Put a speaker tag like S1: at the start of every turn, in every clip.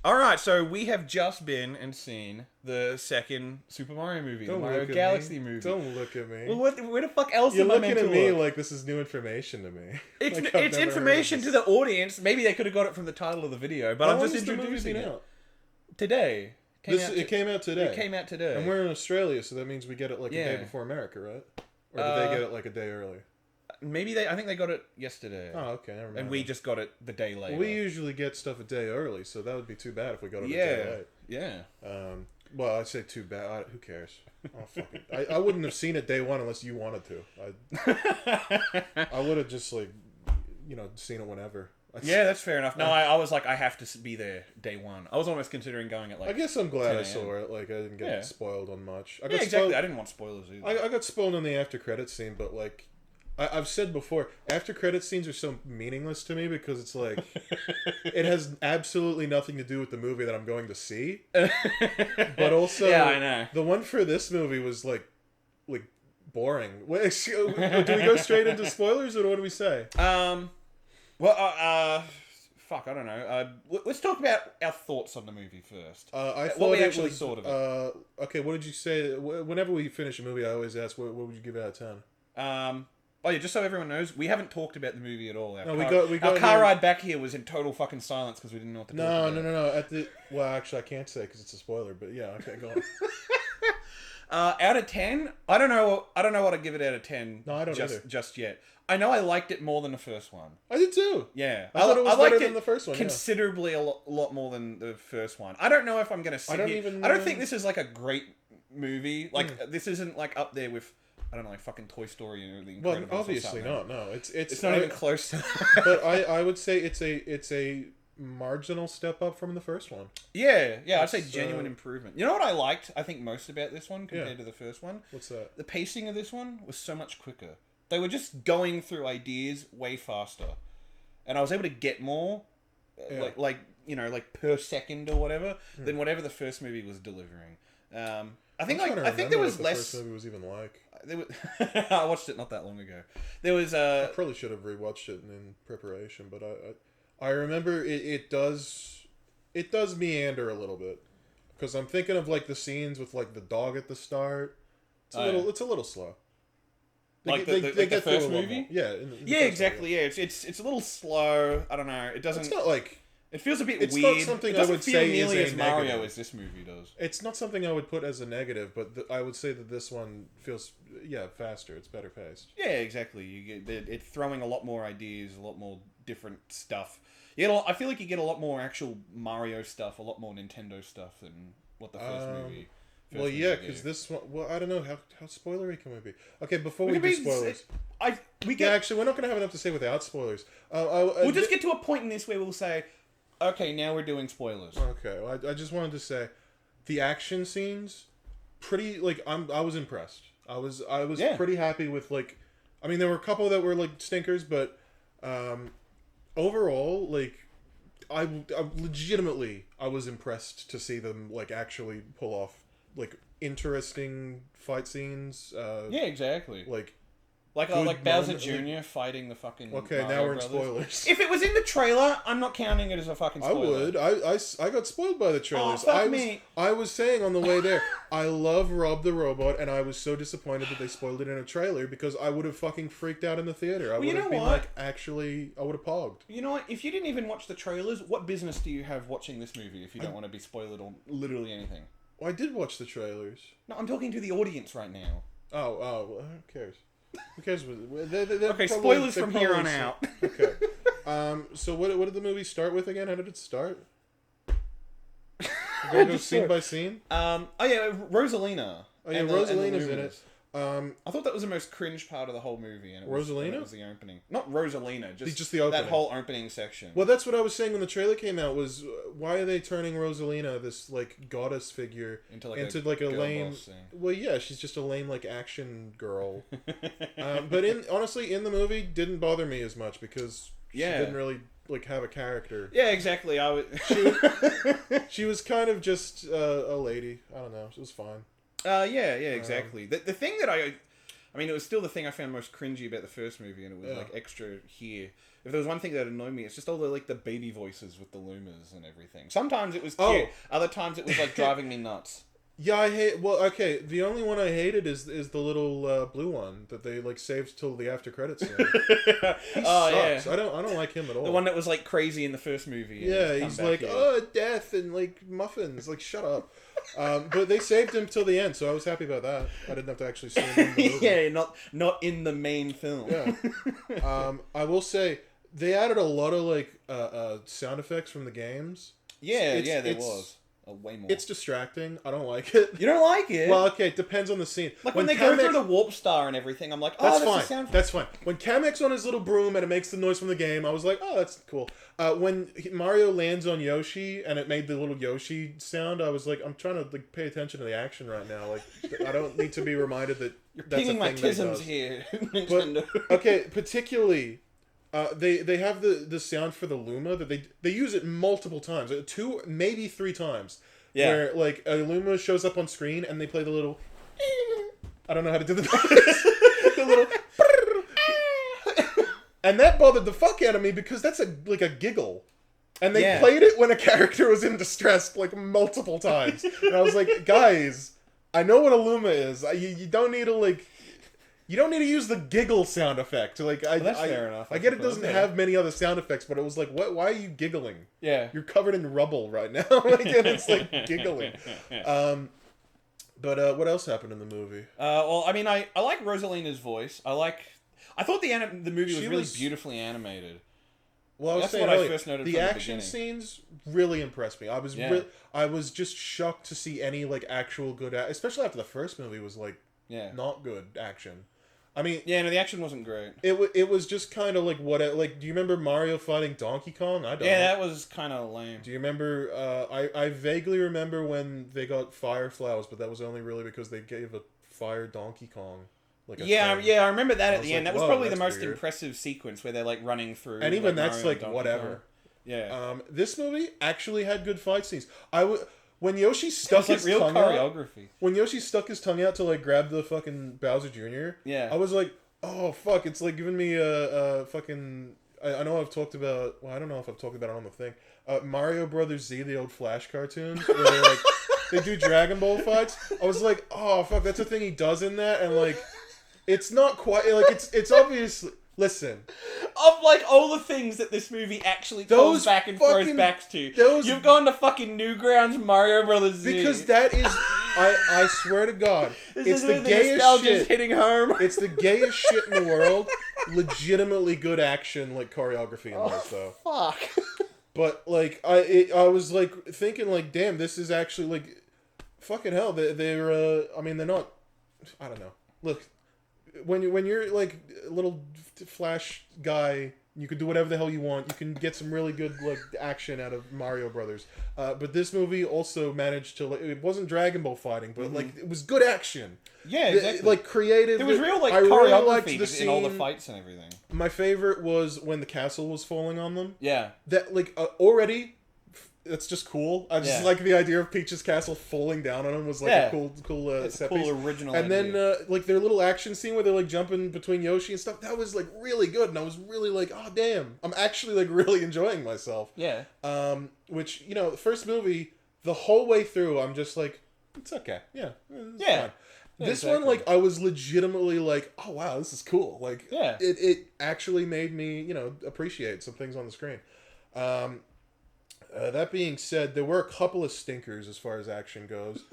S1: All right, so we have just been and seen the second Super Mario movie, the Mario Galaxy movie.
S2: Don't look at me.
S1: Well, where the fuck else
S2: You're
S1: am I
S2: looking
S1: meant
S2: at
S1: to
S2: me
S1: look?
S2: like this is new information to me.
S1: It's,
S2: Like, I've
S1: it's
S2: never
S1: information
S2: heard
S1: to
S2: of this.
S1: the audience. Maybe they could have got it from the title of the video, but I'm
S2: When
S1: just
S2: has the movie
S1: introducing
S2: been
S1: it.
S2: out?
S1: Today.
S2: It came out today.
S1: It came out today.
S2: And we're in Australia, so that means we get it like a day before America, right? Or did they get it like a day early?
S1: Maybe I think they got it yesterday.
S2: Oh, okay, never mind.
S1: And we just got it the day later.
S2: Well, we usually get stuff a day early, so that would be too bad if we got it a day late.
S1: Yeah.
S2: Well, I'd say too bad. Who cares? Oh, fuck it. I wouldn't have seen it day one unless you wanted to. I would have just seen it whenever.
S1: Yeah, that's fair enough. No, I was like, I have to be there day one. I was almost considering going at like.
S2: I guess I'm glad
S1: 10
S2: I saw it. Like I didn't get spoiled on much. I got
S1: exactly.
S2: spoiled,
S1: I didn't want spoilers either.
S2: I got spoiled on the after credit scene, but like. I've said before, after credit scenes are so meaningless to me because it's like it has absolutely nothing to do with the movie that I'm going to see. But also,
S1: yeah, I know.
S2: The one for this movie was like boring. Wait, do we go straight into spoilers or what do we say?
S1: Fuck, I don't know. Let's talk about our thoughts on the movie first.
S2: I thought
S1: what we
S2: it
S1: actually
S2: was,
S1: thought of it.
S2: Okay, what did you say? Whenever we finish a movie, I always ask, what would you give it out of 10?
S1: Oh yeah, just so everyone knows, we haven't talked about the movie at all.
S2: Our
S1: car ride back here was in total fucking silence because we didn't know what to talk about.
S2: No. Well, actually, I can't say because it's a spoiler. But yeah, okay, go on.
S1: Out of 10, I don't know what I'd give it out of 10.
S2: No, I don't
S1: either.
S2: either.
S1: Just yet. I know I liked it more than the first one.
S2: I did too.
S1: Yeah,
S2: I thought it was better than the first one.
S1: Considerably a lot more than the first one. I don't know if I'm gonna. I don't think this is like a great movie. Like this isn't like up there with. I don't know, like fucking Toy Story and The Incredibles.
S2: Well, obviously not. No,
S1: it's not even close to.
S2: But I would say it's a marginal step up from the first one.
S1: Yeah, I'd say genuine improvement. You know what I liked? I think most about this one compared to the first one.
S2: What's that?
S1: The pacing of this one was so much quicker. They were just going through ideas way faster, and I was able to get more, like per second or whatever than whatever the first movie was delivering. I think there was less.
S2: The first movie was even like.
S1: I watched it not that long ago. There was
S2: I probably should have rewatched it in preparation, but I remember it does meander a little bit because I'm thinking of like the scenes with like the dog at the start. It's a little slow.
S1: They get the first movie.
S2: Yeah.
S1: Exactly. Yeah, it's a little slow. I don't know. It doesn't.
S2: It's not like.
S1: It feels a bit
S2: it's
S1: weird.
S2: Not something
S1: it doesn't
S2: I would
S1: feel
S2: say
S1: nearly
S2: is
S1: as
S2: a
S1: Mario
S2: negative.
S1: as this movie does.
S2: It's not something I would put as a negative, but I would say that this one feels faster. It's better paced.
S1: Yeah, exactly. You get it's throwing a lot more ideas, a lot more different stuff. I feel like you get a lot more actual Mario stuff, a lot more Nintendo stuff than what the first movie.
S2: Well, yeah, because this one. Well, I don't know how spoilery can we be. Okay, before we do spoilers, actually, we're not going to have enough to say without spoilers.
S1: We'll just get to a point in this where we'll say, okay, now we're doing spoilers.
S2: Okay, well, I just wanted to say, the action scenes, pretty like I was impressed. I was pretty happy with like, I mean, there were a couple that were like stinkers, but overall, like, I legitimately I was impressed to see them like actually pull off like interesting fight scenes.
S1: Yeah, exactly.
S2: Like
S1: Bowser Jr. fighting the fucking.
S2: Okay,
S1: Mario
S2: now we're in
S1: Brothers.
S2: spoilers.
S1: If it was in the trailer, I'm not counting it as a fucking spoiler.
S2: I would. I got spoiled by the trailers.
S1: Oh, fuck me.
S2: I was saying on the way there, I love Rob the Robot, and I was so disappointed that they spoiled it in a trailer because I would have fucking freaked out in the theater. I would have been like, actually, I would have pogged.
S1: You know what? If you didn't even watch the trailers, what business do you have watching this movie if you don't want to be spoiled on literally anything?
S2: Well, I did watch the trailers.
S1: No, I'm talking to the audience right now.
S2: Oh, well, who cares? Who cares?
S1: Okay, spoilers from here on out.
S2: Okay. So what did the movie start with again? How did it start? We're gonna go scene by scene.
S1: Rosalina.
S2: Oh yeah, Rosalina's in it.
S1: I thought that was the most cringe part of the whole movie, and it was the opening. Not Rosalina, just
S2: the opening.
S1: That whole opening section.
S2: Well, that's what I was saying when the trailer came out. Was why are they turning Rosalina, this like goddess figure, into a lame? Well, yeah, she's just a lame like action girl. But honestly, in the movie, didn't bother me as much because she didn't really like have a character.
S1: Yeah, exactly.
S2: She was kind of just a lady. I don't know. It was fine.
S1: Exactly. The thing that I mean, it was still the thing I found most cringy about the first movie, and it was like extra here, if there was one thing that annoyed me, it's just all the baby voices with the Lumas and everything. Sometimes it was cute. Other times it was driving me nuts.
S2: Yeah, I hate. Well, okay. The only one I hated is the little blue one that they saved till the after credits scene. He sucks. Yeah. I don't like him at all.
S1: The one that was crazy in the first movie.
S2: Yeah, he's like, death and muffins. Shut up. But they saved him till the end, so I was happy about that. I didn't have to actually see him in the movie.
S1: Yeah, not in the main film.
S2: Yeah. I will say they added a lot of sound effects from the games.
S1: Yeah, there was. Way more.
S2: It's distracting. I don't like it.
S1: You don't like it?
S2: Well, okay, it depends on the scene.
S1: When they go through the warp star and everything, I'm like,
S2: that's fine. That's fine. When Kamek's on his little broom and it makes the noise from the game, I was like, oh, that's cool. When Mario lands on Yoshi and it made the little Yoshi sound, I was like, I'm trying to pay attention to the action right now. I don't need to be reminded that
S1: you're pinging my tisms here.
S2: But okay, particularly. They have the sound for the Luma that they use it multiple times, 2 maybe 3 times. Yeah. Where a Luma shows up on screen and they play the little. I don't know how to do the little. And that bothered the fuck out of me because that's a giggle, and they played it when a character was in distress multiple times, and I was like, guys, I know what a Luma is. You don't need to You don't need to use the giggle sound effect.
S1: That's fair enough.
S2: I get it doesn't have many other sound effects, but it was what? Why are you giggling?
S1: Yeah.
S2: You're covered in rubble right now. And it's giggling. But what else happened in the movie?
S1: Well, I mean, I like Rosalina's voice. I thought the movie was really beautifully animated.
S2: Well, I first noted the action scenes really impressed me. I was just shocked to see any actual good, especially after the first movie was not good action. I mean,
S1: yeah, no, the action wasn't great.
S2: It was just kind of do you remember Mario fighting Donkey Kong? I don't.
S1: Yeah, that was kind of lame.
S2: Do you remember? I vaguely remember when they got fire flowers, but that was only really because they gave a fire Donkey Kong.
S1: I remember that at the end. That was probably the most impressive sequence where they're running through.
S2: And even that's whatever. Yeah. This movie actually had good fight scenes. When Yoshi stuck his tongue
S1: choreography.
S2: Out, when Yoshi stuck his tongue out to grab the fucking Bowser Jr., I was like, oh fuck, it's giving me a fucking. I know I've talked about. Well, I don't know if I've talked about it on the thing. Mario Brothers Z, the old Flash cartoons, where they they do Dragon Ball fights. I was like, oh fuck, that's a thing he does in that, and it's not quite it's obviously. Listen.
S1: Of all the things that this movie actually goes back and throws back to. You've gone to fucking Newgrounds Mario Brothers Z.
S2: Because that is, I swear to God, it's the gayest shit.
S1: Hitting home.
S2: It's the gayest shit in the world. Legitimately good action, choreography in this, though.
S1: Fuck.
S2: But, I was, thinking, damn, this is actually, fucking hell. They're I mean, they're not, I don't know. Look. When you're a little Flash guy, you can do whatever the hell you want. You can get some really good action out of Mario Brothers. But this movie also managed to it wasn't Dragon Ball fighting, but it was good action.
S1: Yeah, exactly.
S2: Creative.
S1: There was real choreography in all the fights and everything.
S2: My favorite was when the castle was falling on them.
S1: Yeah.
S2: That already. That's just cool. I just like the idea of Peach's castle falling down on him was a cool set piece.
S1: Original
S2: and
S1: idea.
S2: Then their little action scene where they're jumping between Yoshi and stuff, that was really good, and I was really oh damn, I'm actually really enjoying myself.
S1: Yeah.
S2: Which the first movie, the whole way through, I'm just it's okay. Yeah. It's fine. This one, I was legitimately oh wow, this is cool. It actually made me appreciate some things on the screen. That being said, there were a couple of stinkers as far as action goes.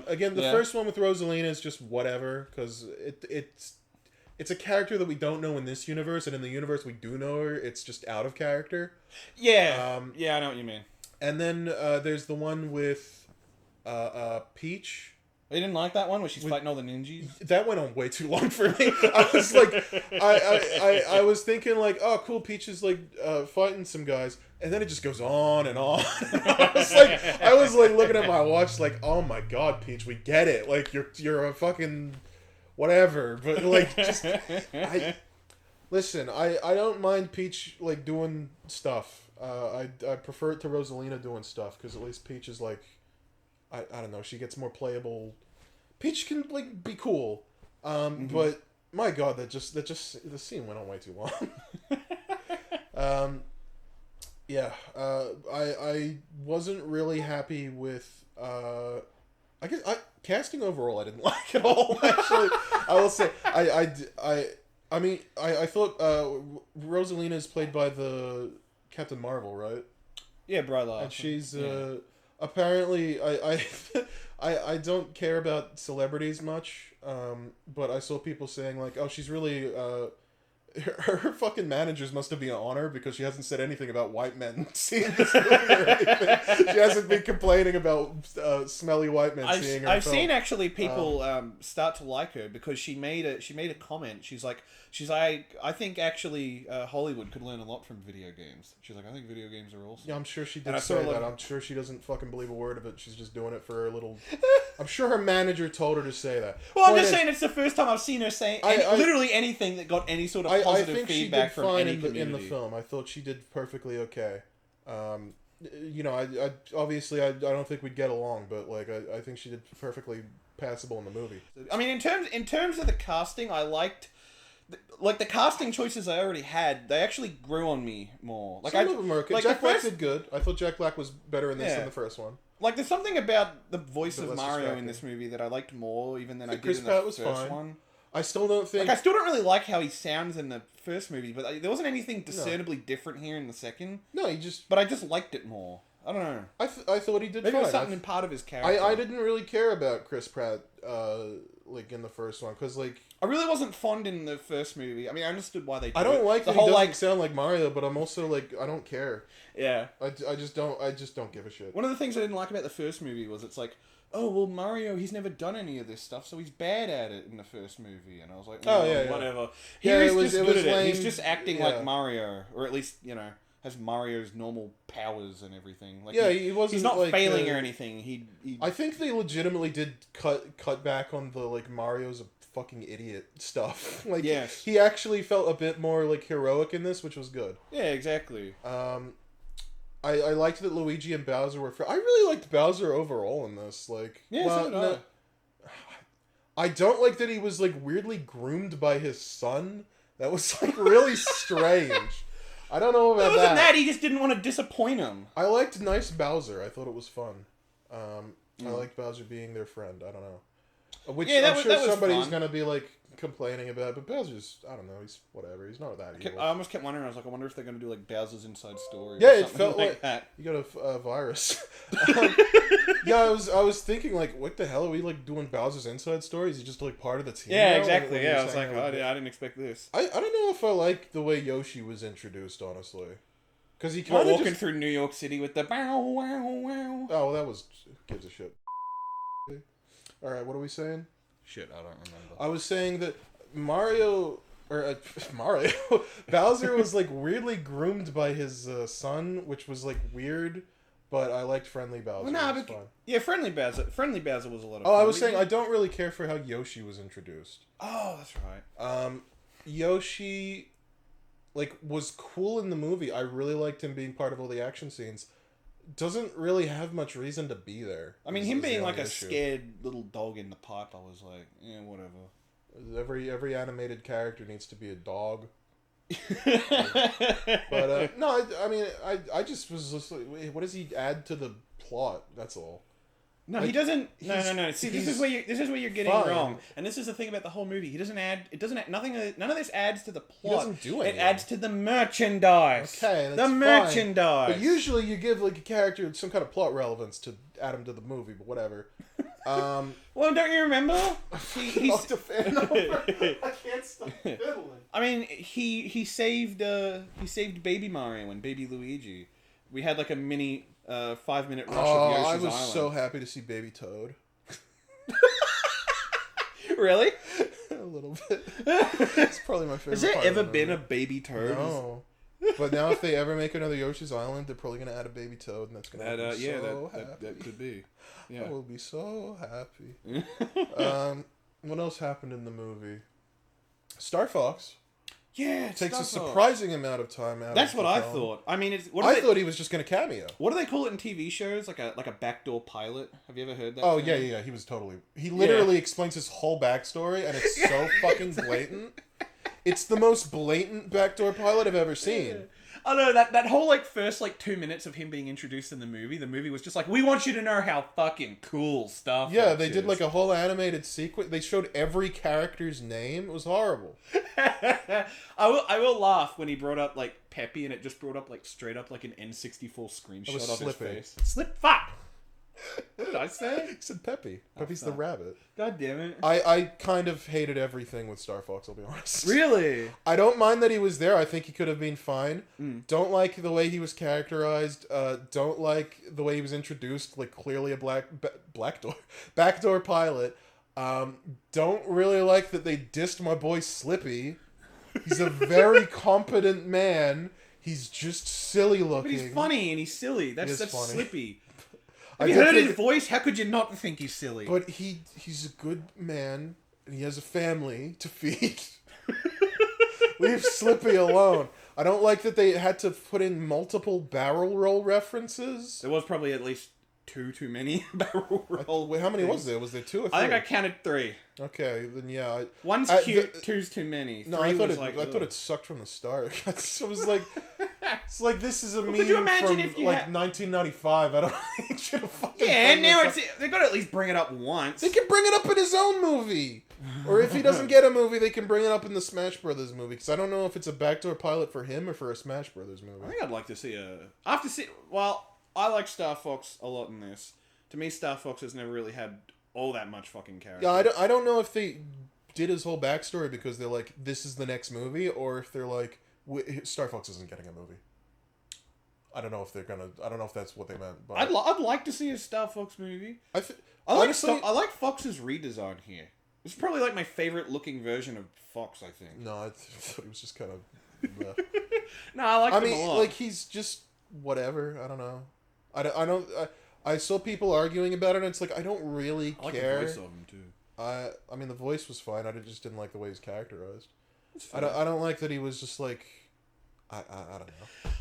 S2: Again, the first one with Rosalina is just whatever, because it's a character that we don't know in this universe, and in the universe we do know her, it's just out of character.
S1: Yeah. I know what you mean.
S2: And then there's the one with Peach.
S1: You didn't like that one where she's fighting all the ninjas?
S2: That went on way too long for me. I was I was thinking oh cool, Peach is fighting some guys, and then it just goes on and on. I was looking at my watch oh my god, Peach, we get it. You're a fucking whatever, but just listen. I don't mind Peach doing stuff. I prefer it to Rosalina doing stuff because at least Peach is I don't know, she gets more playable. Peach can be cool, but my god, that just the scene went on way too long. Yeah. I wasn't really happy with. I guess casting overall I didn't like at all. Actually, I will say I mean I thought Rosalina is played by the Captain Marvel, right?
S1: Yeah, Brie Larson.
S2: And she's apparently I don't care about celebrities much, but I saw people saying like, oh, she's really her fucking managers must have been on her because she hasn't said anything about white men seeing this movie or anything. She hasn't been complaining about smelly white men seeing her.
S1: I've seen actually people start to like her because she made a comment. She's like I think actually Hollywood could learn a lot from video games. She's like, I think video games are awesome.
S2: Yeah, I'm sure she did say that. I'm sure she doesn't fucking believe a word of it. She's just doing it for her little. I'm sure her manager told her to say that.
S1: Well, I'm just saying it's the first time I've seen her say literally anything that got any sort of positive feedback from any community.
S2: In the film, I thought she did perfectly okay. You know, I obviously I don't think we'd get along, but like I think she did perfectly passable in the movie.
S1: I mean, in terms of the casting, I liked. Like the casting choices I already had, they actually grew on me more. Like
S2: some of them are okay. Like Jack Black did good. I thought Jack Black was better in this than the first one.
S1: Like there's something about the voice of Mario in this movie that I liked more even than I did in the first one.
S2: I still don't think.
S1: Like I still don't really like how he sounds in the first movie, but there wasn't anything discernibly different here in the second.
S2: No, he just.
S1: But I just liked it more. I don't know.
S2: I thought he did.
S1: Maybe
S2: fine.
S1: it was something in part of his character.
S2: I didn't really care about Chris Pratt, like in the first one, because like
S1: I really wasn't fond in the first movie. I mean, I understood why they did
S2: I don't
S1: it.
S2: like that he doesn't sound like Mario, but I'm also like I don't care.
S1: Yeah.
S2: I just don't give a shit.
S1: One of the things I didn't like about the first movie was it's like, oh well, Mario, he's never done any of this stuff, so he's bad at it in the first movie, and I was like, whatever. Here he's just good at it. He's just acting like Mario, or at least has Mario's normal powers and everything. Like
S2: he wasn't.
S1: He's not
S2: like,
S1: failing or anything. He
S2: I think they legitimately did cut back on the like Mario's a fucking idiot stuff. Like he actually felt a bit more like heroic in this, which was good.
S1: Yeah, exactly.
S2: I liked that Luigi and Bowser were. I really liked Bowser overall in this. Like,
S1: so did I.
S2: I don't like that he was like weirdly groomed by his son. That was like really strange. I don't know about that.
S1: It wasn't that. He just didn't want to disappoint him.
S2: I liked nice Bowser. I thought it was fun. I liked Bowser being their friend. I don't know. Which I'm sure somebody's going to be like complaining about, but Bowser's, I don't know, he's whatever. He's not that evil.
S1: I almost kept wondering, I was like, I wonder if they're going to do like Bowser's Inside Story.
S2: Yeah, it felt like that. You got a virus. Yeah, I was thinking like, what the hell are we like doing Bowser's Inside Story? Is he just like part of the team?
S1: Yeah, exactly. Yeah, I was like, I didn't expect this.
S2: I don't know if I like the way Yoshi was introduced, honestly. Because he kind of
S1: walking through New York City with the bow wow wow.
S2: Oh, that was gives a shit. All right, what are we saying?
S1: Shit, I don't remember.
S2: I was saying that Mario Bowser was like weirdly groomed by his son, which was like weird. But I liked Friendly Bowser. Well,
S1: Friendly Bowser. Friendly Bowser was a lot of.
S2: Oh, I was saying I don't really care for how Yoshi was introduced.
S1: Oh, that's right.
S2: Yoshi, like, was cool in the movie. I really liked him being part of all the action scenes. Doesn't really have much reason to be there.
S1: I mean, him being like a scared little dog in the pipe, I was like, yeah, whatever.
S2: Every animated character needs to be a dog. But no, I mean, I just was just like, what does he add to the plot? That's all.
S1: No, like, he doesn't. No. See, this is where you're getting wrong, and this is the thing about the whole movie. He doesn't add. It doesn't. None of this adds to the plot. He
S2: doesn't do anything.
S1: It adds to the merchandise.
S2: Okay, that's
S1: the merchandise.
S2: But usually, you give like a character some kind of plot relevance to add him to the movie. But whatever.
S1: Well, don't you remember? He's
S2: a fan. I can't stop fiddling.
S1: I mean, he saved Baby Mario and Baby Luigi. We had like a mini 5-minute rush of Yoshi's Island.
S2: I was so happy to see Baby Toad.
S1: Really?
S2: A little bit. It's probably my favorite.
S1: Has there ever been a Baby Toad?
S2: No. But now if they ever make another Yoshi's Island, they're probably going to add a Baby Toad, and that's going to be so happy.
S1: That could be. Yeah.
S2: I will be so happy. What else happened in the movie? Star Fox.
S1: Yeah,
S2: it takes a surprising amount of time out.
S1: That's what I thought. I mean,
S2: I thought he was just going to cameo.
S1: What do they call it in TV shows? Like a backdoor pilot? Have you ever heard that?
S2: Oh term? Yeah. He was totally. He literally explains his whole backstory, and it's so fucking blatant. It's the most blatant backdoor pilot I've ever seen.
S1: I know that whole like first like 2 minutes of him being introduced in the movie was just like, we want you to know how fucking cool stuff.
S2: Yeah, they did like a whole animated sequence. They showed every character's name. It was horrible.
S1: I will laugh when he brought up like Peppy, and it just brought up like straight up like an N64 screenshot of his face. Fuck. What did I say?
S2: He said Peppy. Peppy's the rabbit.
S1: God damn it.
S2: I kind of hated everything with Star Fox, I'll be honest.
S1: Really?
S2: I don't mind that he was there. I think he could have been fine. Don't like the way he was characterized. Don't like the way he was introduced, like clearly a backdoor pilot. Don't really like that they dissed my boy Slippy. He's a very competent man. He's just silly looking.
S1: But he's funny and he's silly. That's
S2: funny.
S1: Slippy. Have you heard his voice? How could you not think he's silly?
S2: But he's a good man, and he has a family to feed. Leave Slippy alone. I don't like that they had to put in multiple barrel roll references.
S1: There was probably at least too many barrel roll.
S2: Wait, how many was there? Was there 2 or 3?
S1: I think I counted 3.
S2: Okay, then yeah.
S1: One's cute, 2's too many.
S2: No, I thought it sucked from the start. I was like, it's like this is a meme
S1: could you imagine
S2: from
S1: if you
S2: like 1995. I don't need you to fucking.
S1: Yeah, and now they got to at least bring it up once.
S2: They can bring it up in his own movie, or if he doesn't get a movie, they can bring it up in the Smash Brothers movie. Because I don't know if it's a backdoor pilot for him or for a Smash Brothers movie.
S1: I think I'd like to see a. I have to see. Well, I like Star Fox a lot in this. To me, Star Fox has never really had all that much fucking character.
S2: Yeah, I don't know if they did his whole backstory because they're like, this is the next movie, or if they're like, Star Fox isn't getting a movie. I don't know if they're gonna. I don't know if that's what they meant. But
S1: I'd like to see a Star Fox movie.
S2: Honestly,
S1: I like Fox's redesign here. It's probably like my favorite looking version of Fox. I think.
S2: No, I thought he was just kind of.
S1: No, I like.
S2: I
S1: him
S2: mean,
S1: a lot.
S2: like he's just whatever. I don't know. I don't. I saw people arguing about it, and it's like I don't really care.
S1: I like the voice of him too.
S2: I mean, the voice was fine. I just didn't like the way he's characterized. I don't like that he was just like. I don't know.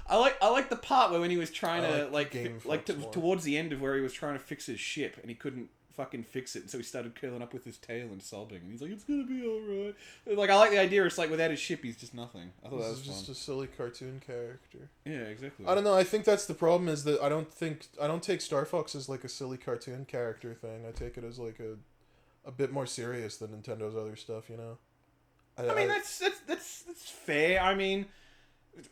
S1: I like the part where when he was trying to towards the end of where he was trying to fix his ship and he couldn't fucking fix it, and so he started curling up with his tail and sobbing, and he's like, "It's gonna be alright." Like, I like the idea. It's like without his ship, he's just nothing. I thought that was
S2: just a silly cartoon character.
S1: Yeah, exactly.
S2: I don't know. I think that's the problem. Is that I don't take Star Fox as like a silly cartoon character thing. I take it as like a bit more serious than Nintendo's other stuff. You know.
S1: I mean, that's fair. I mean.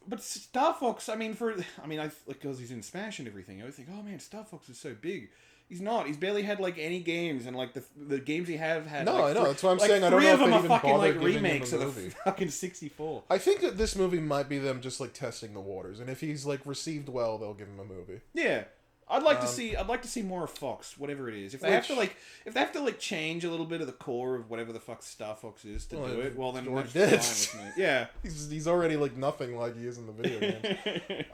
S1: But Star Fox, because he's in Smash and everything, I would think, oh man, Star Fox is so big. He's not. He's barely had like any games, and like the games he had.
S2: No,
S1: like,
S2: I know. That's what I'm saying. I don't know if they even fucking like remakes of the
S1: fucking 64.
S2: I think that this movie might be them just like testing the waters, and if he's like received well, they'll give him a movie.
S1: Yeah. I'd like to see more of Fox, whatever it is. If they have to change a little bit of the core of whatever the fuck Star Fox is to do it, well then that's fine with me. Yeah.
S2: He's already like nothing like he is in the video games.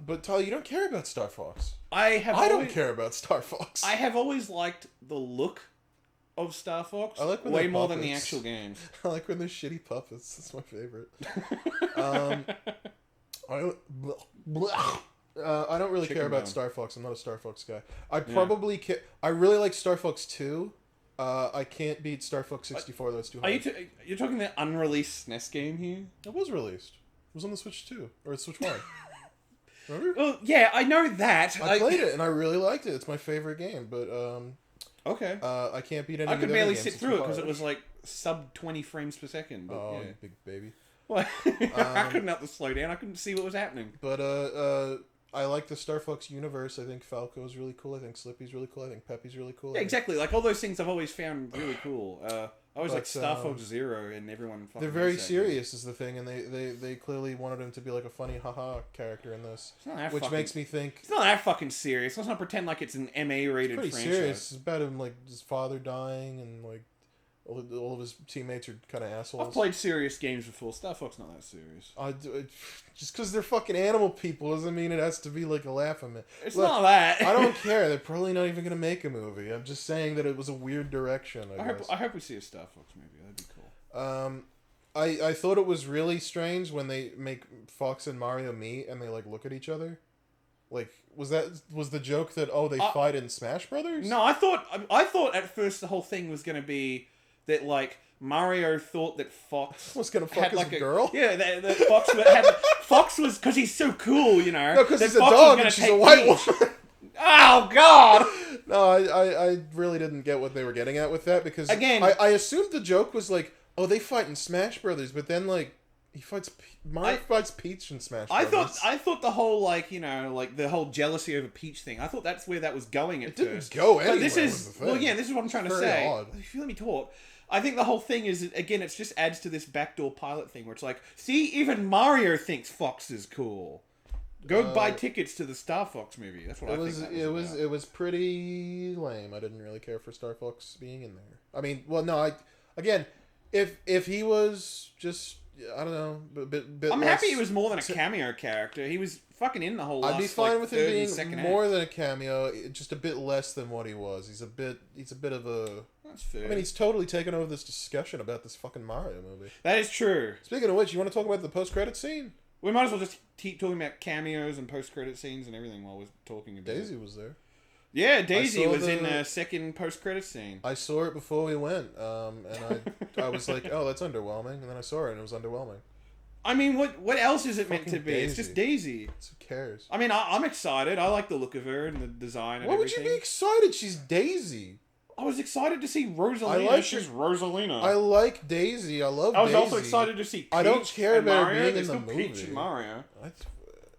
S2: But Tyler, you don't care about Star Fox. I don't care about Star Fox.
S1: I have always liked the look of Star Fox way more than the actual games.
S2: I like when they're shitty puppets. That's my favorite. I don't really care about Star Fox. I'm not a Star Fox guy. I really like Star Fox 2. I can't beat Star Fox 64. That's too hard.
S1: You're talking the unreleased SNES game here?
S2: It was released. It was on the Switch 2. Or Switch 1. Remember?
S1: Well, yeah, I know that.
S2: I played it, and I really liked it. It's my favorite game, but...
S1: Okay.
S2: I can't beat any
S1: I could barely sit through it, because it was like sub 20 frames per second. But,
S2: oh, you big baby.
S1: Well, I couldn't have to slow down. I couldn't see what was happening.
S2: But, I like the Star Fox universe. I think Falco's really cool. I think Slippy's really cool. I think Peppy's really cool.
S1: Yeah, exactly. Like, all those things I've always found really cool. I always like Star Fox Zero, and everyone fucking...
S2: They're very serious is the thing, and they clearly wanted him to be like a funny haha character in this. Which makes me think...
S1: It's not that fucking serious. Let's not pretend like it's an MA-rated franchise.
S2: It's pretty serious. It's about him, like, his father dying, and, like, all of his teammates are kind of assholes.
S1: I've played serious games before. Star Fox not that serious.
S2: Just because they're fucking animal people doesn't mean it has to be like a laugh at me.
S1: It's not that.
S2: I don't care. They're probably not even going to make a movie. I'm just saying that it was a weird direction,
S1: I hope we see a Star Fox movie. That'd be cool.
S2: I thought it was really strange when they make Fox and Mario meet and they like look at each other. Like, was the joke that they fight in Smash Brothers?
S1: No, I thought at first the whole thing was going to be that, like, Mario thought that Fox
S2: was gonna fuck his girl.
S1: Yeah, that Fox was because he's so cool, you know.
S2: No, because he's a dog and she's a white woman.
S1: Oh God!
S2: No, I really didn't get what they were getting at with that because
S1: again,
S2: I assumed the joke was like, oh, they fight in Smash Brothers, but then like Mario fights Peach in Smash Brothers.
S1: I thought the whole like the whole jealousy over Peach thing. I thought that's where that was going at first.
S2: Didn't go anywhere.
S1: This is this is what I'm trying to say. Odd. If you let me talk. I think the whole thing is, again, it just adds to this backdoor pilot thing where it's like, see, even Mario thinks Fox is cool. Go buy tickets to the Star Fox movie. That's what I think.
S2: It was pretty lame. I didn't really care for Star Fox being in there. I mean, well, no, if he was just, I don't know, bit
S1: I'm happy he was more than a cameo character. He was fucking in the whole.
S2: I'd be fine with him being more than a cameo, just a bit less than what he was. He's a bit of a.
S1: That's fair.
S2: I mean, he's totally taken over this discussion about this fucking Mario movie.
S1: That is true.
S2: Speaking of which, you want to talk about the post-credit scene?
S1: We might as well just keep talking about cameos and post-credit scenes and everything while we're talking about
S2: Daisy was there.
S1: Yeah, Daisy was in the second post-credit scene.
S2: I saw it before we went, and I was like, oh, that's underwhelming. And then I saw it, and it was underwhelming.
S1: I mean, what else is it meant to be?
S2: Daisy.
S1: It's just Daisy.
S2: Who cares?
S1: I mean, I'm excited. I like the look of her and the design and everything.
S2: Why would you be excited? She's Daisy.
S1: I was excited to see Rosalina. She's Rosalina.
S2: I like Daisy. I love Daisy.
S1: I was also excited to see Peach.
S2: I don't care about
S1: Mario.
S2: being in the movie.
S1: Peach and Mario.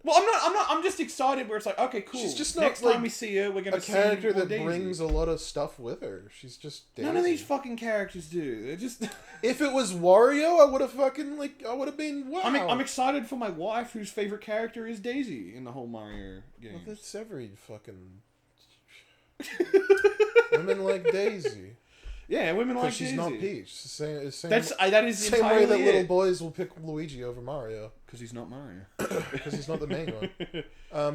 S1: Well, I'm just excited where it's like, okay, cool.
S2: She's just not
S1: next time we see her, we're gonna see a
S2: character that
S1: Daisy.
S2: Brings a lot of stuff with her. She's just Daisy.
S1: None of these fucking characters do. They're just.
S2: If it was Wario, I would have been wow.
S1: I mean, I'm excited for my wife, whose favorite character is Daisy in the whole Mario game.
S2: Well, that's every fucking. Women like Daisy.
S1: Yeah, women like
S2: Daisy. Because she's not Peach. Same,
S1: that is
S2: same way that little boys will pick Luigi over Mario.
S1: Because he's not Mario.
S2: Because he's not the main one.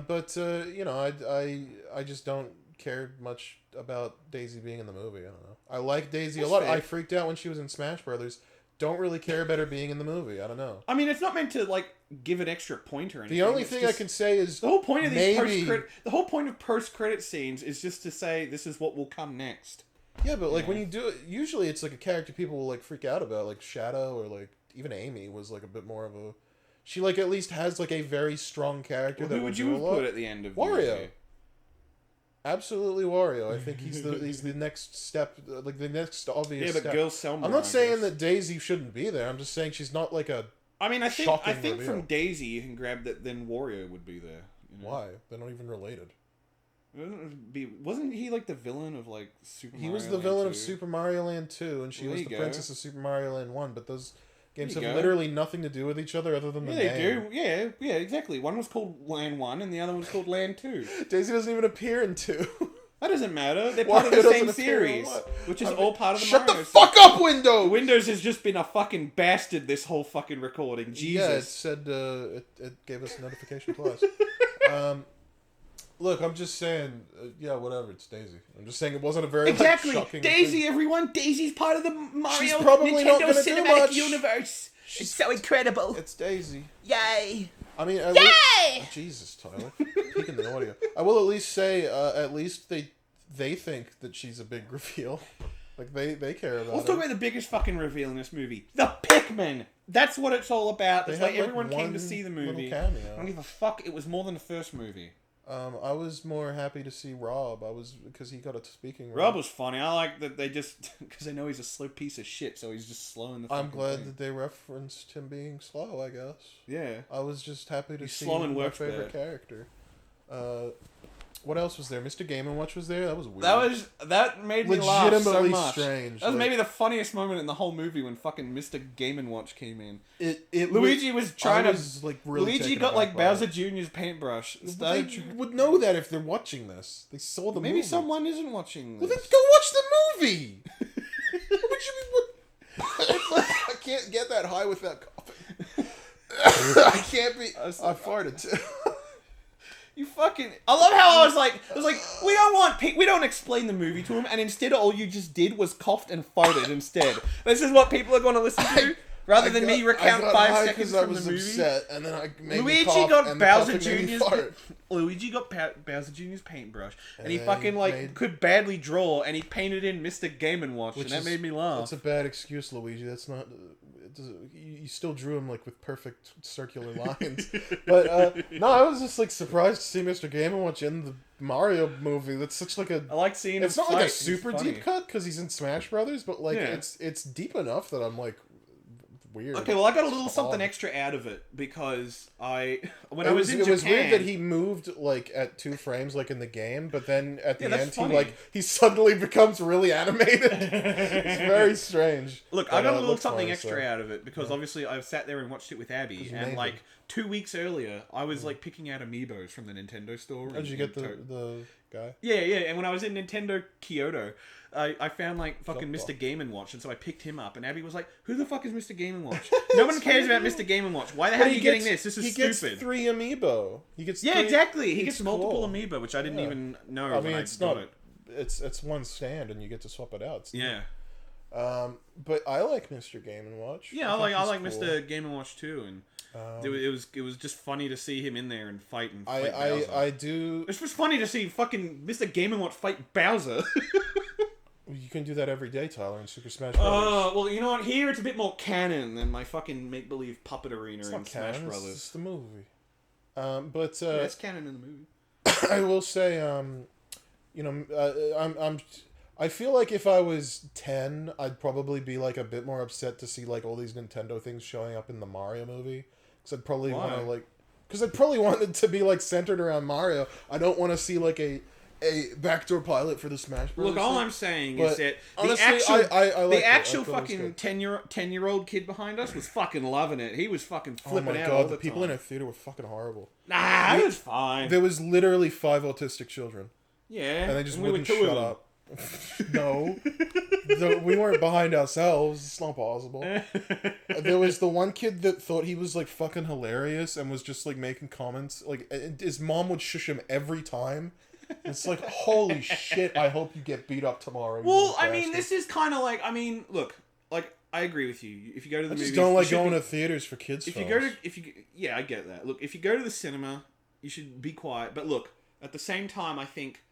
S2: But I just don't care much about Daisy being in the movie. I don't know. I like Daisy a lot. Fair. I freaked out when she was in Smash Brothers. Don't really care about her being in the movie. I don't know.
S1: I mean, it's not meant to like give an extra point or anything.
S2: The only thing I can say is
S1: the whole point of the whole point of post-credit scenes is just to say this is what will come next.
S2: Yeah, but like when you do it, usually it's like a character people will like freak out about, like Shadow or like even Amy was like a bit more of a. She like at least has like a very strong character.
S1: Who would you have put at the end of
S2: Wario? Absolutely Wario. I think he's the next step, like the next obvious.
S1: Yeah, but
S2: step.
S1: Girl Selma.
S2: I'm not saying that Daisy shouldn't be there. I'm just saying she's not like a.
S1: I mean, I think from Daisy you can grab that. Then Wario would be there. You know?
S2: Why? They're not even related.
S1: Wasn't he like the villain of like Super Mario Land 2?
S2: He was the villain of Super Mario Land 2, and she was the princess of Super Mario Land 1, but those games have literally nothing to do with each other other than the name.
S1: They do. Yeah, exactly. One was called Land 1, and the other one was called Land 2.
S2: Daisy doesn't even appear in 2.
S1: That doesn't matter. They're part of the same series, which is all part of the Mario.
S2: Shut the fuck up, Windows!
S1: Windows has just been a fucking bastard this whole fucking recording. Jesus.
S2: Yeah, it said, it gave us a notification plus. Look, I'm just saying, yeah, whatever, it's Daisy. I'm just saying it wasn't a very shocking
S1: Daisy,
S2: thing.
S1: Everyone. Daisy's part of the Mario
S2: She's probably
S1: Nintendo
S2: not gonna
S1: Cinematic
S2: do much.
S1: Universe. It's so incredible.
S2: It's Daisy.
S1: Yay.
S2: I mean,
S1: Yay!
S2: Jesus, Tyler. Peeking the audio. I will at least say, at least they think that she's a big reveal. Like, they care about
S1: Let's talk about the biggest fucking reveal in this movie. The Pikmin! That's what it's all about. It's like everyone came to see the movie. I don't give a fuck. It was more than the first movie.
S2: I was more happy to see Rob. Because he got a speaking role.
S1: Rob was funny. I like that they just because they know he's a slow piece of shit, so he's just slow in the.
S2: I'm glad that they referenced him being slow. I guess.
S1: Yeah.
S2: I was just happy to see
S1: my
S2: favorite character. What else was there? Mr. Game & Watch was there. That was weird.
S1: That made me laugh so much.
S2: Strange.
S1: That was maybe the funniest moment in the whole movie when fucking Mr. Game & Watch came in.
S2: Luigi
S1: Luigi got like Bowser Jr.'s paintbrush.
S2: They would know that if they're watching this. They saw the movie.
S1: Maybe someone isn't watching this.
S2: Well, then go watch the movie. What would you be? I can't get that high without coughing. I can't be. I farted too.
S1: You fucking. I love how I was like, we don't explain the movie to him, and instead all you just did was coughed and farted instead. This is what people are going to listen to. rather than me recount 5 seconds from the movie.
S2: Upset, and then I made
S1: Luigi
S2: cough,
S1: got
S2: and
S1: Bowser Jr.'s Bowser Jr.'s paintbrush, and he fucking could badly draw, and he painted in Mr. Game & Watch, and that made me laugh.
S2: That's a bad excuse, Luigi. That's not. You still drew him like with perfect circular lines, but no, I was just like surprised to see Mr. Game & Watch in the Mario movie. That's such like a.
S1: I like seeing.
S2: It's not like a super deep cut because he's in Smash Brothers, but like it's deep enough that I'm like. Weird.
S1: Okay, well, I got a little something extra out of it because I was in Japan.
S2: It was weird that he moved like at 2 frames, like in the game, but then at the end he suddenly becomes really animated. It's very strange.
S1: Look, I got a little something extra out of it because obviously I sat there and watched it with Abby, and like 2 weeks earlier, I was like picking out amiibos from the Nintendo store.
S2: Did you get the guy?
S1: Yeah, and when I was in Nintendo Kyoto. I found like fucking Mr. Game & Watch, and so I picked him up, and Abby was like, "Who the fuck is Mr. Game & Watch? No one cares about Mr. Game & Watch. Why the hell are you getting this? This is stupid."
S2: He gets 3 amiibo. He gets
S1: exactly. He gets multiple amiibo, which I didn't even know.
S2: I mean, it's not. It's one stand, and you get to swap it out. But I like Mr. Game & Watch.
S1: Yeah, I like cool. Mr. Game & Watch too, and. It was just funny to see him in there and fight Bowser.
S2: I do.
S1: It's just funny to see fucking Mr. Game & Watch fight Bowser.
S2: You can do that every day, Tyler, in Super Smash Brothers.
S1: Well, you know what? Here it's a bit more canon than my fucking make-believe puppet arena in Smash Brothers.
S2: It's the movie. But
S1: it's canon in the movie.
S2: I will say, I feel like if I was 10, I'd probably be like a bit more upset to see like all these Nintendo things showing up in the Mario movie. Because I'd probably want to like, because I'd probably want it to be like centered around Mario. I don't want to see like a backdoor pilot for the Smash Bros.
S1: Look, all I'm saying is that the actual fucking 10-year-old kid behind us was fucking loving it. He was fucking flipping out all the
S2: people
S1: time.
S2: in a theater were fucking horrible.
S1: Nah, it was fine.
S2: There was literally 5 autistic children.
S1: Yeah,
S2: and they just wouldn't shut up. No, we weren't behind ourselves. It's not possible. There was the one kid that thought he was like fucking hilarious and was just like making comments. Like his mom would shush him every time. It's like, holy shit! I hope you get beat up tomorrow.
S1: Well, I mean, this is kind of like, I mean, look, like I agree with you. If you go to the movies,
S2: just don't like going to theaters for kids.
S1: Yeah, I get that. Look, if you go to the cinema, you should be quiet. But look, at the same time, I think.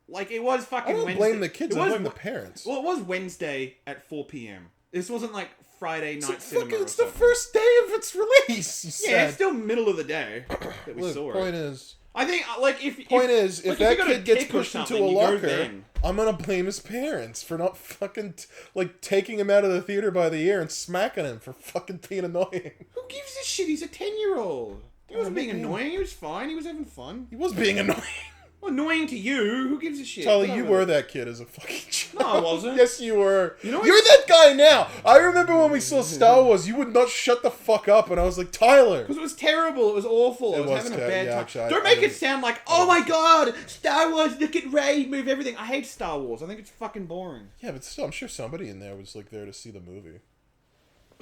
S1: Like, it was fucking Wednesday.
S2: I don't blame the kids, I blame the parents.
S1: Well, it was Wednesday at 4 p.m. This wasn't like Friday night cinema.
S2: It's the first day of its release,
S1: it's still middle of the day that we saw it.
S2: Point is...
S1: I think, like, if
S2: that kid gets pushed into a locker, I'm gonna blame his parents for not fucking, taking him out of the theater by the ear and smacking him for fucking being annoying.
S1: Who gives a shit? He's a 10-year-old. He wasn't being annoying. He was fine. He was having fun.
S2: He was being annoying.
S1: Annoying to you? Who gives a shit?
S2: Tyler, you were that kid as a fucking child.
S1: No, I wasn't.
S2: Yes, you were. You're that guy now. I remember when we saw Star Wars, you would not shut the fuck up, and I was like, Tyler.
S1: Because it was terrible. It was awful. I was having a bad time. Actually, don't make it sound like, oh my god, Star Wars, look at Rey, move everything. I hate Star Wars. I think it's fucking boring.
S2: Yeah, but still, I'm sure somebody in there was there to see the movie.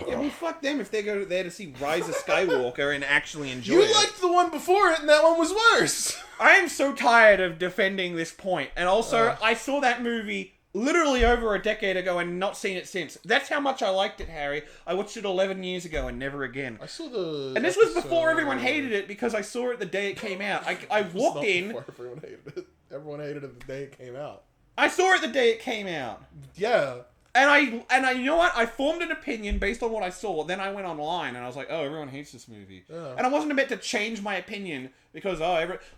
S1: Yeah, well, fuck them if they go there to see Rise of Skywalker and actually enjoy it.
S2: You liked the one before it, and that one was worse.
S1: I am so tired of defending this point. And also, I saw that movie literally over a decade ago and not seen it since. That's how much I liked it, Harry. I watched it 11 years ago and never again.
S2: I saw the...
S1: And this was before everyone hated it because I saw it the day it came out. I walked in...
S2: Before everyone hated it. Everyone hated it the day it came out.
S1: I saw it the day it came out.
S2: Yeah.
S1: And I, you know what? I formed an opinion based on what I saw. Then I went online and I was like, oh, everyone hates this movie. Yeah. And I wasn't about to change my opinion because,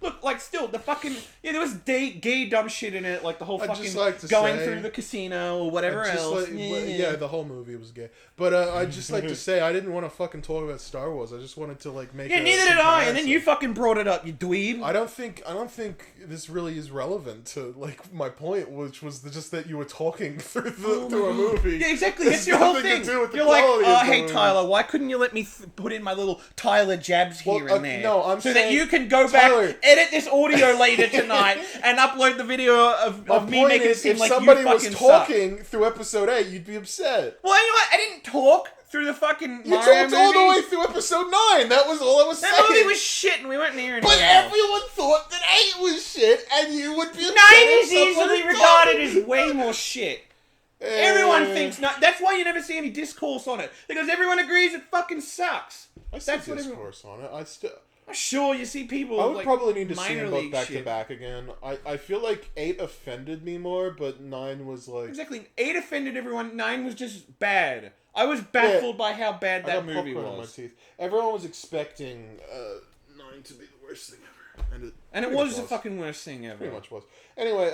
S1: look, like, still, the fucking, there was gay dumb shit in it, like the whole fucking going through the casino or whatever else.
S2: The whole movie was gay. But I'd just like to say, I didn't want to fucking talk about Star Wars. I just wanted to, make
S1: neither did I. And then you fucking brought it up, you dweeb.
S2: I don't think this really is relevant to, my point, which was just that you were talking through a movie.
S1: Yeah, exactly. That's your whole thing. You're like, hey, Tyler, why couldn't you let me put in my little Tyler jabs here and there?
S2: No, I'm saying...
S1: that you can go back, edit this audio later tonight, and upload the video of me making it seem like you fucking suck.
S2: If somebody was talking through episode 8, you'd be upset.
S1: Well, you know what? I didn't talk through the fucking
S2: You talked all the way through episode 9. That was all I was saying.
S1: That movie was shit, and we went near it.
S2: But everyone thought that 8 was shit, and you would be upset.
S1: 9 is easily regarded as way more shit. Everyone thinks not. That's why you never see any discourse on it, because everyone agrees it fucking sucks.
S2: I see discourse on it.
S1: I'm sure you see people.
S2: I would probably need to see them both back to back again. I feel like 8 offended me more, but 9 was like
S1: exactly 8 offended everyone. 9 was just bad. I was baffled by how bad that movie was. On my teeth.
S2: Everyone was expecting 9 to be the worst thing ever,
S1: and it was the fucking worst thing ever.
S2: Pretty much was. Anyway,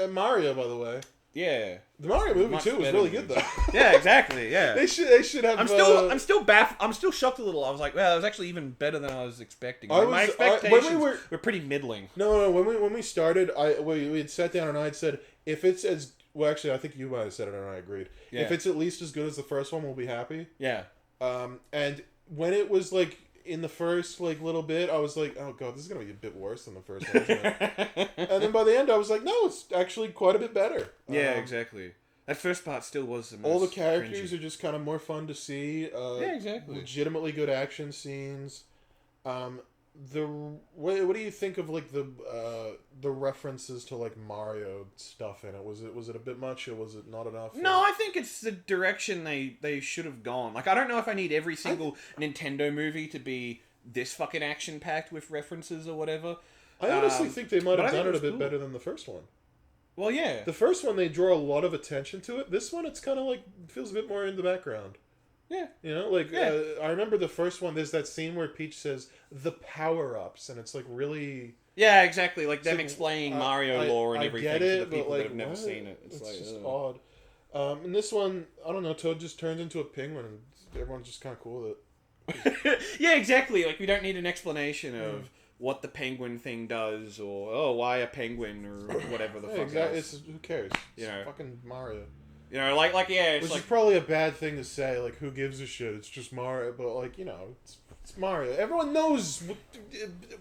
S2: Mario, by the way.
S1: Yeah,
S2: the Mario movie too was really good though.
S1: Yeah, exactly. Yeah,
S2: they should have.
S1: I'm still baffled. I'm still shocked a little. I was like, well, it was actually even better than I was expecting. My expectations were pretty middling.
S2: No. When we started, we had sat down and I had said, if it's as well, actually, I think you might have said it and I agreed. Yeah. If it's at least as good as the first one, we'll be happy.
S1: Yeah.
S2: And when it was like in the first like little bit, I was like, oh god, this is gonna be a bit worse than the first one, isn't it? And then by the end, I was like, no, it's actually quite a bit better.
S1: Yeah, exactly. That first part still was the most
S2: all the characters cringy. Are just kind of more fun to see.
S1: Yeah, exactly.
S2: Legitimately good action scenes. What do you think of like the references to like Mario stuff in it? Was it a bit much or was it not enough?
S1: No, I think it's the direction they should have gone. Like, I don't know if I need every single Nintendo movie to be this fucking action packed with references or whatever.
S2: I honestly think they might have done it a bit better than the first one.
S1: Well, yeah.
S2: The first one, they draw a lot of attention to it. This one, it's kind of like, feels a bit more in the background.
S1: Yeah.
S2: You know, like, I remember the first one, there's that scene where Peach says, the power-ups, and it's like really...
S1: Yeah, exactly. Like them explaining Mario lore and everything to the people that have never seen it.
S2: It's like, just odd. And this one, I don't know, Toad just turns into a penguin and everyone's just kind of cool with
S1: it. Yeah, exactly. Like, we don't need an explanation of what the penguin thing does or, why a penguin or whatever the fuck
S2: exactly. Who cares?
S1: You know,
S2: fucking Mario.
S1: You know, like it's
S2: which is probably a bad thing to say. Like, who gives a shit? It's just Mario. But like, you know, it's Mario. Everyone knows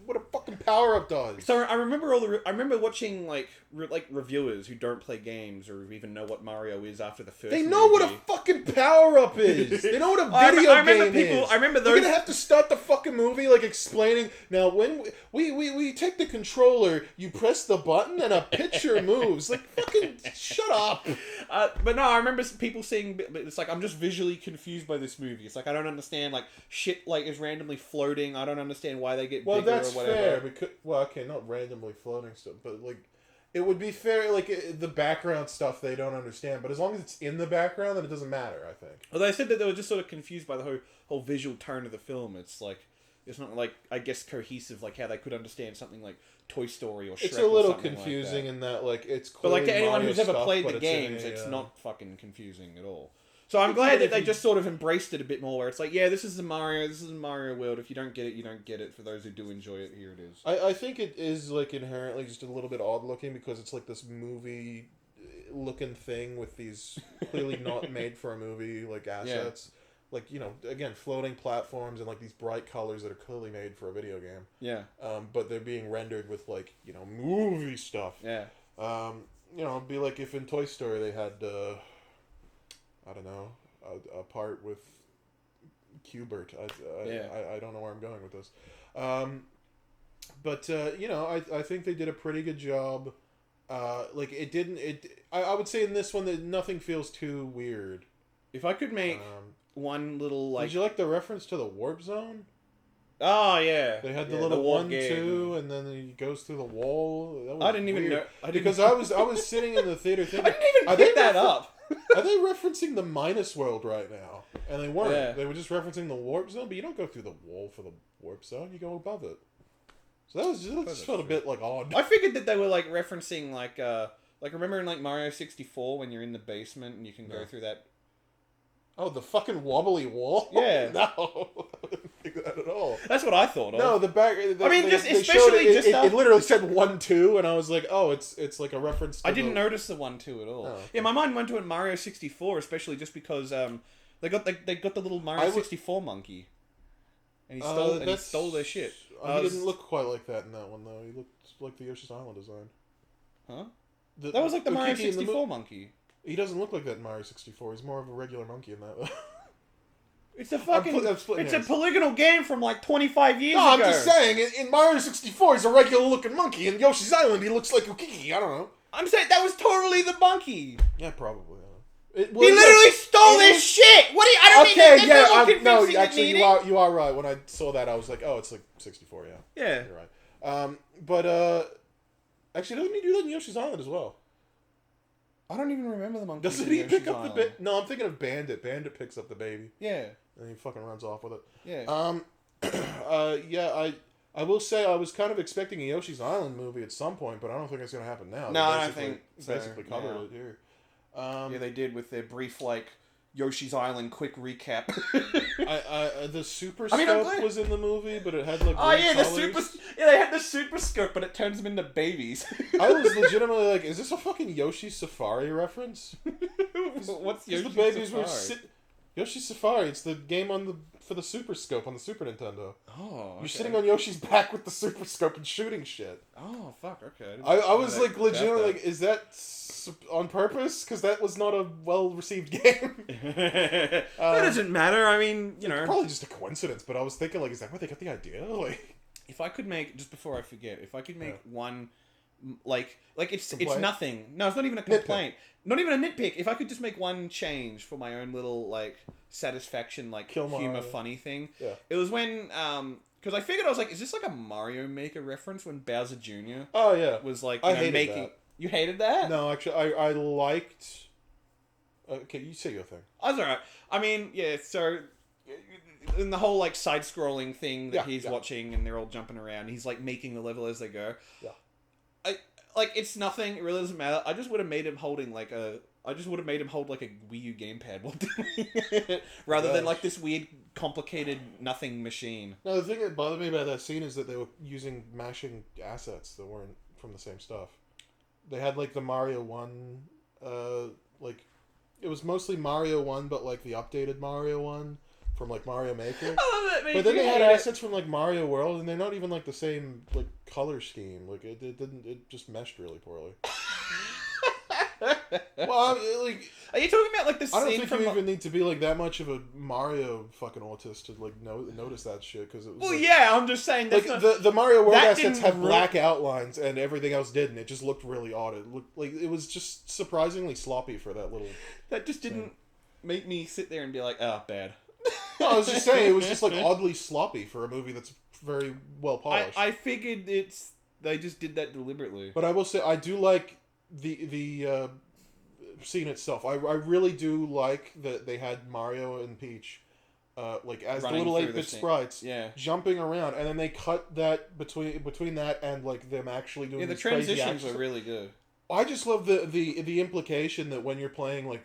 S2: what a fucking power up does.
S1: So I remember I remember watching like reviewers who don't play games or even know what Mario is after the first.
S2: They know what a fucking power up is. They know what a video game is.
S1: I remember those.
S2: We're gonna have to start the fucking movie like explaining. Now, when we take the controller, you press the button and a picture moves. Like, fucking shut up.
S1: But no, I remember people saying, it's like, I'm just visually confused by this movie. It's like, I don't understand, like, shit, like, is randomly floating. I don't understand why they get bigger or whatever.
S2: Well, that's fair. Because, well, okay, not randomly floating stuff, but, like, it would be fair, like, the background stuff they don't understand. But as long as it's in the background, then it doesn't matter, I think.
S1: Well, they said that they were just sort of confused by the whole visual tone of the film. It's like, it's not, like, I guess, cohesive, like, how they could understand something like Toy Story or Shrek.
S2: It's a little confusing in that, like, it's
S1: but like to anyone who's ever played the games, it's not fucking confusing at all. So I'm glad that they just sort of embraced it a bit more, where it's like, yeah, this is the Mario world. If you don't get it, you don't get it. For those who do enjoy it, here it is.
S2: I think it is like inherently just a little bit odd looking because it's like this movie looking thing with these clearly not made for a movie like assets. Yeah. Like, you know, again, floating platforms and, like, these bright colors that are clearly made for a video game.
S1: Yeah.
S2: But they're being rendered with, like, you know, movie stuff.
S1: Yeah.
S2: You know, it'd be like if in Toy Story they had, I don't know, a part with Q*bert. I don't know where I'm going with this. But, you know, I think they did a pretty good job. Like, I would say in this one that nothing feels too weird.
S1: If I could make... one little like.
S2: Did you like the reference to the warp zone?
S1: Oh yeah.
S2: They had the little 1, 2, and then he goes through the wall. That was
S1: I didn't even
S2: weird.
S1: know
S2: because I was sitting in the theater thinking.
S1: I didn't even pick that up.
S2: Are they referencing the Minus World right now? And they weren't. Yeah. They were just referencing the warp zone. But you don't go through the wall for the warp zone. You go above it. So that just felt a bit like odd.
S1: I figured that they were like referencing like remember in like Mario 64 when you're in the basement and you can go through that.
S2: Oh, the fucking wobbly wall?
S1: Yeah.
S2: No, I didn't think that at all.
S1: That's what I thought of.
S2: No, the back... It literally said 1, 2, and I was like, oh, it's like a reference to
S1: I didn't notice the 1, 2 at all. Oh, okay. Yeah, my mind went to it in Mario 64, especially just because they got the little Mario 64 monkey. And he stole their shit.
S2: He didn't look quite like that in that one, though. He looked like the Yoshi's Island design.
S1: Huh? That was like the Mario 64 monkey.
S2: He doesn't look like that in Mario 64. He's more of a regular monkey in that.
S1: It's a fucking... It's a polygonal game from like 25 years ago.
S2: No, I'm just saying, in Mario 64, he's a regular looking monkey. In Yoshi's Island, he looks like Ukiki. I don't know.
S1: I'm saying that was totally the monkey.
S2: Yeah, probably.
S1: He literally stole this shit. What do you? I don't
S2: okay,
S1: need
S2: no, actually, you are right. When I saw that, I was like, oh, it's like 64. Yeah.
S1: Yeah.
S2: You're right. But actually, doesn't he do that in Yoshi's Island as well?
S1: I don't even remember the monkey.
S2: Doesn't he pick up the baby? No, I'm thinking of Bandit. Bandit picks up the baby.
S1: Yeah.
S2: And he fucking runs off with it.
S1: Yeah.
S2: Yeah. I will say I was kind of expecting a Yoshi's Island movie at some point, but I don't think it's gonna happen now.
S1: No, I think
S2: basically covered it here.
S1: Yeah, they did with their brief Yoshi's Island quick recap.
S2: The Super Scope was in the movie, but it had like
S1: they had the Super Scope, but it turns them into babies.
S2: I was legitimately like, is this a fucking Yoshi Safari reference?
S1: What's Yoshi
S2: the babies
S1: Safari?
S2: Yoshi Safari. It's the game for the Super Scope on the Super Nintendo.
S1: Oh, okay.
S2: You're sitting on Yoshi's back with the Super Scope and shooting shit.
S1: Oh, fuck, okay.
S2: I was like legitimately like, is that on purpose? Because that was not a well-received game.
S1: That doesn't matter. I mean,
S2: probably just a coincidence, but I was thinking like, is that where they got the idea? Like,
S1: if I could make, just before I forget, one, it's nothing. No, it's not even a complaint. Not even a nitpick. If I could just make one change for my own little satisfaction, humor, funny thing.
S2: Yeah.
S1: It was when because I figured I was like, is this like a Mario Maker reference when Bowser Jr.
S2: Oh yeah.
S1: was
S2: hated
S1: making.
S2: That.
S1: You hated that?
S2: No, actually, I liked. Okay, you say your thing.
S1: That's alright. I mean, yeah. So in the whole side-scrolling thing that he's watching, and they're all jumping around, he's making the level as they go.
S2: Yeah.
S1: It's nothing. It really doesn't matter. I just would have made him holding a Wii U gamepad while doing it, rather than this weird, complicated nothing machine.
S2: No, the thing that bothered me about that scene is that they were mashing assets that weren't from the same stuff. They had the Mario 1, it was mostly Mario 1, but the updated Mario 1 from Mario Maker. But then they had assets from Mario World, and they're not even the same color scheme. It just meshed really poorly. Well,
S1: are you talking about the scene?
S2: I don't think you even need to be that much of a Mario fucking autist to notice that shit, because it was.
S1: Well, yeah, I'm just saying
S2: the Mario World assets have black outlines and everything else didn't. It just looked really odd. It looked it was just surprisingly sloppy for that little.
S1: That just didn't make me sit there and be like, oh, bad.
S2: No, I was just saying it was just oddly sloppy for a movie that's very well polished.
S1: I figured they just did that deliberately.
S2: But I will say I do like the scene itself. I really do like that they had Mario and Peach as the little 8-bit sprites jumping around, and then they cut that between that and them actually doing
S1: the transitions were really good.
S2: I just love the implication that when you're playing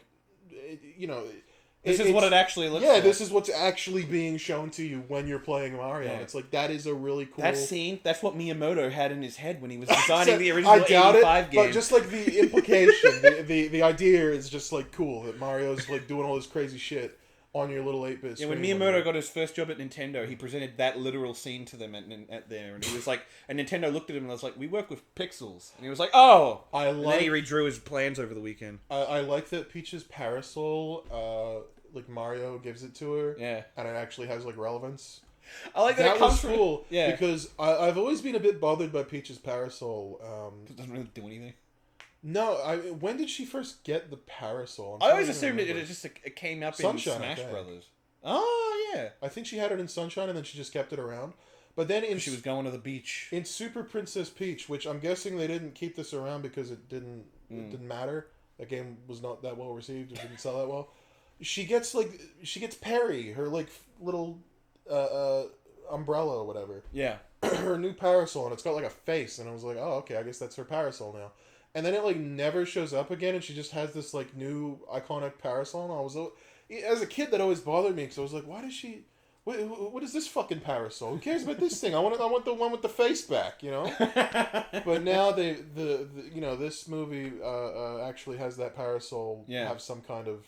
S1: this is what it actually looks
S2: like. Yeah, this is what's actually being shown to you when you're playing Mario. Yeah. It's that is a really cool...
S1: That scene, that's what Miyamoto had in his head when he was designing the original 85 game.
S2: But just the implication, the idea is just cool that Mario's doing all this crazy shit on your little 8-bit screen.
S1: Yeah, when Miyamoto got his first job at Nintendo, he presented that literal scene to them at there, and he was and Nintendo looked at him and was like, we work with pixels. And he was like, oh! And then he redrew his plans over the weekend.
S2: I like that Peach's parasol... Mario gives it to her, and it actually has relevance.
S1: I like that.
S2: That was cool, because I've always been a bit bothered by Peach's parasol.
S1: It doesn't really do anything.
S2: No, when did she first get the parasol?
S1: I always assumed it came up Sunshine, in Smash Brothers. Oh yeah,
S2: I think she had it in Sunshine, and then she just kept it around. But then
S1: she was going to the beach
S2: in Super Princess Peach, which I'm guessing they didn't keep this around because it didn't matter. That game was not that well received. It didn't sell that well. She gets Perry, her little umbrella or whatever.
S1: Yeah.
S2: Her new parasol, and it's got a face, and I was like, oh, okay, I guess that's her parasol now. And then it never shows up again, and she just has this new iconic parasol. And I was, as a kid, that always bothered me because I was like, why does she? What is this fucking parasol? Who cares about this thing? I want the one with the face back, But now this movie actually has that parasol have some kind of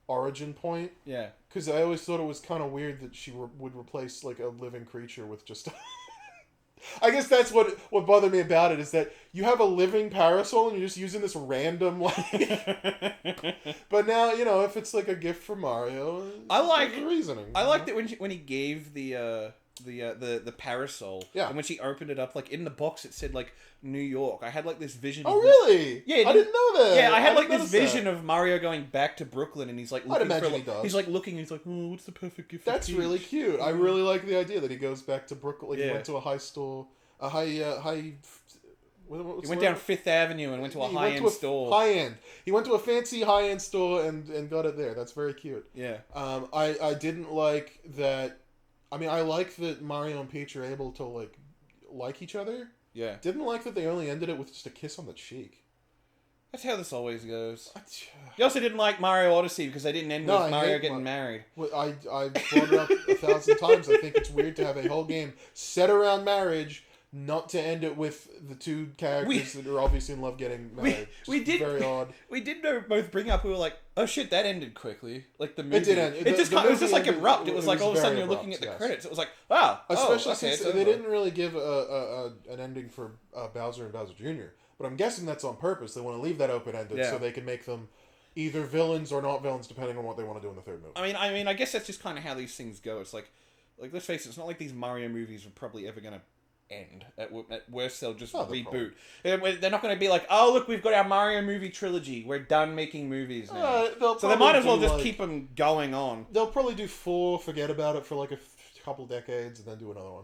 S2: origin point.
S1: Yeah.
S2: Because I always thought it was kind of weird that she would replace a living creature with just... I guess that's what bothered me about it, is that you have a living parasol and you're just using this random But now, if it's a gift for Mario,
S1: I like
S2: the reasoning.
S1: I liked it when he gave the the parasol.
S2: Yeah.
S1: And when she opened it up, like in the box, it said like New York. I had like this vision.
S2: Oh, really?
S1: Yeah.
S2: I didn't know that.
S1: Yeah, I had like this vision of Mario going back to Brooklyn, and he's like looking
S2: I'd imagine
S1: for.
S2: he does.
S1: He's like looking. He's like, oh, what's the perfect gift?
S2: That's really cute. I really like the idea that he goes back to Brooklyn. Like,
S1: Yeah.
S2: He went to a high store, a high.
S1: He went down Fifth Avenue and went to a high-end store.
S2: High-end. He went to a fancy high-end store and got it there. That's very cute.
S1: Yeah.
S2: I didn't like that. I mean, I like that Mario and Peach are able to like each other.
S1: Yeah.
S2: Didn't like that they only ended it with just a kiss on the cheek.
S1: That's how this always goes. You also didn't like Mario Odyssey because they didn't end with Mario getting married.
S2: Well, I brought it up 1,000 times. I think it's weird to have a whole game set around marriage, not to end it with the two characters that are obviously in love getting married.
S1: We did
S2: very odd.
S1: We did both bring up. We were like, "Oh shit, that ended quickly." Like the movie.
S2: It did end.
S1: It was just like abrupt. It was like all of a sudden you're looking at the credits. It was like, wow.
S2: Especially since they didn't really give an ending for Bowser and Bowser Jr. But I'm guessing that's on purpose. They want to leave that open ended so they can make them either villains or not villains, depending on what they want to do in the third movie.
S1: I mean, I guess that's just kind of how these things go. It's like let's face it. It's not like these Mario movies are probably ever gonna end. At worst, they'll just reboot. They're not going to be like, oh look, we've got our Mario movie trilogy. We're done making movies now. So they might as well just keep them going on.
S2: They'll probably do 4, forget about it for like a couple decades, and then do another one.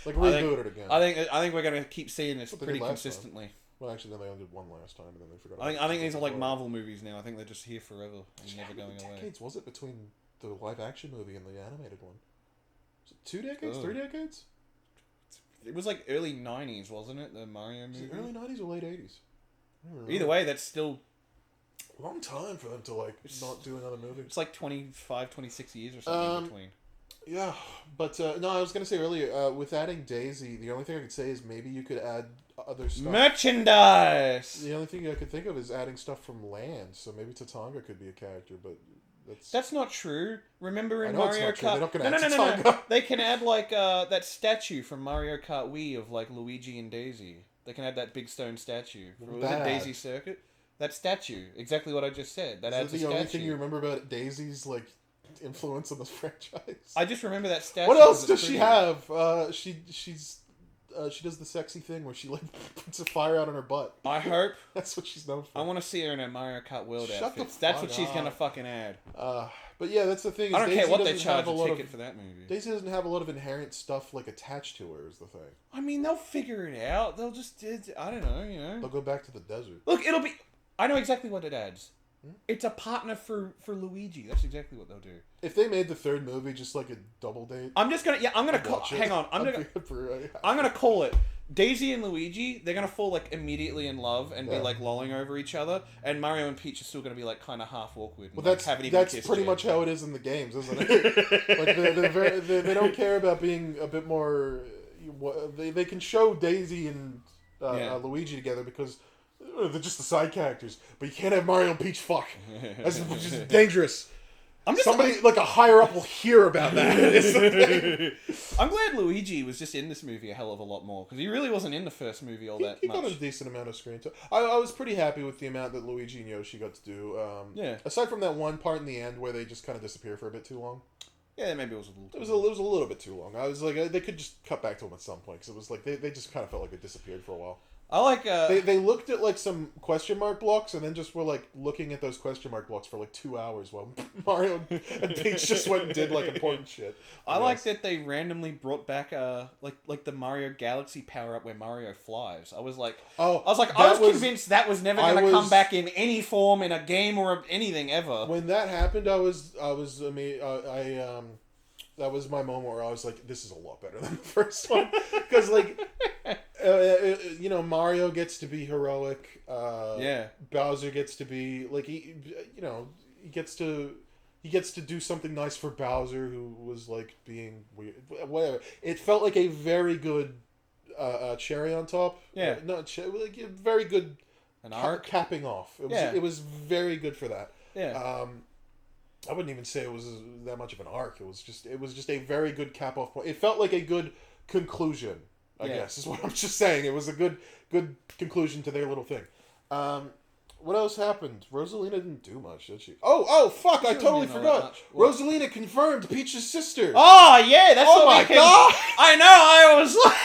S2: Like reboot it again.
S1: I think we're going to keep seeing this pretty consistently.
S2: Time. Well, actually, then they only did one last time, and then they forgot.
S1: I think these are like Marvel movies now. I think they're just here forever and never going away.
S2: How many decades was it between the live action movie and the animated one? Was it 2 decades? 3 decades?
S1: It was like early 90s, wasn't it? The Mario movie?
S2: Early 90s or late 80s?
S1: Either way, that's still
S2: a long time for them to not do another movie.
S1: It's like 25, 26 years or something in between.
S2: Yeah, but no, I was going to say earlier, with adding Daisy, the only thing I could say is maybe you could add other stuff.
S1: Merchandise!
S2: The only thing I could think of is adding stuff from land, so maybe Tatanga could be a character, but...
S1: That's not true. Remember in Mario Kart...
S2: No.
S1: They can add that statue from Mario Kart Wii of Luigi and Daisy. They can add that big stone statue. Was it Daisy Circuit? That statue. Exactly what I just said. That adds a statue.
S2: The only thing you remember about Daisy's influence on this franchise?
S1: I just remember that statue.
S2: What else does she have? She does the sexy thing where she puts a fire out on her butt.
S1: I hope.
S2: That's what she's known for.
S1: I want to see her in a Mario Kart World outfit. That's what she's gonna fucking add.
S2: But yeah, that's the thing.
S1: I don't care what they charge a ticket for that movie.
S2: Daisy doesn't have a lot of inherent stuff attached to her. Is the thing.
S1: I mean, they'll figure it out. They'll just, I don't know,
S2: They'll go back to the desert.
S1: Look, it'll be. I know exactly what it adds. It's a partner for Luigi. That's exactly what they'll do.
S2: If they made the third movie just like a double date,
S1: I'm gonna call. Hang on, I'm gonna call it. Daisy and Luigi, they're gonna fall immediately in love and be lolling over each other, and Mario and Peach are still gonna be kind of half awkward. And,
S2: well, that's pretty much how it is in the games, isn't it? they don't care about being a bit more. They can show Daisy and Luigi together because they're just the side characters, but you can't have Mario and Peach fuck. That's just dangerous. Somebody a higher up will hear about that.
S1: I'm glad Luigi was just in this movie a hell of a lot more because he really wasn't in the first movie all that much. He
S2: got a decent amount of screen time. I was pretty happy with the amount that Luigi and Yoshi got to do. Aside from that one part in the end where they just kind of disappear for a bit too long.
S1: Yeah, maybe it was a little.
S2: It was a little bit too long. I was they could just cut back to them at some point because it was they just kind of felt like they disappeared for a while.
S1: I like.
S2: They looked at some question mark blocks and then just were looking at those question mark blocks for 2 hours while Mario and Peach just went and did important shit.
S1: I like that they randomly brought back like the Mario Galaxy power up where Mario flies. I was convinced that was never going to come back in any form in a game or anything ever.
S2: When that happened, I was amazed. That was my moment where I was like, this is a lot better than the first one. Because, Mario gets to be heroic. Bowser gets to be, he gets to do something nice for Bowser, who was, being weird. Whatever. It felt like a very good cherry on top.
S1: Yeah.
S2: A very good
S1: arc?
S2: Capping off. It was very good for that.
S1: Yeah.
S2: I wouldn't even say it was that much of an arc. It was just a very good cap-off point. It felt like a good conclusion, I guess, is what I'm just saying. It was a good conclusion to their little thing. What else happened? Rosalina didn't do much, did she? Oh, fuck! I totally forgot. Rosalina confirmed Peach's sister.
S1: Oh yeah, that's
S2: oh my god!
S1: I know. I was like.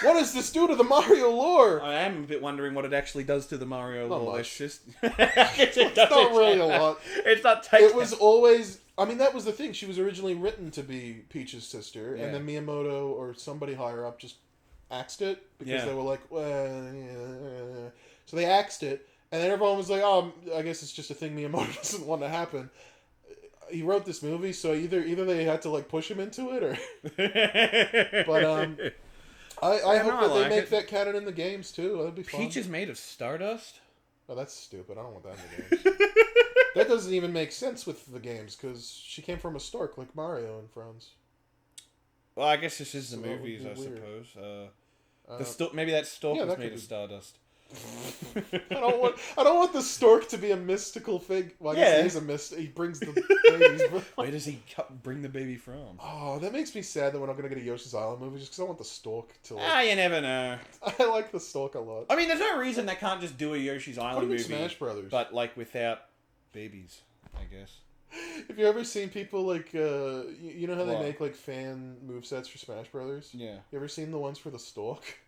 S2: What does this do to the Mario lore?
S1: I am a bit wondering what it actually does to the Mario lore. It's just...
S2: it's not really a lot.
S1: It's not
S2: It was always... I mean, that was the thing. She was originally written to be Peach's sister, and then Miyamoto or somebody higher up just axed it, because they were like, well... Yeah. So they axed it, and then everyone was like, oh, I guess it's just a thing Miyamoto doesn't want to happen. He wrote this movie, so either they had to, like, push him into it, or... But, I hope that they make that canon in the games, too. That'd be fun.
S1: Peach is made of stardust?
S2: Oh, that's stupid. I don't want that in the games. That doesn't even make sense with the games, because she came from a stork like Mario and Friends.
S1: Well, I guess this is the movies, I suppose. Maybe that stork was made of stardust.
S2: I don't want the stork to be a mystical fig. Well, I guess he is he brings the babies.
S1: Where does he bring the baby from?
S2: Oh, that makes me sad that we're not going to get a Yoshi's Island movie just because I want the stork to...
S1: you never know.
S2: I like the stork a lot.
S1: I mean, there's no reason they can't just do a Yoshi's Island movie.
S2: Smash Brothers.
S1: But, like, without babies, I guess.
S2: Have you ever seen people, like, you know how they make, like, fan movesets for Smash Brothers?
S1: Yeah.
S2: You ever seen the ones for the stork?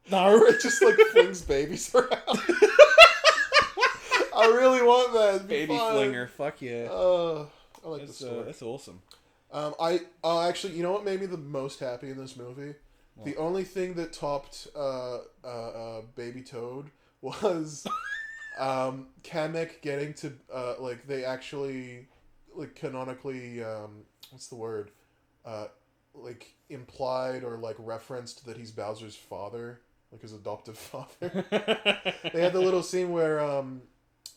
S1: No.
S2: It just, like, flings babies around. I really want that.
S1: Baby flinger. Fuck yeah.
S2: I like the stork.
S1: That's awesome.
S2: Actually, you know what made me the most happy in this movie? What? The only thing that topped Baby Toad was Kamek getting to, like, they actually, like, canonically, what's the word? Like, implied or, like, referenced that he's Bowser's father. Like his adoptive father. They had the little scene where,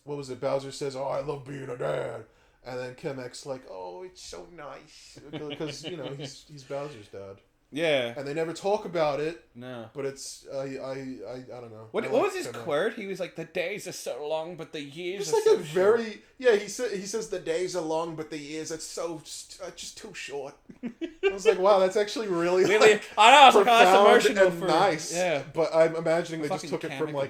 S2: what was it? Bowser says, "Oh, I love being a dad," and then Kamek's like, "Oh, it's so nice," because you know he's Bowser's dad.
S1: Yeah.
S2: And they never talk about it.
S1: No.
S2: But it's I don't know.
S1: What was his quote? He was like, "The days are so long, but the years are
S2: like
S1: so
S2: a very short. He says the days are long, but the years are so just too short. I was like, wow, that's actually really like,
S1: I know. I was like, oh, that's emotional
S2: and nice.
S1: Yeah.
S2: But I'm imagining they just took it from like.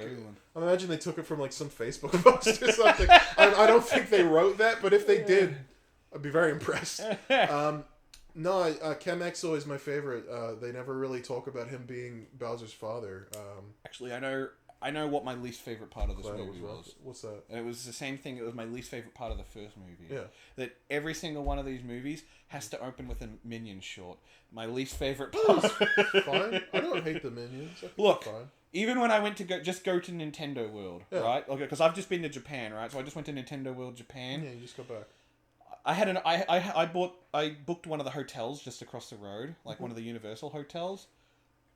S2: I imagine they took it from like some Facebook post or something. I don't think they wrote that, but if they did, I'd be very impressed. No, Kamek's always my favorite. They never really talk about him being Bowser's father.
S1: Actually, I know what my least favorite part of this movie was.
S2: What's that?
S1: And it was the same thing. It was my least favorite part of the first movie.
S2: Yeah.
S1: That every single one of these movies has to open with a Minions short. My least favorite part.
S2: Fine. I don't hate the Minions.
S1: Look,
S2: fine.
S1: Even when I went to go to Nintendo World, right? Okay, because I've just been to Japan, right? So I just went to Nintendo World Japan.
S2: Yeah, you just got back.
S1: I booked one of the hotels just across the road, like one of the Universal hotels.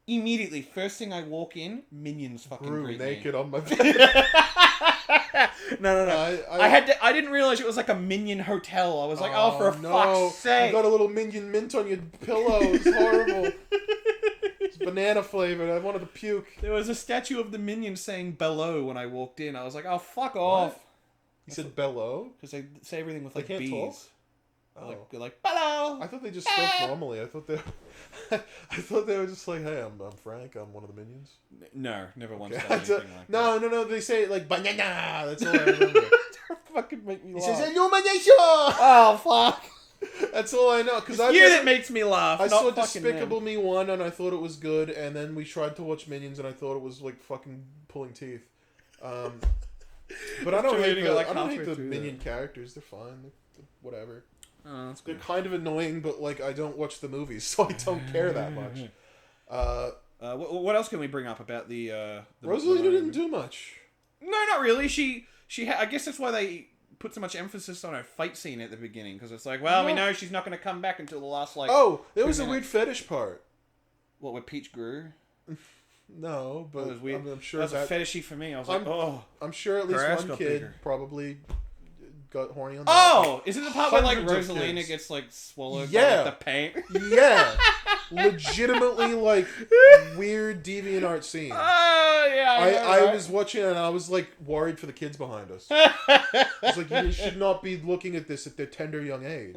S1: Immediately, first thing I walk in, Minions fucking greet me.
S2: naked on my bed.
S1: No. I didn't realize it was like a Minion hotel. I was like, oh, for fuck's sake!
S2: You got a little Minion mint on your pillow. It's horrible. It's banana flavored. I wanted to puke.
S1: There was a statue of the Minion saying "Bello" when I walked in. I was like, oh, fuck off.
S2: You said bellow?
S1: Because they say everything with like
S2: they can't
S1: bees.
S2: Talk?
S1: They're like bello.
S2: I thought they just spoke normally. I thought they were just like, hey, I'm Frank. I'm one of the Minions.
S1: No, never once.
S2: Okay. No. They say it like banana. That's all I remember.
S1: Fucking make me laugh.
S2: He says illumination.
S1: Oh fuck.
S2: That's all I know. Because
S1: that makes me laugh.
S2: I saw Despicable Me 1 and I thought it was good, and then we tried to watch Minions and I thought it was like fucking pulling teeth. But I don't hate the Minion characters. They're fine. They're whatever.
S1: Oh, that's
S2: They're kind of annoying, but like I don't watch the movies, so I don't care that much.
S1: What else can we bring up about the
S2: Rosalina didn't do much.
S1: No, not really. She I guess that's why they put so much emphasis on her fight scene at the beginning, because it's like, well, we know she's not going to come back until the last like.
S2: Oh, there was a weird fetish part.
S1: What, where Peach grew?
S2: No, but
S1: was weird.
S2: I'm sure
S1: that was fetishy for me. I was like, oh.
S2: I'm sure at least one kid probably got horny on that.
S1: Oh, is it the part where like
S2: Hundreds of
S1: Rosalina
S2: kids.
S1: gets like swallowed
S2: Yeah.
S1: by like, the paint?
S2: Yeah. Legitimately like weird DeviantArt scene.
S1: Oh yeah.
S2: I was watching it and I was like worried for the kids behind us. It's like you should not be looking at this at their tender young age.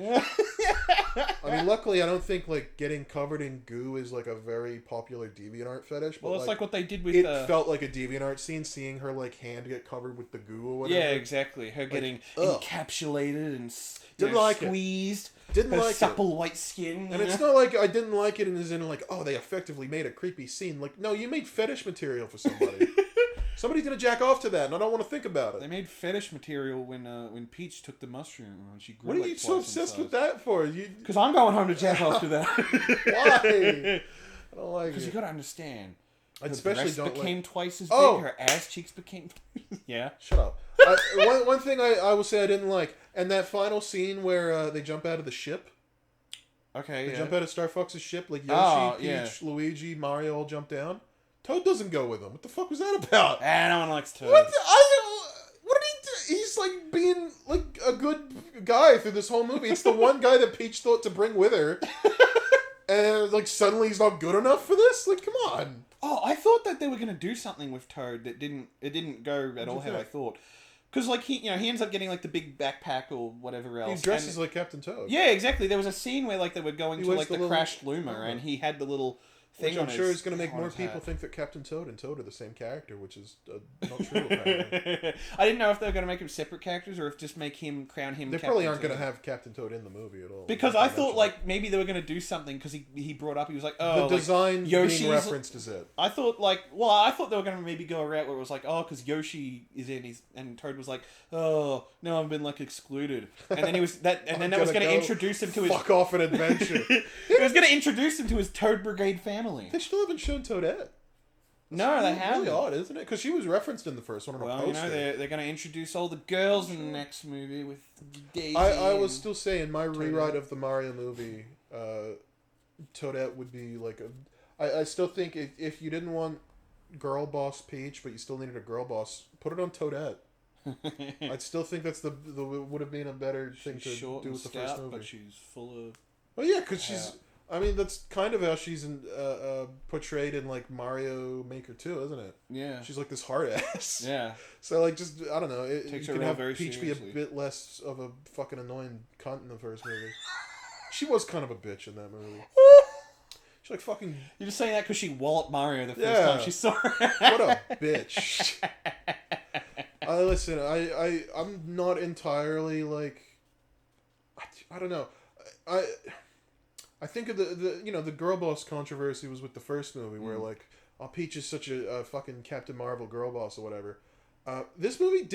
S2: I mean, luckily, I don't think like getting covered in goo is like a very popular DeviantArt fetish. But
S1: Well, it's like what they did with.
S2: It felt like a DeviantArt scene, seeing her like hand get covered with the goo or whatever.
S1: Yeah, exactly. Her getting encapsulated and squeezed.
S2: Didn't
S1: her
S2: like
S1: supple
S2: it.
S1: white skin.
S2: And it's not like I didn't like it and is in like, oh, they effectively made a creepy scene. Like, no, you made fetish material for somebody. Somebody's gonna jack off to that, and I don't want to think about it.
S1: They made fetish material when Peach took the mushroom and she grew.
S2: What are you so obsessed with that for?
S1: Because I'm going home to jack off to that.
S2: Why? I don't like it.
S1: Because you gotta understand.
S2: I
S1: Her
S2: especially
S1: breast
S2: don't
S1: became
S2: like...
S1: twice as big.
S2: Oh!
S1: Her ass cheeks became. Yeah.
S2: Shut up. One thing I will say I didn't like, and that final scene where they jump out of the ship.
S1: Okay.
S2: They jump out of Star Fox's ship, like Yoshi, Peach,
S1: yeah.
S2: Luigi, Mario all jump down. Toad doesn't go with them. What the fuck was that about?
S1: No one likes Toad.
S2: What did he do? He's like being like a good guy through this whole movie. It's the one guy that Peach thought to bring with her, and like suddenly he's not good enough for this. Like, come on.
S1: Oh, I thought that they were gonna do something with Toad that didn't go at all how I thought. Because like he ends up getting like the big backpack or whatever else.
S2: He dresses like Captain Toad.
S1: Yeah, exactly. There was a scene where like they were going to like the
S2: little...
S1: crashed Luma, and he had the little thing
S2: which
S1: on
S2: I'm sure
S1: his,
S2: is going to make more people think that Captain Toad and Toad are the same character, which is not true apparently.
S1: I didn't know if they were going to make him separate characters or if just crown him.
S2: They probably aren't going to have Captain Toad in the movie at all.
S1: Because I thought like maybe they were going to do something because he brought up, he was like, oh,
S2: the design
S1: like, Yoshi's
S2: being referenced is it.
S1: I thought I thought they were going to maybe go a route where it was like, oh, because Yoshi is in and Toad was like, oh no, I've been like excluded, and then he was that, and then that was going to introduce him to his
S2: fuck off an adventure.
S1: It was going to introduce him to his Toad Brigade family.
S2: They still haven't shown Toadette.
S1: No, they haven't.
S2: Really odd, isn't it? Because she was referenced in the first one on a poster.
S1: Well, they're going to introduce all the girls in the next movie with Daisy.
S2: I will still say in my rewrite of the Mario movie, Toadette would be like a... I still think if you didn't want girl boss Peach, but you still needed a girl boss, put it on Toadette. I'd still think that's the would have been a better thing to do with the first movie.
S1: But she's full of...
S2: Oh yeah, because she's... I mean, that's kind of how she's portrayed in, like, Mario Maker 2, isn't it?
S1: Yeah.
S2: She's, like, this hard ass.
S1: Yeah.
S2: So, like, just, I don't know. You can have Peach
S1: seriously.
S2: be a bit less of a fucking annoying cunt in the first movie. She was kind of a bitch in that movie. She's, like, fucking...
S1: You're just saying that because she walloped Mario the first time she saw her.
S2: What a bitch. Listen, I'm not entirely, like... I don't know. I think of the girl boss controversy was with the first movie where like, oh, Peach is such a fucking Captain Marvel girl boss or whatever. This movie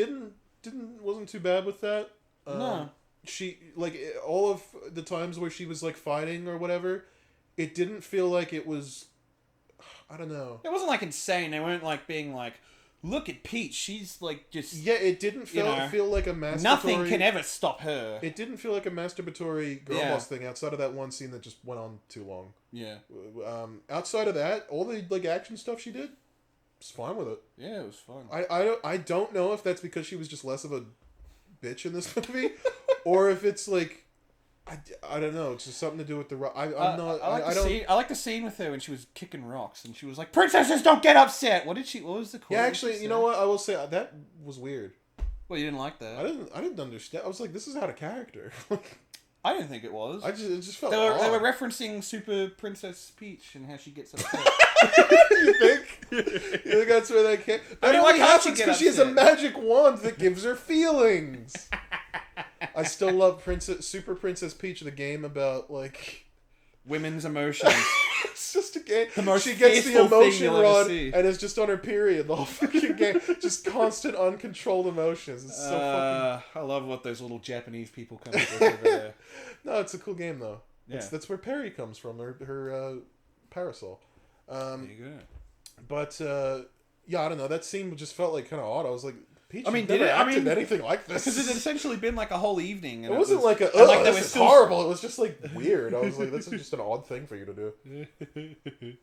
S2: wasn't too bad with that.
S1: No.
S2: She like all of the times where she was like fighting or whatever, it didn't feel like it was. I don't know.
S1: It wasn't like insane. They weren't like being like, look at Peach. She's like just...
S2: Yeah, it didn't feel like a masturbatory...
S1: Nothing can ever stop her.
S2: It didn't feel like a masturbatory girl boss thing outside of that one scene that just went on too long.
S1: Yeah.
S2: Outside of that, all the like action stuff she did, was fine with it.
S1: Yeah, it was fun.
S2: I don't know if that's because she was just less of a bitch in this movie, or if it's like... I don't know. It's just something to do with the rock. I
S1: like the scene with her when she was kicking rocks and she was like, "Princesses don't get upset." What was the quote?
S2: Yeah, actually, you know what? I will say that was weird.
S1: Well, you didn't like that.
S2: I didn't understand. I was like, this is out of character.
S1: I didn't think it was.
S2: It just felt.
S1: They were referencing Super Princess Peach and how she gets upset.
S2: You think? You think that's where that came? That only happens because she has a magic wand that gives her feelings. I still love Super Princess Peach, the game about like
S1: women's emotions.
S2: It's just a game.
S1: She
S2: gets the emotion rod and is just on her period the whole fucking game. Just constant uncontrolled emotions. It's so fucking...
S1: I love what those little Japanese people come up with over there.
S2: No, it's a cool game though.
S1: Yeah.
S2: That's where Perry comes from. Her parasol.
S1: There you go.
S2: But yeah, I don't know. That scene just felt like kind of odd. I was like, Peach,
S1: I mean,
S2: never acted anything like this.
S1: Because it had essentially been like a whole evening. And
S2: it wasn't like this is horrible. It was just like weird. I was like, this is just an odd thing for you to do.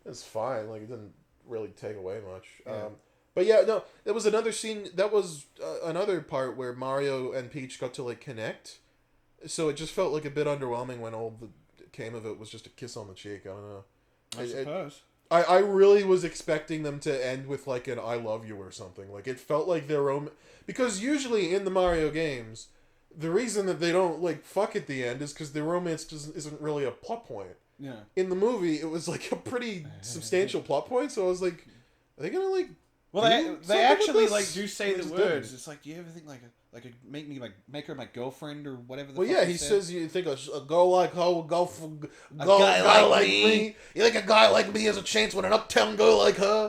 S2: It's fine. Like, it didn't really take away much.
S1: Yeah.
S2: But yeah, no, there was another scene. That was another part where Mario and Peach got to like connect. So it just felt like a bit underwhelming when all that came of it was just a kiss on the cheek. I don't know.
S1: I suppose.
S2: I really was expecting them to end with like an "I love you" or something. Like it felt like their because usually in the Mario games, the reason that they don't like fuck at the end is because their romance isn't really a plot point.
S1: Yeah.
S2: In the movie, it was like a pretty substantial plot point. So I was like, are they gonna like?
S1: Well, they actually like do say the words. Didn't. It's like, do you ever think make her my girlfriend or whatever?
S2: Well, yeah, he says you think a girl like her would go for a guy like me. You think a guy like me has a chance with an uptown girl like her?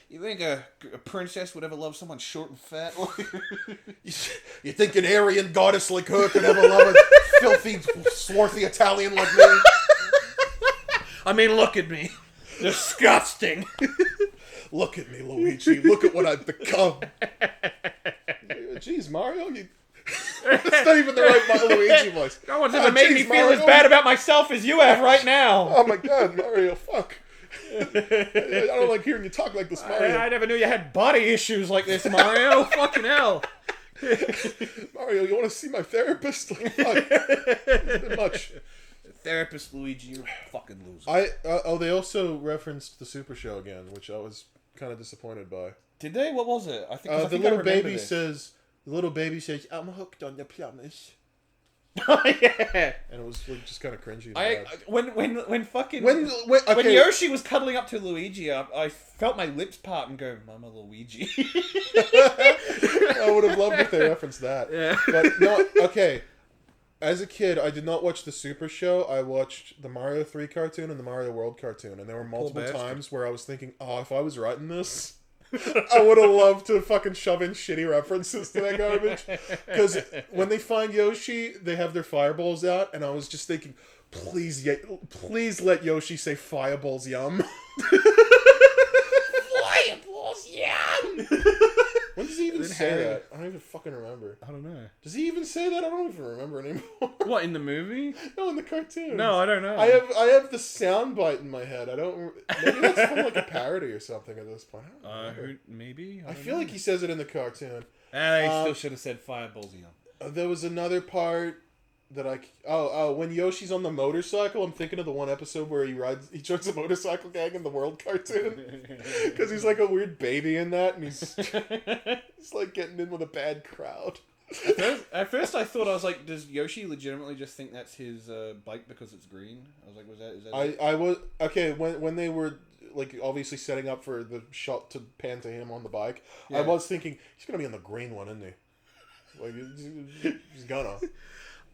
S1: You think a princess would ever love someone short and fat?
S2: You think an Aryan goddess like her could ever love a filthy, swarthy Italian like me?
S1: I mean, look at me, disgusting.
S2: Look at me, Luigi. Look at what I've become. Jeez, Mario, it's not even the right Luigi voice.
S1: No one's ever made me feel as bad about myself as you have right now.
S2: Oh my god, Mario, fuck. I don't like hearing you talk like this, Mario.
S1: I never knew you had body issues like this, Mario. Fucking hell.
S2: Mario, you want to see my therapist? Like, fuck. It's been much.
S1: Therapist Luigi, you're a fucking loser.
S2: They also referenced the Super Show again, which I was kind of disappointed by.
S1: Did they? What was it? I think
S2: the little baby says, "I'm hooked on the promise."
S1: Oh yeah,
S2: and it was like just kind of cringy.
S1: When Yoshi was cuddling up to Luigi, I felt my lips part and go, "Mama Luigi."
S2: I would have loved if they referenced that.
S1: Yeah,
S2: but no. Okay. As a kid, I did not watch the Super Show. I watched the Mario 3 cartoon and the Mario World cartoon. And there were multiple times where I was thinking, oh, if I was writing this, I would have loved to fucking shove in shitty references to that garbage. Because when they find Yoshi, they have their fireballs out. And I was just thinking, please let Yoshi say fireballs yum. Fireballs yum! When does he even say that? I don't even fucking remember.
S1: I don't know.
S2: Does he even say that? I don't even remember anymore.
S1: What, in the movie?
S2: No, in the cartoon.
S1: No, I don't know.
S2: I have the soundbite in my head. I don't. Maybe that's from like a parody or something at this point.
S1: Maybe.
S2: I feel like he says it in the cartoon.
S1: He still should have said fireballs yum.
S2: There was another part that when Yoshi's on the motorcycle, I'm thinking of the one episode where he joins the motorcycle gang in the World cartoon because he's like a weird baby in that, and he's like getting in with a bad crowd.
S1: At first I thought, I was like, does Yoshi legitimately just think that's his bike because it's green? I was like, is that
S2: I was okay when they were like obviously setting up for the shot to pan to him on the bike. Yeah. I was thinking he's gonna be on the green one, isn't he? Like he's gonna.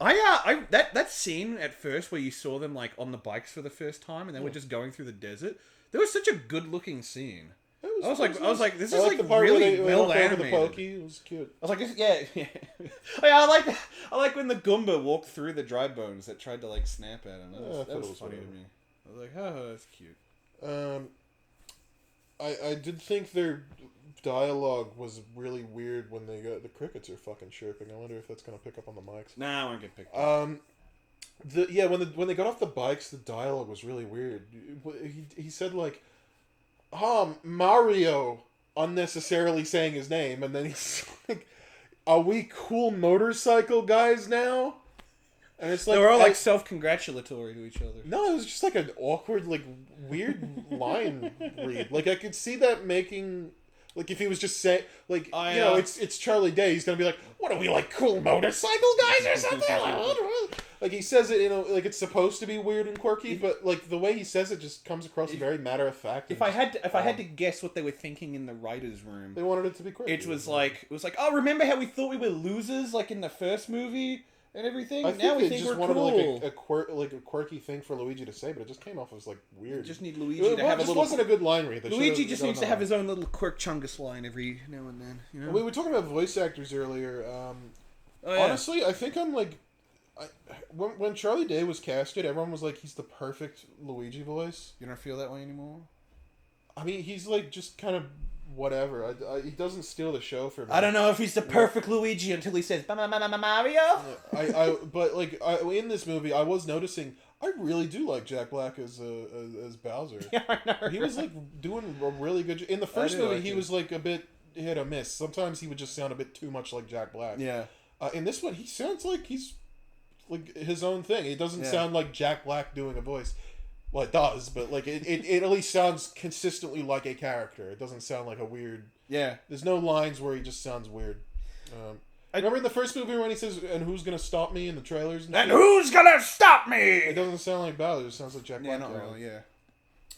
S1: That scene at first where you saw them like on the bikes for the first time and they were just going through the desert. That was such a good looking scene. I was like, this is like really well animated.
S2: The pokey. It was cute.
S1: I was like, yeah. I like when the Goomba walked through the dry bones that tried to like snap at him. That was funny to me. I was like, oh, that's cute.
S2: I did think their dialogue was really weird when the crickets are fucking chirping. I wonder if that's gonna pick up on the mics.
S1: Nah, I won't get picked up.
S2: When they got off the bikes, the dialogue was really weird. He said like, Mario, unnecessarily saying his name, and then he's like, "Are we cool motorcycle guys now?" And it's like
S1: they were all like self-congratulatory to each other.
S2: No, it was just like an awkward, like weird line read. Like I could see that making. Like, if he was just saying, like, it's Charlie Day, he's going to be like, what are we, like, cool motorcycle guys or something? Like, he says it, like, it's supposed to be weird and quirky, but, like, the way he says it just comes across very matter-of-fact.
S1: If I had to guess what they were thinking in the writer's room...
S2: They wanted it to be quirky.
S1: It was like, oh, remember how we thought we were losers, like, in the first movie? And everything. Now we think we're cool.
S2: Like a quirky thing for Luigi to say, but it just came off as like weird.
S1: You just need Luigi to have a little.
S2: It wasn't a good line read.
S1: Luigi just needs to have his own little quirk chungus line every now and then. You know?
S2: We were talking about voice actors earlier. Honestly, I think I'm like, when Charlie Day was casted, everyone was like, he's the perfect Luigi voice.
S1: You don't feel that way anymore?
S2: I mean, he's like just kind of. Whatever. He doesn't steal the show for me.
S1: I don't know if he's the perfect Luigi until he says Mario.
S2: But like in this movie, I was noticing I really do like Jack Black as Bowser.
S1: Yeah, I know.
S2: He was like doing a really good. In the first movie, he was like a bit hit or miss. Sometimes he would just sound a bit too much like Jack Black.
S1: Yeah.
S2: In this one, he sounds like he's like his own thing. It doesn't sound like Jack Black doing a voice. Well, it does, but like it at least sounds consistently like a character. It doesn't sound like a weird.
S1: Yeah.
S2: There's no lines where he just sounds weird. I remember in the first movie when he says, "And who's gonna stop me?" in the trailers. And
S1: who's gonna stop me?
S2: It doesn't sound like Bowser. It sounds like Jack Black.
S1: Yeah, not really. Yeah.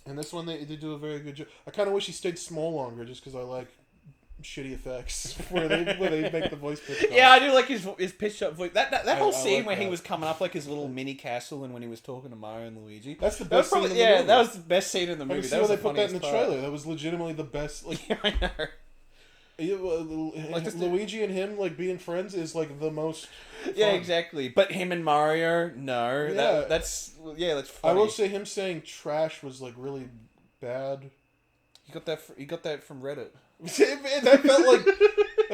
S2: And this one they do a very good job. I kind of wish he stayed small longer, just because I like shitty effects where they make the voice pitch.
S1: Yeah, I do like his pitched up voice. That whole scene like where he was coming up like his little mini castle, and when he was talking to Mario and Luigi.
S2: That's the best scene in the movie.
S1: Yeah, that was the best scene in the movie.
S2: That was they put that in the trailer. That was legitimately the best. Like,
S1: yeah, I know.
S2: Like Luigi and him like being friends is like the most fun.
S1: Yeah, exactly. But him and Mario, no.
S2: Yeah.
S1: That's funny.
S2: I will say him saying trash was like really bad.
S1: He got that from Reddit.
S2: that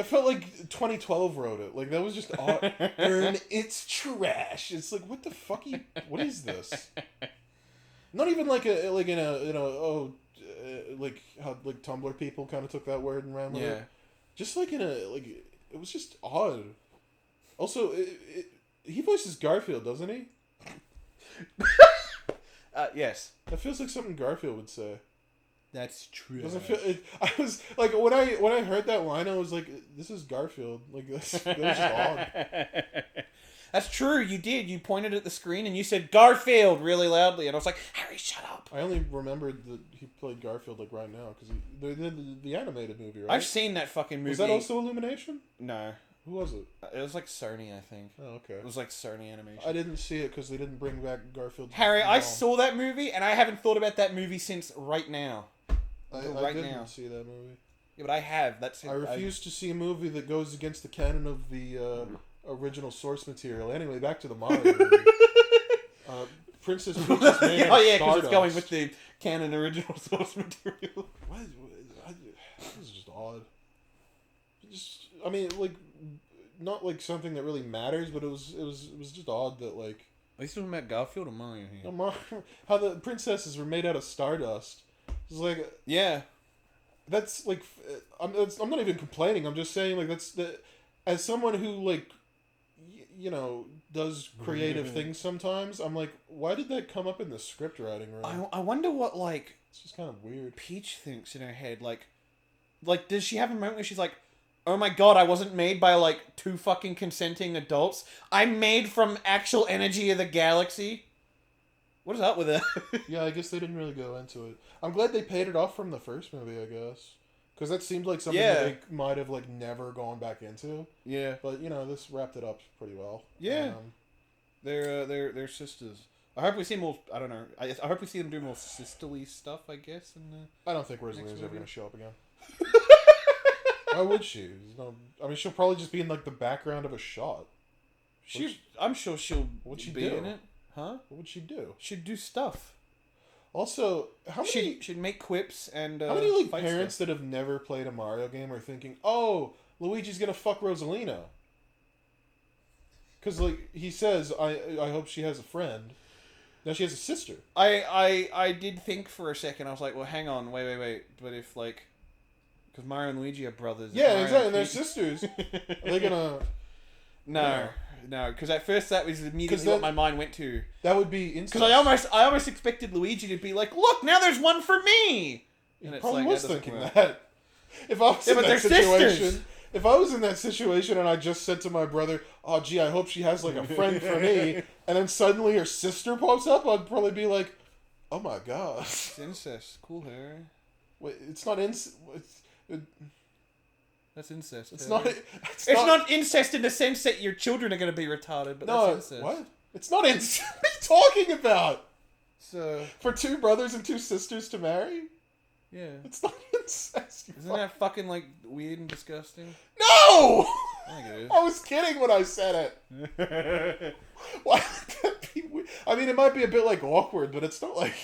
S2: felt like 2012 wrote it. Like that was just odd. It's trash. It's like what the fuck? What is this? Not even like like how like Tumblr people kind of took that word and ran with it. Just like it was just odd. Also, he voices Garfield, doesn't he?
S1: Yes.
S2: That feels like something Garfield would say.
S1: That's true.
S2: Doesn't feel. I was like when I heard that line, I was like, "This is Garfield." Like that was just odd.
S1: That's true. You did. You pointed at the screen and you said Garfield really loudly, and I was like, "Harry, shut up."
S2: I only remembered that he played Garfield like right now because they did the animated movie, right?
S1: I've seen that fucking movie.
S2: Was that also Illumination?
S1: No.
S2: Who was it?
S1: It was like Sony, I think.
S2: Oh, okay.
S1: It was like Sony Animation.
S2: I didn't see it because they didn't bring back Garfield.
S1: Harry, I saw that movie and I haven't thought about that movie since right now.
S2: I didn't see that movie.
S1: Yeah, but I have. That's it.
S2: I refuse to see a movie that goes against the canon of the original source material. Anyway, back to the Mario movie. Princess Peach is made
S1: oh yeah, because it's going with the canon original source material.
S2: What? This is just odd. I mean, like, not like something that really matters, but it was just odd that like.
S1: Are you talking about Garfield or Mario here?
S2: How the princesses were made out of stardust. It's like that's like I'm not even complaining. I'm just saying like that's as someone who like does creative things sometimes. I'm like, why did that come up in the script writing room?
S1: I wonder what like
S2: it's just kind of weird.
S1: Peach thinks in her head like does she have a moment where she's like, oh my god, I wasn't made by like two fucking consenting adults. I'm made from actual energy of the galaxy. What is up with it?
S2: Yeah, I guess they didn't really go into it. I'm glad they paid it off from the first movie, I guess. Because that seemed like something that they might have like never gone back into.
S1: Yeah.
S2: But, this wrapped it up pretty well.
S1: Yeah. They're sisters. I hope we see more, I don't know. I hope we see them do more sisterly stuff, I guess.
S2: I don't think Rosalina's ever going to show up again. Why would she? I mean, she'll probably just be in like the background of a shot.
S1: I'm sure she'll be in it. Huh?
S2: What would she do?
S1: She'd do stuff.
S2: Also, how many...
S1: She'd make quips and...
S2: how many like parents that have never played a Mario game are thinking, oh, Luigi's gonna fuck Rosalina? Because, like, he says, I hope she has a friend. Now she has a sister.
S1: I did think for a second, I was like, well, hang on, wait. But if, like... Because Mario and Luigi are brothers.
S2: Yeah, exactly, and they're sisters. Are they gonna...
S1: No, because at first that was immediately what my mind went to.
S2: That would be instant.
S1: Because I almost expected Luigi to be like, look, now there's one for me.
S2: And probably was thinking that. If I was in that situation, sisters. If I was in that situation and I just said to my brother, "Oh, gee, I hope she has like a friend for me," and then suddenly her sister pops up, I'd probably be like, "Oh my god,
S1: it's incest." Cool, Harry.
S2: Wait, it's not incest.
S1: That's incest.
S2: It's not.
S1: It's not incest in the sense that your children are going to be retarded, but that's incest.
S2: What? It's not incest. What are you talking about?
S1: So
S2: for two brothers and two sisters to marry?
S1: Yeah.
S2: It's not incest.
S1: Isn't that fucking like weird and disgusting?
S2: No!
S1: I think it is.
S2: I was kidding when I said it. Why would that be weird? I mean, it might be a bit like awkward, but it's not like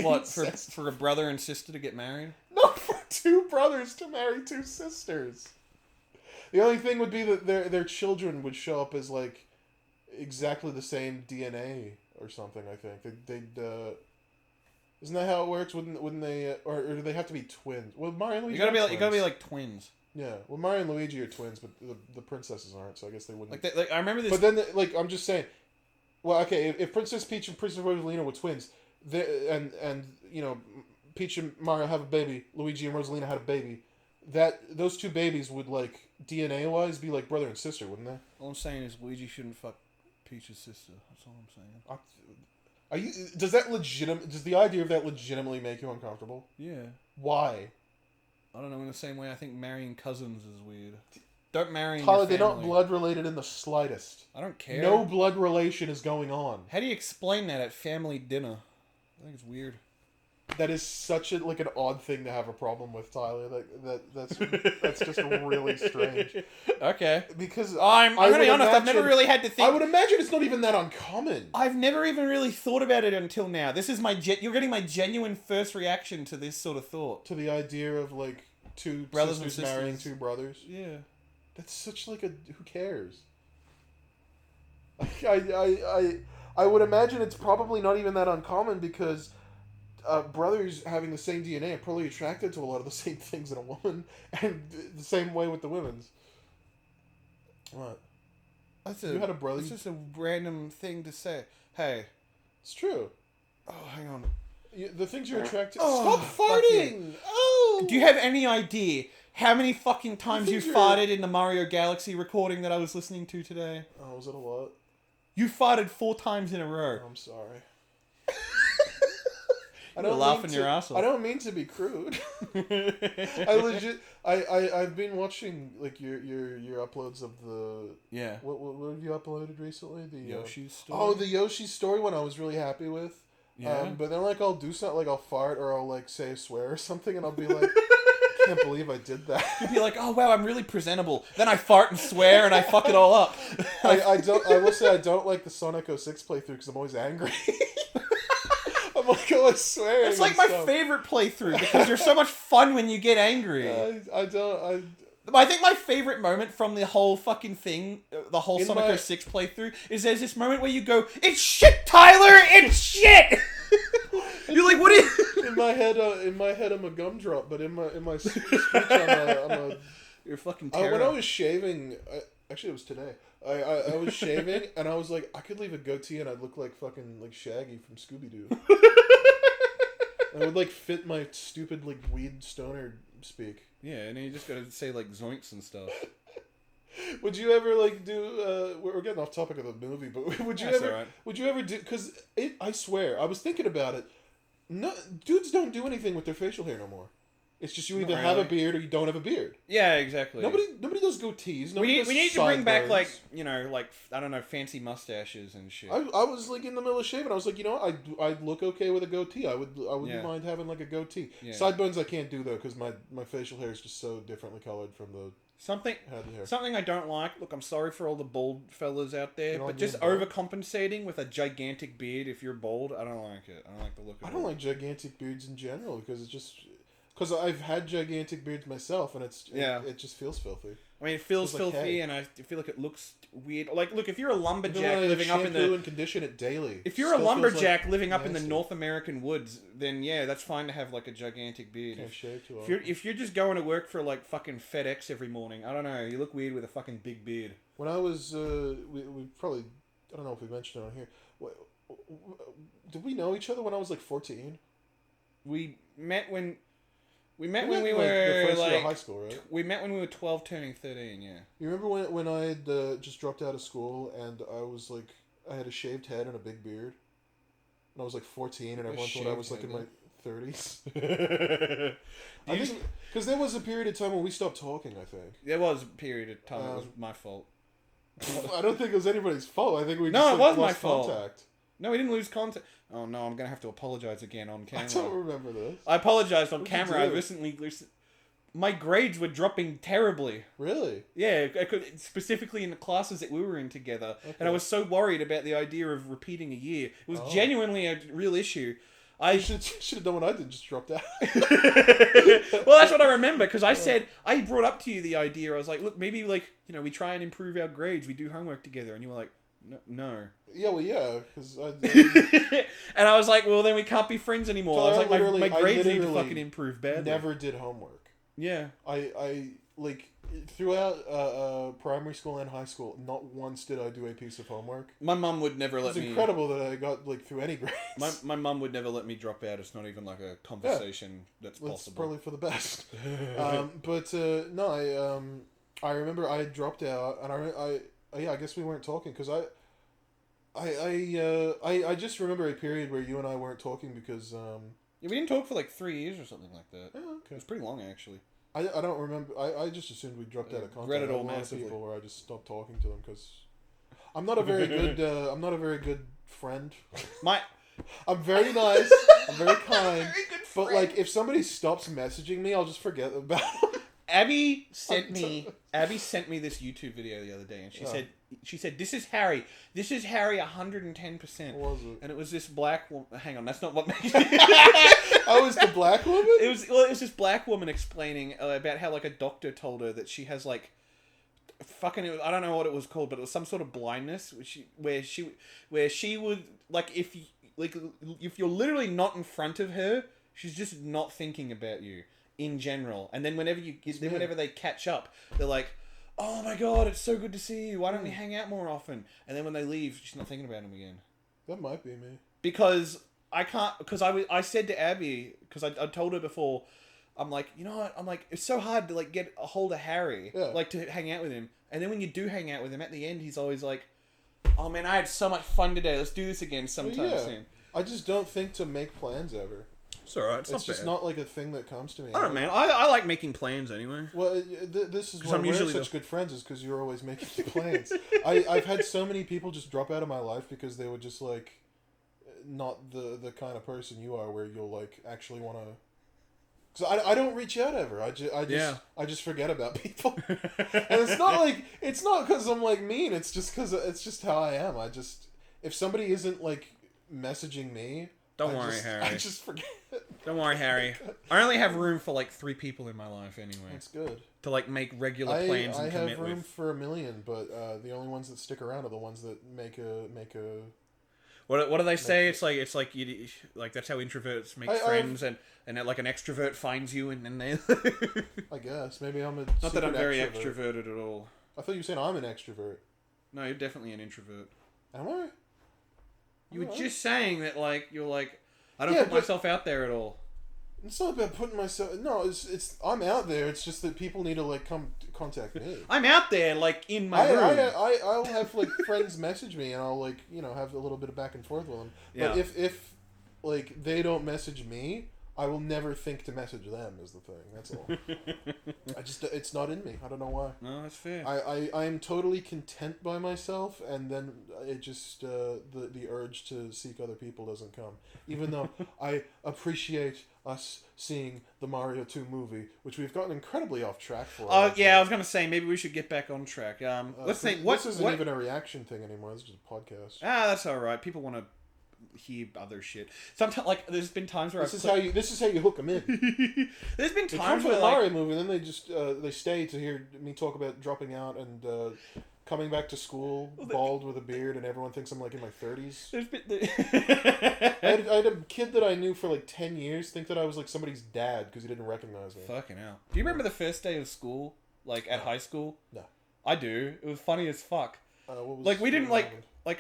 S1: what for a brother and sister to get married?
S2: No, for two brothers to marry two sisters. The only thing would be that their children would show up as like exactly the same DNA or something. I think they'd. Isn't that how it works? Wouldn't they? Or do they have to be twins? Well, Mario and Luigi.
S1: You gotta be like twins.
S2: Yeah. Well, Mario and Luigi are twins, but the princesses aren't. So I guess they wouldn't.
S1: Like I remember this.
S2: But then, I'm just saying. Well, okay, if Princess Peach and Princess Rosalina were twins, and Peach and Mario have a baby, Luigi and Rosalina had a baby, those two babies would DNA wise be like brother and sister, wouldn't they?
S1: All I'm saying is Luigi shouldn't fuck Peach's sister. That's all I'm saying.
S2: Does the idea of that legitimately make you uncomfortable?
S1: Yeah.
S2: Why?
S1: I don't know. In the same way, I think marrying cousins is weird. Don't marry in
S2: Tyler,
S1: your family.
S2: they're not blood related in the slightest.
S1: I don't care.
S2: No blood relation is going on.
S1: How do you explain that at family dinner? I think it's weird.
S2: That is such an odd thing to have a problem with, Tyler. That's just really strange.
S1: Okay.
S2: Because
S1: I'm gonna be honest. I've never really had to think.
S2: I would imagine it's not even that uncommon.
S1: I've never even really thought about it until now. This is you're getting my genuine first reaction to this sort of thought.
S2: To the idea of two
S1: brothers
S2: sisters
S1: and sisters
S2: marrying two brothers.
S1: Yeah.
S2: That's such who cares? I would imagine it's probably not even that uncommon because brothers having the same DNA are probably attracted to a lot of the same things in a woman, and the same way with the women's. What? You had a brother.
S1: It's just a random thing to say. Hey,
S2: it's true.
S1: Oh, hang on.
S2: The things you're attracted. Stop farting! Oh.
S1: Do you have any idea how many fucking times you farted in the Mario Galaxy recording that I was listening to today?
S2: Oh, was it a lot?
S1: You farted 4 times in a row.
S2: I'm sorry.
S1: You're laughing your ass off.
S2: I don't mean to be crude. I've been watching your uploads of the What have you uploaded recently? The
S1: Yoshi's story.
S2: Oh, the Yoshi's story one I was really happy with.
S1: Yeah.
S2: But then I'll do something I'll fart or I'll say a swear or something and I'll be like. I can't believe I did that.
S1: You'd be like, oh wow, I'm really presentable. Then I fart and swear and I fuck it all up.
S2: I will say I don't like the Sonic 06 playthrough because I'm always angry. I'm always swearing.
S1: It's like my favorite playthrough because you're so much fun when you get angry.
S2: I
S1: think my favorite moment from the whole fucking thing, the whole Sonic 06 playthrough, is there's this moment where you go, "It's shit, Tyler! It's shit!" You're like, what are you...
S2: In my head, I'm a gumdrop, but in my speech,
S1: You're fucking terrible.
S2: When I was shaving, actually it was today. I was shaving, and I was like, I could leave a goatee, and I'd look like fucking Shaggy from Scooby Doo. It would fit my stupid weed stoner speak.
S1: Yeah, and then you just gotta say zoinks and stuff.
S2: Would you ever do? We're getting off topic of the movie, but would you ever? Right. Would you ever do? Because I swear, I was thinking about it. No, dudes don't do anything with their facial hair no more. It's just you either have a beard or you don't have a beard.
S1: Yeah, exactly.
S2: Nobody does goatees.
S1: We need to bring back I don't know, fancy mustaches and shit.
S2: I was in the middle of shaving. I was like, I'd look okay with a goatee. I wouldn't mind having a goatee. Yeah. Sideburns I can't do though because my facial hair is just so differently colored from the
S1: something I don't like. Look, I'm sorry for all the bald fellas out there, but just overcompensating with a gigantic beard if you're bald, I don't like it. I don't like the look of it.
S2: I don't like gigantic beards in general because it's just. Because I've had gigantic beards myself, and it just feels filthy.
S1: I mean, it feels filthy, and I feel like it looks weird. Look, if you're a lumberjack living up in the
S2: and condition it daily.
S1: If you're a lumberjack living up in the North American woods, then yeah, that's fine to have a gigantic beard.
S2: Can't shave too often.
S1: If you're just going to work for fucking FedEx every morning, I don't know, you look weird with a fucking big beard.
S2: When I was, we probably, I don't know if we mentioned it on here. Did we know each other when I was 14?
S1: We met when we were
S2: the first year of high school, right?
S1: We met when we were 12, turning 13. Yeah.
S2: You remember when I had just dropped out of school and I was I had a shaved head and a big beard, and I was 14, and everyone thought I was in my 30s. I think because there was a period of time when we stopped talking. I think
S1: there was a period of time. It was my fault.
S2: I don't think it was anybody's fault. I think we
S1: it was my fault. Contact. No, we didn't lose contact. Oh no, I'm going to have to apologize again on camera.
S2: I don't remember this.
S1: I apologized on camera. I recently... My grades were dropping terribly.
S2: Really?
S1: Yeah, specifically in the classes that we were in together. Okay. And I was so worried about the idea of repeating a year. It was genuinely a real issue.
S2: I should have done what I did, just dropped out.
S1: Well, that's what I remember, because I brought up to you the idea. I was like, look, maybe we try and improve our grades. We do homework together. And you were like, No.
S2: Yeah, well, yeah, because
S1: and I was like, well, then we can't be friends anymore. I was like, my grades need to fucking improve badly.
S2: Never did homework.
S1: Yeah.
S2: I like throughout primary school and high school, not once did I do a piece of homework.
S1: My mum would never let me.
S2: It's incredible that I got like through any grades.
S1: My mum would never let me drop out. It's not even like a conversation that's possible. It's
S2: probably for the best. But no, I remember I dropped out, and I guess we weren't talking because I just remember a period where you and I weren't talking because
S1: yeah, we didn't talk for like 3 years or something like that.
S2: Oh, okay.
S1: It was pretty long actually.
S2: I don't remember. I just assumed we dropped out of contact.
S1: Read it all
S2: a lot
S1: massively.
S2: of people where I just stopped talking to them because I'm not a very good. I'm not a very good friend. I'm very nice. I'm very kind. Very good friend. But like, if somebody stops messaging me, I'll just forget about them.
S1: Abby sent me this YouTube video the other day, and she said this is Harry 110%.
S2: What was it?
S1: And it was this black woman. Hang on, that's not what makes
S2: Oh, it was the black woman?
S1: It was this black woman explaining about how like a doctor told her that she has like fucking, I don't know what it was called, but it was some sort of blindness where she would like if you're literally not in front of her, she's just not thinking about you in general. And then whenever they catch up, they're like, oh my god, it's so good to see you, why don't we hang out more often? And then when they leave, she's not thinking about him again.
S2: That might be me.
S1: Because I said to Abby, because I told her before, I'm like, you know what, I'm like, it's so hard to like get a hold of Harry, like to hang out with him. And then when you do hang out with him, at the end he's always like, oh man, I had so much fun today, let's do this again sometime soon.
S2: I just don't think to make plans ever.
S1: It's alright.
S2: It's just not like a thing that comes to me.
S1: I don't know, man. I like making plans anyway.
S2: Well, this is why we're such good friends, is because you're always making plans. I've had so many people just drop out of my life because they were just like not the kind of person you are, where you'll like actually want to. Because I don't reach out ever. I just forget about people, and it's not because I'm like mean. It's just because it's just how I am. If somebody isn't like messaging me.
S1: Don't worry, Harry.
S2: I just forget.
S1: Don't worry, Harry. I only have room for like 3 people in my life anyway.
S2: That's good.
S1: To like make regular plans and commit with.
S2: I have room for 1 million, but the only ones that stick around are the ones that make a.
S1: What do they say? It's like you like that's how introverts make friends, and like an extrovert finds you and then they.
S2: I guess maybe I'm a.
S1: Not that I'm very extroverted at all.
S2: I thought you were saying I'm an extrovert.
S1: No, you're definitely an introvert.
S2: Am I?
S1: You were just saying that, like, you're like, I don't put myself out there at all.
S2: It's not about putting myself. No, it's I'm out there. It's just that people need to like come contact me.
S1: I'm out there, like in my room.
S2: I'll have like friends message me, and I'll like have a little bit of back and forth with them.
S1: Yeah.
S2: But if like they don't message me, I will never think to message them. Is the thing. That's all. It's not in me. I don't know why.
S1: No, that's fair.
S2: I am totally content by myself, and then it just the urge to seek other people doesn't come. Even though I appreciate us seeing the Mario 2 movie, which we've gotten incredibly off track for.
S1: Yeah, I was gonna say maybe we should get back on track. Let's think.
S2: This isn't even a reaction thing anymore. This is just a podcast.
S1: That's all right. People want to hear other shit. Sometimes, like, there's been times where
S2: this is how you hook them in.
S1: There's been
S2: times
S1: times
S2: where the Mario movie, and then they just they stay to hear me talk about dropping out and coming back to school bald with a beard, and everyone thinks I'm like in my 30s. I had a kid that I knew for like 10 years think that I was like somebody's dad because he didn't recognize me.
S1: Fucking hell. Do you remember the first day of school, like at high school?
S2: No.
S1: I do. It was funny as fuck.
S2: What
S1: we didn't like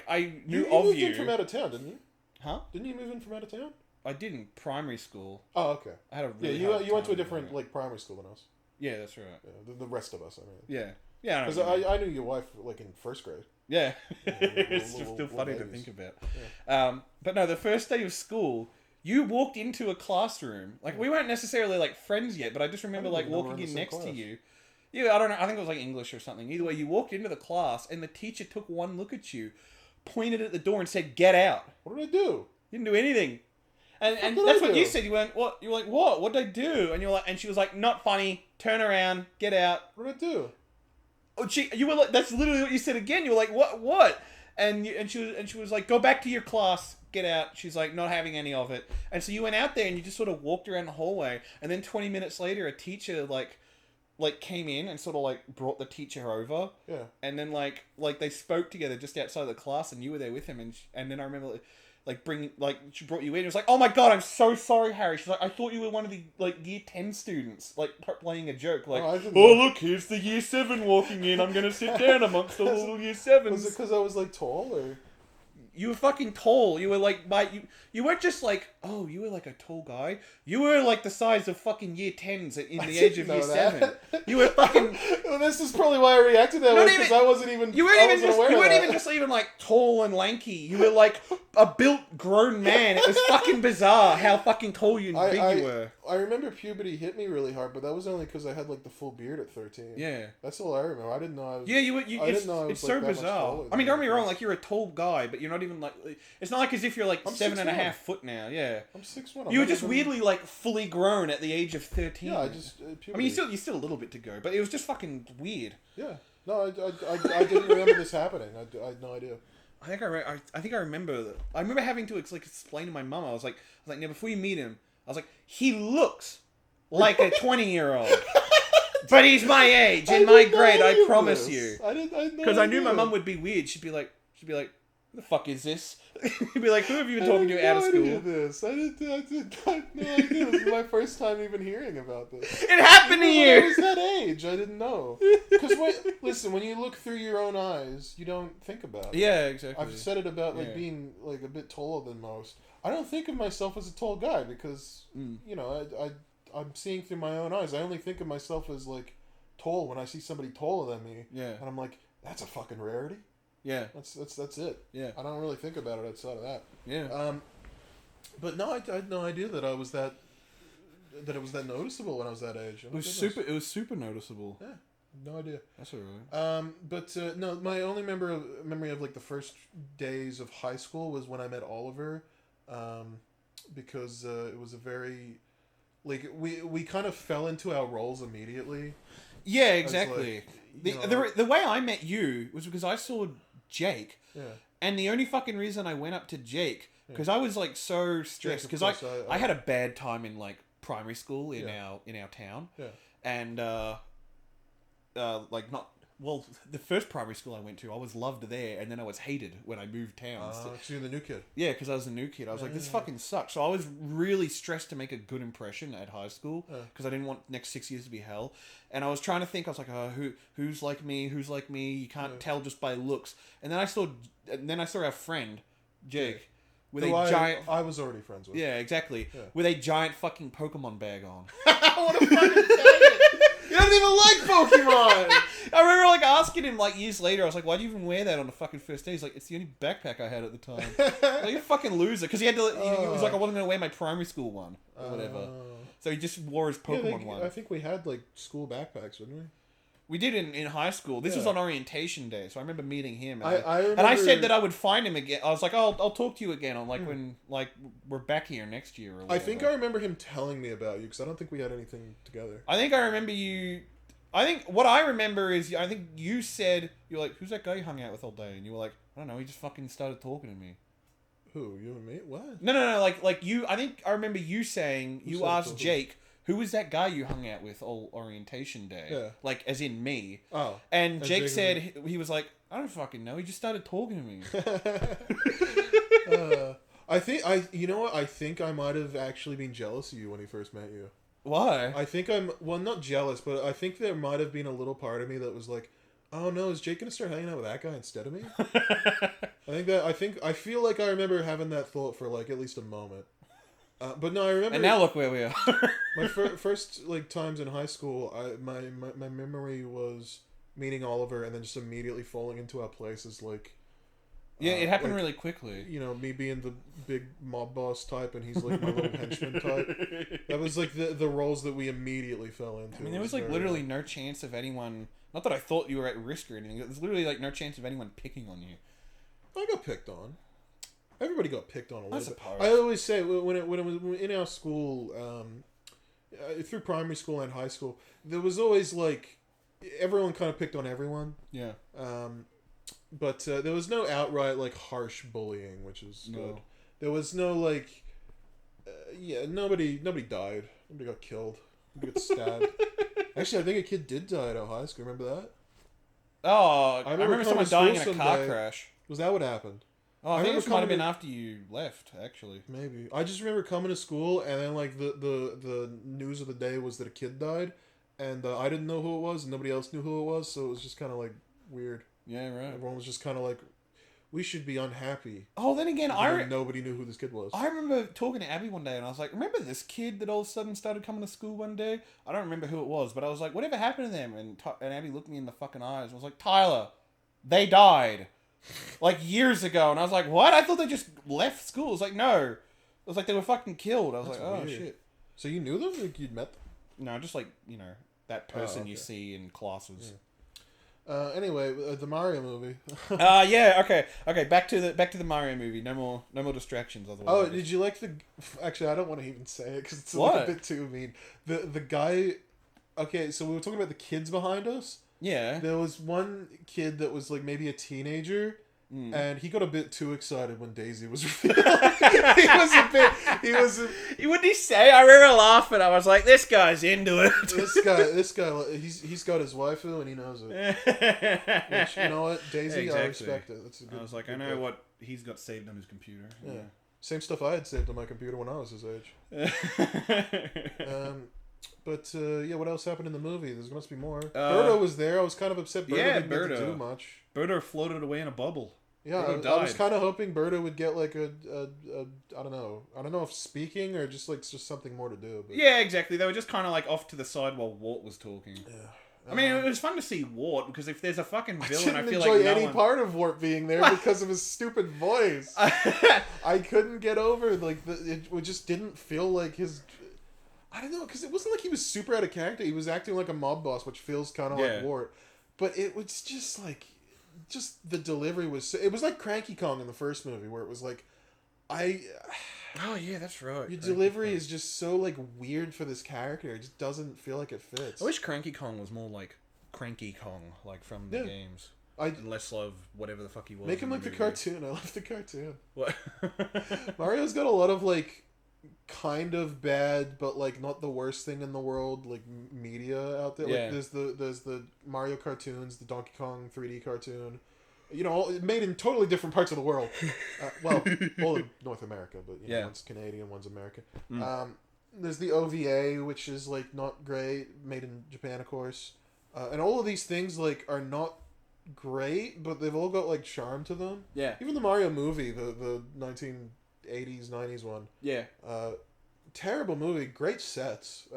S1: I knew
S2: you
S1: of
S2: moved
S1: you.
S2: in from out of town, didn't you?
S1: Huh?
S2: Didn't you move in from out of town?
S1: I did in primary school.
S2: Oh, okay.
S1: I had a really
S2: you went to a different like primary school than us.
S1: Yeah, that's right.
S2: Yeah, the rest of us, I mean.
S1: Yeah. Yeah,
S2: because I knew your wife like in first grade.
S1: Yeah, it's still funny to think about. Yeah. But no, the first day of school, you walked into a classroom. Like we weren't necessarily like friends yet, but I just remember like walking in next to you. Yeah, I don't know. I think it was like English or something. Either way, you walked into the class, and the teacher took one look at you, pointed at the door, and said, "Get out."
S2: What did I do?
S1: You didn't do anything. And that's what you said. You went, "What?" You were like, "What? What did I do?" And you were like, and she was like, "Not funny. Turn around. Get out."
S2: What did I do?
S1: Oh, you were like, that's literally what you said again. You were like, what? And she was like, go back to your class, get out. She's like, not having any of it. And so you went out there and you just sort of walked around the hallway. And then 20 minutes later, a teacher like like came in and sort of like brought the teacher over.
S2: Yeah.
S1: And then like they spoke together just outside of the class, and you were there with him, and then I remember she brought you in. It was like, oh my god, I'm so sorry, Harry. She's like, I thought you were one of the like year 10 students, like playing a joke, like, oh look, here's the year 7 walking in. I'm gonna sit down amongst all the little year 7s.
S2: Was it because I was like tall or?
S1: You were fucking tall. You were like you weren't just like, oh, you were like a tall guy. You were like the size of fucking year 10s in the age of year 7. You were fucking.
S2: Well, this is probably why I reacted that way, because I wasn't even.
S1: You weren't even just like tall and lanky. You were like a built, grown man. It was fucking bizarre how fucking tall you and big you were.
S2: I remember puberty hit me really hard, but that was only because I had like the full beard at 13.
S1: Yeah,
S2: that's all I remember. I didn't know I was.
S1: Yeah, I didn't know I was. It's so bizarre. I mean, don't get me wrong. Like, you're a tall guy, but you're not even like. It's not like as if you're like 7.5 foot now. Yeah,
S2: I'm 6'1".
S1: You were just weirdly like fully grown at the age of 13.
S2: Yeah, I just.
S1: I mean, you still a little bit to go, but it was just fucking weird.
S2: Yeah, no, I didn't remember this happening. I had no idea.
S1: I think I remember. I remember having to like explain to my mum. I was like, now before you meet him, I was like, he looks like a 20-year-old. But he's my age and my grade, I promise you. Because I knew my mum would be weird. She'd be like, who the fuck is this? He'd be like, who have you been talking to out of school? I
S2: had no idea. This is my first time even hearing about this.
S1: It happened to you!
S2: I was that age. I didn't know. Because, listen, when you look through your own eyes, you don't think about it.
S1: Yeah, exactly.
S2: I've said it about, like, being, like, a bit taller than most. I don't think of myself as a tall guy because, you know, I'm seeing through my own eyes. I only think of myself as, like, tall when I see somebody taller than me.
S1: Yeah.
S2: And I'm like, that's a fucking rarity.
S1: Yeah.
S2: That's it.
S1: Yeah.
S2: I don't really think about it outside of that.
S1: Yeah.
S2: But no, I had no idea that it was that noticeable when I was that age.
S1: It was super noticeable.
S2: Yeah. No idea.
S1: That's alright.
S2: But no, my only memory of like the first days of high school was when I met Oliver, because it was a very, like, we kind of fell into our roles immediately.
S1: Yeah, exactly. Like, the way I met you was because I saw Jake.
S2: Yeah.
S1: And the only fucking reason I went up to Jake, because I was like so stressed, because I had a bad time in like primary school in our town.
S2: Yeah.
S1: And like not. Well, the first primary school I went to, I was loved there, and then I was hated when I moved towns.
S2: Because you're the new kid.
S1: Yeah, because I was the new kid. I was like, this fucking sucks. So I was really stressed to make a good impression at high school, because I didn't want next 6 years to be hell. And I was trying to think, I was like, who's like me? Who's like me? You can't tell just by looks. And then I saw our friend, Jake, with a giant...
S2: I was already friends with.
S1: Yeah, exactly. Yeah. With a giant fucking Pokemon bag on.
S2: What a fucking faggot! You don't even like Pokemon!
S1: I remember like asking him like years later, I was like, why do you even wear that on the fucking first day? He's like, it's the only backpack I had at the time. Like, you're a fucking loser. Because he had to, he was like, I wasn't going to wear my primary school one. Or whatever. So he just wore his Pokemon one.
S2: I think we had like school backpacks, didn't we?
S1: We did in high school. This was on orientation day, so I remember meeting him.
S2: I remember...
S1: And I said that I would find him again. I was like, oh, I'll talk to you again on like when like we're back here next year. Or whatever.
S2: I think I remember him telling me about you because I don't think we had anything together.
S1: I think I remember you. I think what I remember is I think you said you're like, who's that guy you hung out with all day? And you were like, I don't know. He just fucking started talking to me.
S2: Who, you and me? What?
S1: No. Like you. I think I remember you saying you asked Jake. Who was that guy you hung out with all orientation day?
S2: Yeah.
S1: Like, as in me.
S2: Oh.
S1: And Jake said, he was like, I don't fucking know. He just started talking to me.
S2: I think, you know what? I think I might have actually been jealous of you when he first met you.
S1: Why?
S2: I think well, not jealous, but I think there might have been a little part of me that was like, oh no, is Jake going to start hanging out with that guy instead of me? I feel like I remember having that thought for like at least a moment. But no, I remember.
S1: And now look where we are.
S2: My first like times in high school, my memory was meeting Oliver and then just immediately falling into our places. Like,
S1: yeah, it happened really quickly.
S2: You know, me being the big mob boss type, and he's like my little henchman type. That was like the roles that we immediately fell into.
S1: I mean, there was like literally no chance of anyone. Not that I thought you were at risk or anything. There's literally like no chance of anyone picking on you.
S2: I got picked on. Everybody got picked on a little bit.
S1: Suppose.
S2: I always say when it was in our school, through primary school and high school, there was always like everyone kind of picked on everyone.
S1: Yeah.
S2: But there was no outright like harsh bullying, which is good. There was no like, nobody died. Nobody got killed. Nobody got stabbed. Actually, I think a kid did die at Ohio School. Remember that?
S1: Oh, I remember someone dying in a car crash.
S2: Was that what happened?
S1: Oh, I think it might have been after you left, actually.
S2: Maybe. I just remember coming to school, and then like the news of the day was that a kid died, and I didn't know who it was, and nobody else knew who it was, so it was just kind of like weird.
S1: Yeah, right.
S2: Everyone was just kind of like, we should be unhappy.
S1: Oh, then again,
S2: nobody knew who this kid was.
S1: I remember talking to Abby one day, and I was like, remember this kid that all of a sudden started coming to school one day? I don't remember who it was, but I was like, whatever happened to them? And Abby looked me in the fucking eyes and was like, Tyler, they died. Like, years ago. And I was like, what? I thought they just left school. It was like, no. It was like they were fucking killed. I was like, oh, shit.
S2: So you knew them? Like, you'd met them?
S1: No, just like, you know, that person you see in classes.
S2: Yeah. Anyway, the Mario movie.
S1: Yeah, okay. Back to the Mario movie. No more distractions. Otherwise.
S2: Oh, did you like the? Actually, I don't want to even say it because it's like a bit too mean. The guy. Okay, so we were talking about the kids behind us.
S1: Yeah.
S2: There was one kid that was like maybe a teenager. And he got a bit too excited when Daisy was revealed.
S1: What did he say? I remember laughing. I was like, this guy's into it.
S2: This guy, he's got his waifu and he knows it. Which, you know what, Daisy, exactly. I respect it. That's a good,
S1: I was like, I know what he's got saved on his computer.
S2: Yeah. Same stuff I had saved on my computer when I was his age. But what else happened in the movie? There's must be more. Birdo was there. I was kind of upset. Birdo didn't do much.
S1: Birdo floated away in a bubble.
S2: Yeah, I was kind of hoping Birdo would get like a I don't know if speaking or just something more to do. But...
S1: Yeah, exactly. They were just kind of like off to the side while Wart was talking. Yeah. I mean, it was fun to see Wart because if there's a fucking villain, I feel like
S2: enjoy any part of Wart being there because of his stupid voice. I couldn't get over it just didn't feel like his. I don't know, because it wasn't like he was super out of character. He was acting like a mob boss, which feels kind of like Wart. But it was just like, the delivery was... It was like Cranky Kong in the first movie, where it was like,
S1: Oh, yeah, that's right.
S2: Your delivery is just so, like, weird for this character. It just doesn't feel like it fits.
S1: I wish Cranky Kong was more like Cranky Kong, like from the games. And less of whatever the fuck he was.
S2: Make him like the cartoon. I love the cartoon.
S1: What?
S2: Mario's got a lot of, like... kind of bad, but like not the worst thing in the world, like media out there. Like there's the Mario cartoons, the Donkey Kong 3D cartoon, made in totally different parts of the world. Well, all in North America, but one's Canadian, one's American. There's the OVA, which is like not great, made in Japan, of course. And all of these things like are not great, but they've all got like charm to them.
S1: Yeah.
S2: Even the Mario movie, the 1980s, 90s one.
S1: Yeah.
S2: Terrible movie. Great sets.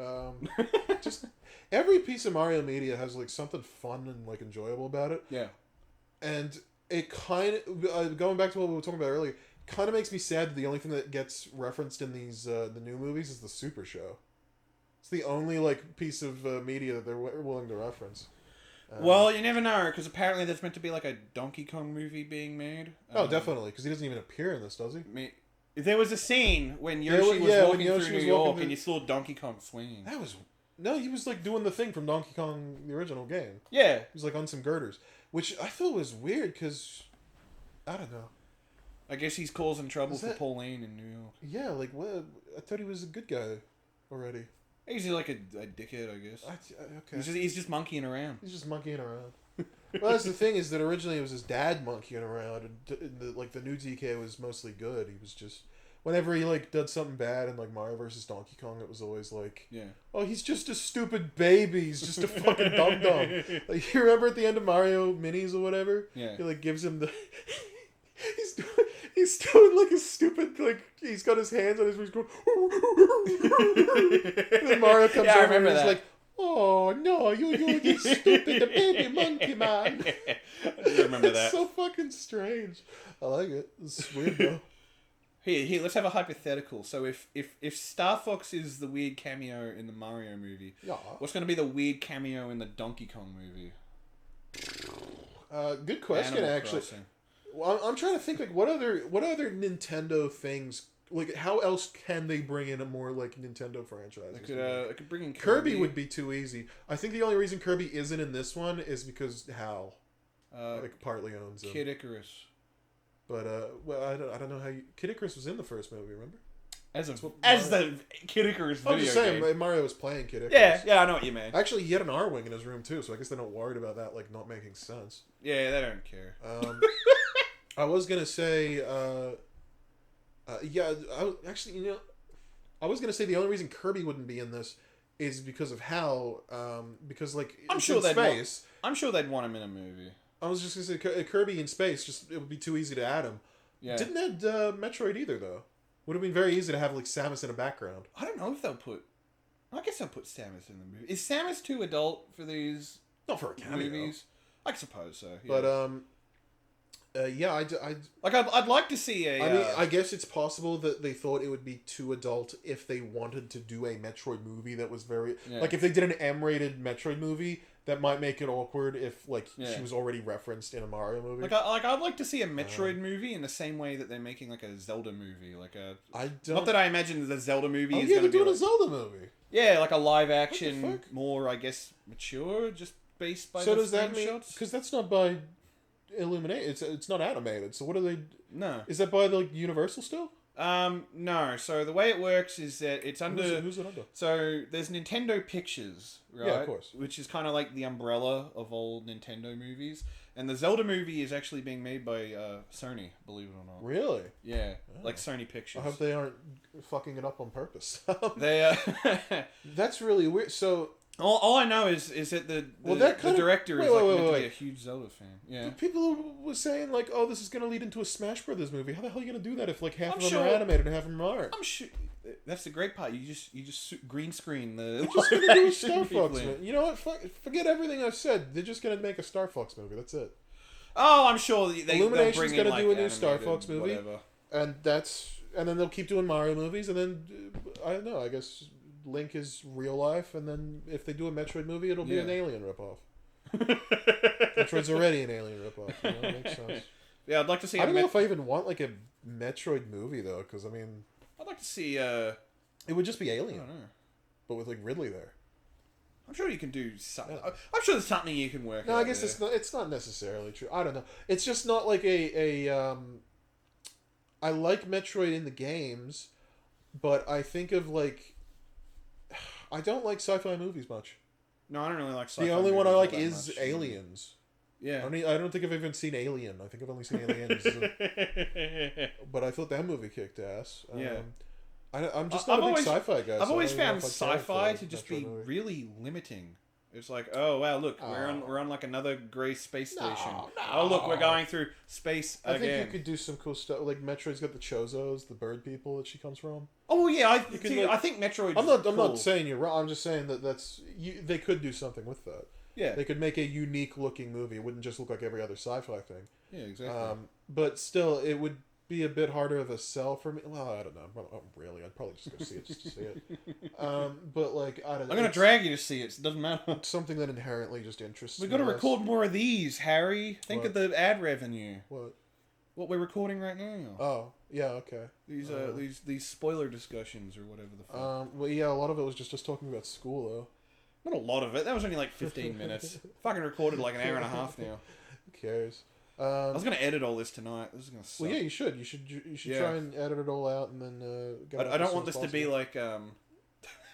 S2: Just every piece of Mario media has like something fun and like enjoyable about it.
S1: Yeah.
S2: And it kind of going back to what we were talking about earlier, kind of makes me sad that the only thing that gets referenced in these the new movies is the Super Show. It's the only like piece of media that they're willing to reference.
S1: Well, you never know, because apparently there's meant to be like a Donkey Kong movie being made.
S2: Oh, definitely, because he doesn't even appear in this, does he?
S1: There was a scene when Yoshi was walking through New York and you saw Donkey Kong swinging.
S2: He was like doing the thing from Donkey Kong, the original game.
S1: Yeah.
S2: He was like on some girders, which I thought was weird because, I don't know.
S1: I guess he's causing trouble for Pauline in New York.
S2: Yeah, like what? I thought he was a good guy already.
S1: He's like a dickhead, I guess.
S2: Okay.
S1: He's just monkeying around.
S2: He's just monkeying around. Well, that's the thing is that originally it was his dad monkeying around, and the new DK was mostly good. He was just whenever he like did something bad in like Mario versus Donkey Kong, it was always like, oh, he's just a stupid baby. He's just a fucking dum dum. Like you remember at the end of Mario Minis or whatever, he like gives him the. He's doing like a stupid, like, he's got his hands on his wrist going, and then Mario comes over and he's like, oh no, you stupid baby monkey man.
S1: I do remember that.
S2: It's so fucking strange. I like it. It's weird though.
S1: Here, let's have a hypothetical. So if Star Fox is the weird cameo in the Mario movie, what's going to be the weird cameo in the Donkey Kong movie?
S2: Good question, Animal actually. Crossing. Well, I'm trying to think like what other Nintendo things, like how else can they bring in a more like Nintendo franchise?
S1: I could bring in
S2: Kirby would be too easy. I think the only reason Kirby isn't in this one is because Hal like partly owns him.
S1: Kid Icarus.
S2: But well, I don't know how Kid Icarus was in the first movie, remember?
S1: As the Kid Icarus video
S2: I'm just saying,
S1: game.
S2: Mario was playing Kid Icarus.
S1: Yeah, I know what you mean.
S2: Actually, he had an R-Wing in his room, too, so I guess they're not worried about that, like, not making sense.
S1: Yeah, they don't care.
S2: I was gonna say, actually, you know, I was gonna say the only reason Kirby wouldn't be in this is because of how, because, like,
S1: I'm sure they'd want him in a movie.
S2: I was just gonna say, Kirby in space, just, it would be too easy to add him. Yeah. Didn't add Metroid either, though. Would have been very easy to have, like, Samus in a background.
S1: I don't know if they'll put... I guess they'll put Samus in the movie. Is Samus too adult for these...
S2: Not for a cameo.
S1: Movies? I suppose so,
S2: yeah. But,
S1: I'd like to see a...
S2: I mean, I guess it's possible that they thought it would be too adult if they wanted to do a Metroid movie that was very... Yeah. Like, if they did an M-rated Metroid movie... That might make it awkward if, like, she was already referenced in a Mario movie.
S1: I'd like to see a Metroid movie in the same way that they're making, like, a Zelda movie. Not that I imagine the Zelda movie is going to be...
S2: they're doing a Zelda movie.
S1: Yeah, like a live-action, more, I guess, mature, just based by the
S2: does that mean... Because that's not by Illuminate. It's not animated, so what are they...
S1: No.
S2: Is that by, like, Universal still?
S1: No. So the way it works is that it's under...
S2: Who's it under?
S1: So there's Nintendo Pictures, right?
S2: Yeah, of course.
S1: Which is kind of like the umbrella of all Nintendo movies. And the Zelda movie is actually being made by Sony, believe it or not.
S2: Really?
S1: Yeah, like Sony Pictures.
S2: I hope they aren't fucking it up on purpose.
S1: They
S2: That's really weird. So...
S1: All I know is that the director is meant to be a huge Zelda fan. Yeah.
S2: People were saying, like, oh, this is going to lead into a Smash Brothers movie. How the hell are you going to do that if, like, half of them are animated and half of them aren't?
S1: I'm sure... That's the great part. You just green screen the...
S2: They're just going to do a Star Fox movie. You know what? Forget everything I've said. They're just going to make a Star Fox movie. That's it.
S1: Oh, I'm sure
S2: Illumination's going to do a new Star Fox movie.
S1: Whatever.
S2: And then they'll keep doing Mario movies, and then, I don't know, I guess... Link is real life, and then if they do a Metroid movie, it'll be an Alien ripoff. Metroid's already an Alien ripoff. You know? It makes sense.
S1: Yeah, I'd like to see...
S2: I don't know if I even want, like, a Metroid movie, though, because, I mean...
S1: I'd like to see...
S2: It would just be Alien.
S1: I don't know.
S2: But with, like, Ridley there.
S1: I'm sure you can do something. I'm sure there's something you can work out.
S2: No, I guess it's not necessarily true. I don't know. It's just not like I like Metroid in the games, but I think of, like... I don't like sci-fi movies much.
S1: No, I don't really like sci-fi
S2: The only
S1: movies
S2: one I like is
S1: much.
S2: Aliens.
S1: Yeah.
S2: I don't think I've even seen Alien. I think I've only seen Aliens. But I thought that movie kicked ass.
S1: Yeah.
S2: I'm just not a big sci-fi guy.
S1: I've always found sci-fi to just be really limiting. It's like, oh wow, look, we're on like another grey space station. Oh look, we're going through space again.
S2: I think you could do some cool stuff. Like Metroid's got the Chozos, the bird people that she comes from.
S1: Oh yeah, I think Metroid.
S2: I'm not saying you're wrong. I'm just saying that they could do something with that.
S1: Yeah,
S2: they could make a unique looking movie. It wouldn't just look like every other sci-fi thing.
S1: Yeah, exactly.
S2: But still, it would be a bit harder of a sell for me. Well, I don't know. Really, I'd probably just go see it just to see it. But like, I don't know.
S1: I'm gonna drag you to see it. So it doesn't matter.
S2: It's something that inherently just interests me.
S1: We've got to record more of these, Harry. Think of the ad revenue.
S2: What
S1: we're recording right now.
S2: Oh, yeah, okay.
S1: These spoiler discussions or whatever the fuck.
S2: Well, yeah, a lot of it was just us talking about school, though.
S1: Not a lot of it. That was only like 15 minutes. Fucking recorded like an hour and a half now.
S2: Who cares?
S1: I was gonna edit all this tonight. This is gonna suck.
S2: Well, yeah, you should. You should try and edit it all out, and then.
S1: I don't want this to be like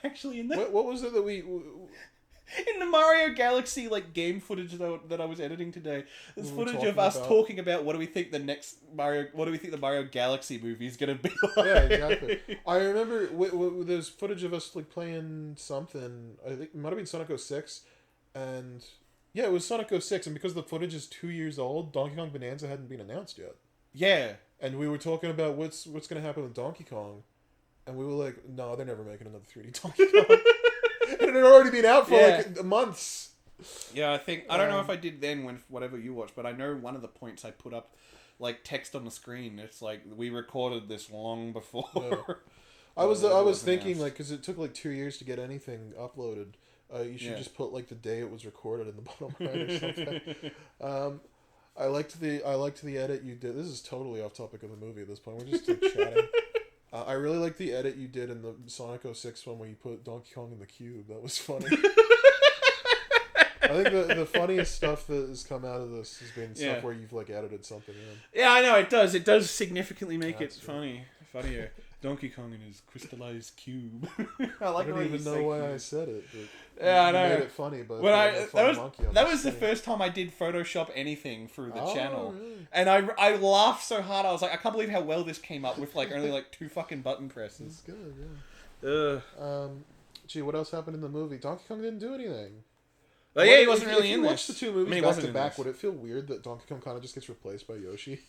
S1: actually in the
S2: what was it that we
S1: in the Mario Galaxy like game footage that I was editing today? There's footage of us talking about what do we think the Mario Galaxy movie is gonna be like.
S2: Yeah, exactly. I remember there's footage of us like playing something. I think it might have been Sonic 06, and. Yeah, it was Sonic 06, and because the footage is 2 years old, Donkey Kong Bonanza hadn't been announced yet.
S1: Yeah.
S2: And we were talking about what's going to happen with Donkey Kong, and we were like, no, they're never making another 3D Donkey Kong. And it had already been out for like months.
S1: Yeah, I don't know if I did then when whatever you watched, but I know one of the points I put up, like text on the screen, it's like, we recorded this long before.
S2: Yeah. I was thinking, like, because it took like 2 years to get anything uploaded. You should just put like the day it was recorded in the bottom right or something. I liked the edit you did. This is totally off topic of the movie at this point. We're just like chatting. I really liked the edit you did in the Sonic 06 one where you put Donkey Kong in the cube. That was funny. I think the funniest stuff that has come out of this has been stuff where you've like edited something in.
S1: Yeah, I know it does. It does significantly make it funnier. Donkey Kong in his crystallized cube.
S2: I don't even know why I said it. But
S1: yeah, I know.
S2: Made it funny, but
S1: that was the first time I did Photoshop anything through the channel, really? And I laughed so hard. I was like, I can't believe how well this came up with like only like 2 fucking button presses.
S2: It's good, yeah. Gee, what else happened in the movie? Donkey Kong didn't do anything.
S1: But yeah, he wasn't really in this.
S2: If you watch the 2 movies back to back, would it feel weird that Donkey Kong kind of just gets replaced by Yoshi?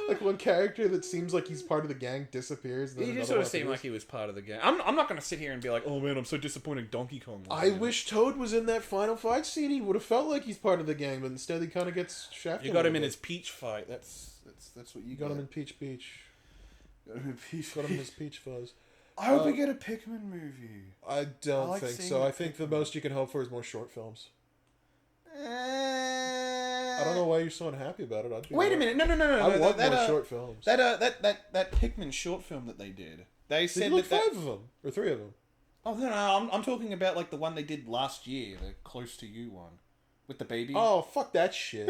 S2: Like one character that seems like he's part of the gang disappears.
S1: He just sort of seemed like he was part of the gang. I'm not going to sit here and be like, oh man, I'm so disappointed Donkey Kong.
S2: I wish Toad was in that final fight scene. He would have felt like he's part of the gang, but instead he kind of gets shafted.
S1: You got him in his Peach fight. That's what you
S2: got him in Peach Beach.
S1: Got him in Peach.
S2: Got him in his Peach Fuzz.
S1: I hope we get a Pikmin movie.
S2: I don't think so. I think the most you can hope for is more short films. I don't know why you're so unhappy about it.
S1: Wait a minute! No!
S2: I want more short films.
S1: That Pikmin short film that they did. They said
S2: that 5 of them or 3 of them.
S1: Oh no! I'm talking about like the one they did last year, the Close to You one, with the baby.
S2: Oh fuck that shit!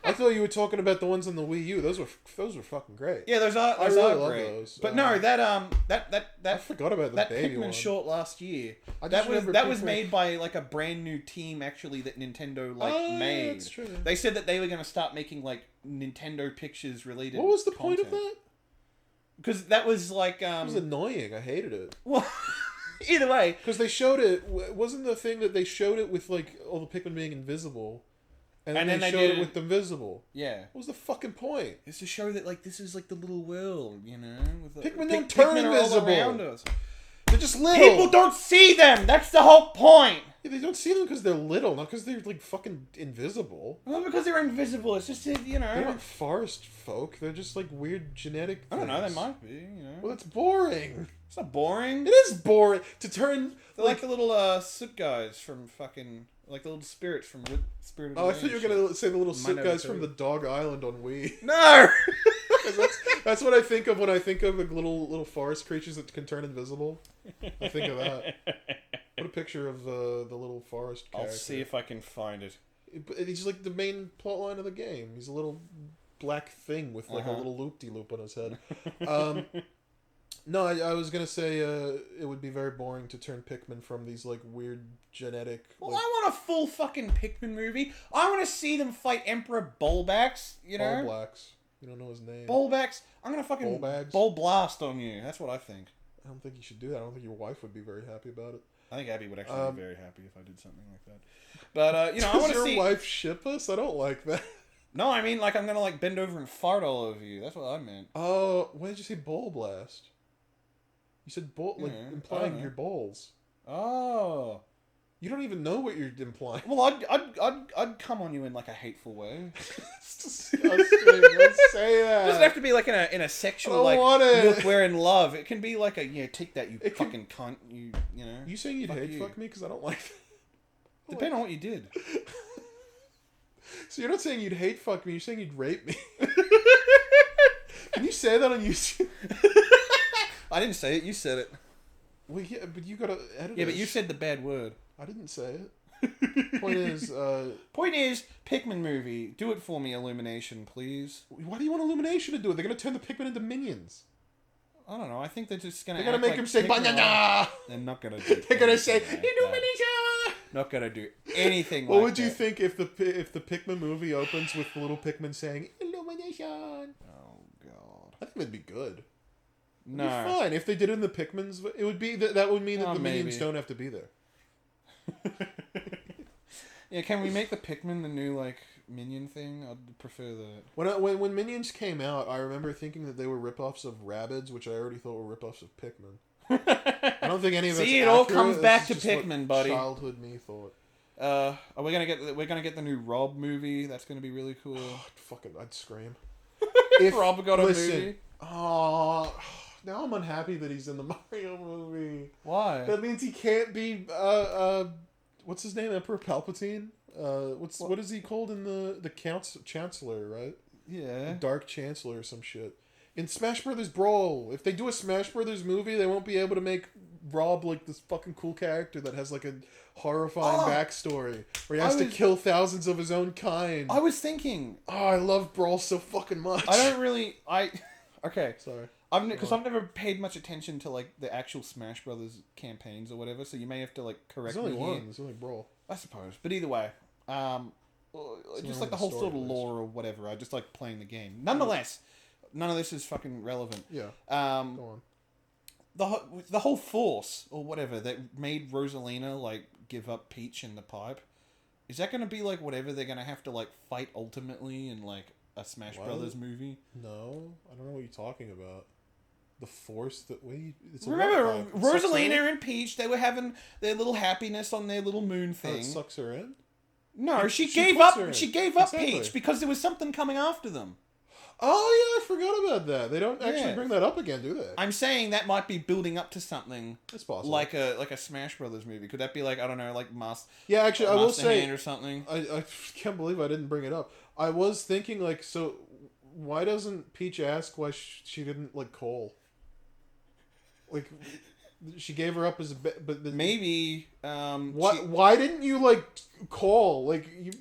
S2: I thought you were talking about the ones on the Wii U. Those were fucking great.
S1: Yeah, those are great. Those. But no, that
S2: I forgot about
S1: that Pikmin one. Short last year. That was made by like a brand new team actually that Nintendo made.
S2: That's true.
S1: They said that they were going to start making like Nintendo Pictures related.
S2: What was the point of that?
S1: Because that was like
S2: it was annoying. I hated it.
S1: Well, either way,
S2: because they showed it. Wasn't the thing that they showed it with like all the Pikmin being invisible? And then they showed it with invisible.
S1: Yeah.
S2: What was the fucking point?
S1: It's to show that, like, this is, like, the little world, you know? With
S2: Pikmin don't turn invisible.
S1: Around us.
S2: They're just little.
S1: People don't see them! That's the whole point!
S2: Yeah, they don't see them because they're little, not because they're, like, fucking invisible.
S1: Well, because they're invisible. It's just, you know...
S2: They're not forest folk. They're just, like, weird genetic things.
S1: I don't know. They might be, you know.
S2: Well, it's boring.
S1: It's not boring.
S2: It is boring. To turn...
S1: They're like the little, soot guys from fucking... Like the little spirits from Spirit of the
S2: I thought you were going to say the little sick guys from the Dog Island on Wii.
S1: No!
S2: that's what I think of when I think of the little forest creatures that can turn invisible. I think of that. Put a picture of the little forest character.
S1: I'll see if I can find it.
S2: He's like the main plot line of the game. He's a little black thing with like a little loop-de-loop on his head. No, I was gonna say it would be very boring to turn Pikmin from these like weird genetic.
S1: Well, I want a full fucking Pikmin movie. I want to see them fight Emperor Bulbax. You know,
S2: Bulbax. You don't know his name.
S1: Bulbax. I'm gonna fucking Bull Blast on you. That's what I think.
S2: I don't think you should do that. I don't think your wife would be very happy about it.
S1: I think Abby would actually be very happy if I did something like that. But you know, I want to see.
S2: Does your wife ship us? I don't like that.
S1: No, I mean like I'm gonna like bend over and fart all over you. That's what I meant.
S2: Oh, why did you say Bull Blast? You said bull, like implying your balls.
S1: Oh,
S2: you don't even know what you're implying.
S1: Well, I'd come on you in like a hateful way.
S2: It's disgusting. Don't say that.
S1: It doesn't have to be like in a sexual like. Look, we're in love. It can be like a take that you fucking cunt. You know.
S2: You saying you'd fuck me because I don't like.
S1: Depending on what you did.
S2: So you're not saying you'd hate fuck me. You're saying you'd rape me. Can you say that on YouTube?
S1: I didn't say it. You said it.
S2: Well, yeah, but you gotta edit.
S1: Yeah, but you said the bad word.
S2: I didn't say it. Point is,
S1: Pikmin movie. Do it for me, Illumination, please.
S2: Why do you want Illumination to do it? They're gonna turn the Pikmin into minions.
S1: I don't know. I think they're just gonna.
S2: They're gonna make him say banana.
S1: They're not gonna do.
S2: They're gonna say Illumination.
S1: Not gonna do anything.
S2: What would you think if the Pikmin movie opens with the little Pikmin saying Illumination?
S1: Oh God.
S2: I think that'd be good.
S1: No,
S2: it'd be fine if they did it in the Pikmins. It would be that would mean that the minions don't have to be there.
S1: Yeah, can we make the Pikmin the new like minion thing? I'd prefer that.
S2: When Minions came out, I remember thinking that they were ripoffs of Rabbids, which I already thought were ripoffs of Pikmin. I don't think any of it's
S1: See, it all comes back to Pikmin, buddy.
S2: Childhood me thought.
S1: Are we gonna get? We're gonna get the new Rob movie. That's gonna be really cool.
S2: I'd scream.
S1: If Rob got a movie.
S2: Now I'm unhappy that he's in the Mario movie.
S1: Why?
S2: That means he can't be what's his name? Emperor Palpatine? What is he called in the Chancellor, right?
S1: Yeah.
S2: The Dark Chancellor or some shit. In Smash Brothers Brawl, if they do a Smash Brothers movie, they won't be able to make Rob like this fucking cool character that has like a horrifying backstory where he has to kill thousands of his own kind.
S1: I was thinking.
S2: I love Brawl so fucking much.
S1: I Okay.
S2: Sorry.
S1: Because I've never paid much attention to like the actual Smash Brothers campaigns or whatever, so you may have to like correct me.
S2: There's only one. There's only Brawl.
S1: I suppose, but either way, just like the whole sort of lore or whatever. I just like playing the game. Nonetheless, none of this is fucking relevant.
S2: Yeah. Go
S1: on. The whole force or whatever that made Rosalina like give up Peach in the pipe. Is that going to be like whatever they're going to have to like fight ultimately in like a Smash Brothers movie?
S2: No, I don't know what you're talking about. The Force that it's
S1: remember Rosalina and Peach, they were having their little happiness on their little moon thing.
S2: It sucks her in?
S1: No, she gave up Peach because there was something coming after them.
S2: Oh yeah, I forgot about that. They don't actually bring that up again, do they?
S1: I'm saying that might be building up to something.
S2: It's possible.
S1: Like a Smash Brothers movie. Could that be like, I don't know, like
S2: Yeah, actually I will say
S1: Hand or something.
S2: I can't believe I didn't bring it up. I was thinking like, so why doesn't Peach ask why she didn't like Cole? Like, she gave her up as a but
S1: maybe
S2: why didn't you like Cole? Like, you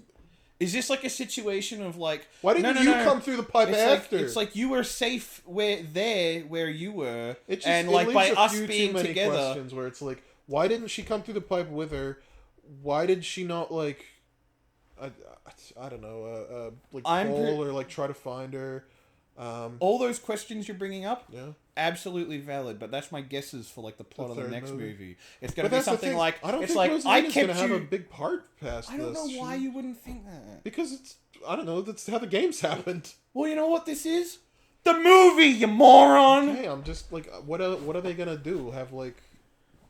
S1: is this like a situation of like,
S2: why didn't you come through the pipe after?
S1: It's like you were safe where you were,
S2: and
S1: like by us being together.
S2: Questions where it's like, why didn't she come through the pipe with her? Why did she not like, I don't know, like Cole or like try to find her?
S1: All those questions you're bringing up,
S2: absolutely
S1: valid. But that's my guesses for like the plot of the next movie. It's gonna be something like,
S2: I don't
S1: it's
S2: think
S1: like
S2: Rosalina's gonna have a big part past this.
S1: I don't know why you wouldn't think that.
S2: Because it's, I don't know, that's how the games happened.
S1: Well, you know what this is? The movie, you moron.
S2: Okay, I'm just like, what are they gonna do? Have like.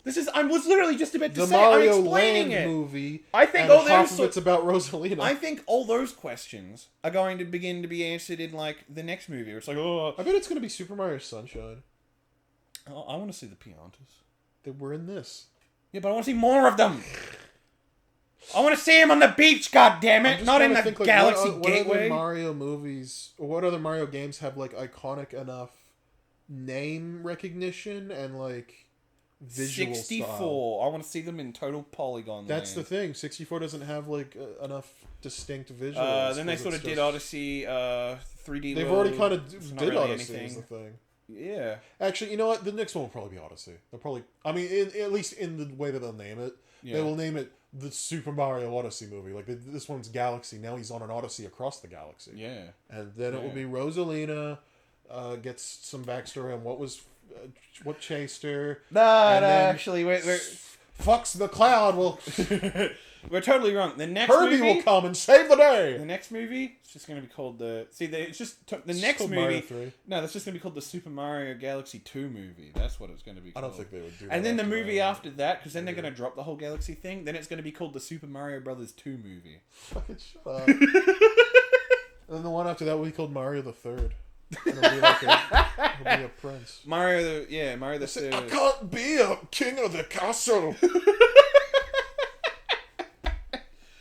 S1: I was literally just about to say.
S2: Mario
S1: I'm explaining
S2: Land
S1: it.
S2: movie.
S1: I think
S2: it's about Rosalina.
S1: I think all those questions are going to begin to be answered in like the next movie. It's like,
S2: I bet it's going to be Super Mario Sunshine.
S1: Oh, I want to see the Piantas.
S2: They were in this.
S1: Yeah, but I want to see more of them. I want to see him on the beach. God damn it! Not in the Galaxy Gateway.
S2: What other Mario movies or what other Mario games have like iconic enough name recognition and like. Visual
S1: 64.
S2: Style.
S1: I want to see them in total polygon.
S2: That's the thing. 64 doesn't have like enough distinct visuals.
S1: Then they sort of did Odyssey, 3D.
S2: They've already kind of did Odyssey. Is the thing.
S1: Yeah.
S2: Actually, you know what? The next one will probably be Odyssey. They'll probably. I mean, at least in the way that they'll name it, they will name it the Super Mario Odyssey movie. Like this one's Galaxy. Now he's on an Odyssey across the galaxy.
S1: Yeah.
S2: And then it will be Rosalina. Gets some backstory on what chased her.
S1: No, actually, we're
S2: fucks the cloud. Well,
S1: we're totally wrong. The next
S2: Kirby
S1: movie
S2: will come and save the day.
S1: The next movie, it's just going to be called next movie. No, that's just going to be called the Super Mario Galaxy 2 movie. That's what it's going to be called.
S2: I don't think they would do that.
S1: And then the movie after that, because then they're going to drop the whole Galaxy thing. Then it's going to be called the Super Mario Brothers 2 movie.
S2: Fucking shut up. And then the one after that will be called Mario the Third. And it'll be like he'll be a prince.
S1: Mario the Third.
S2: I can't be a king of the castle. And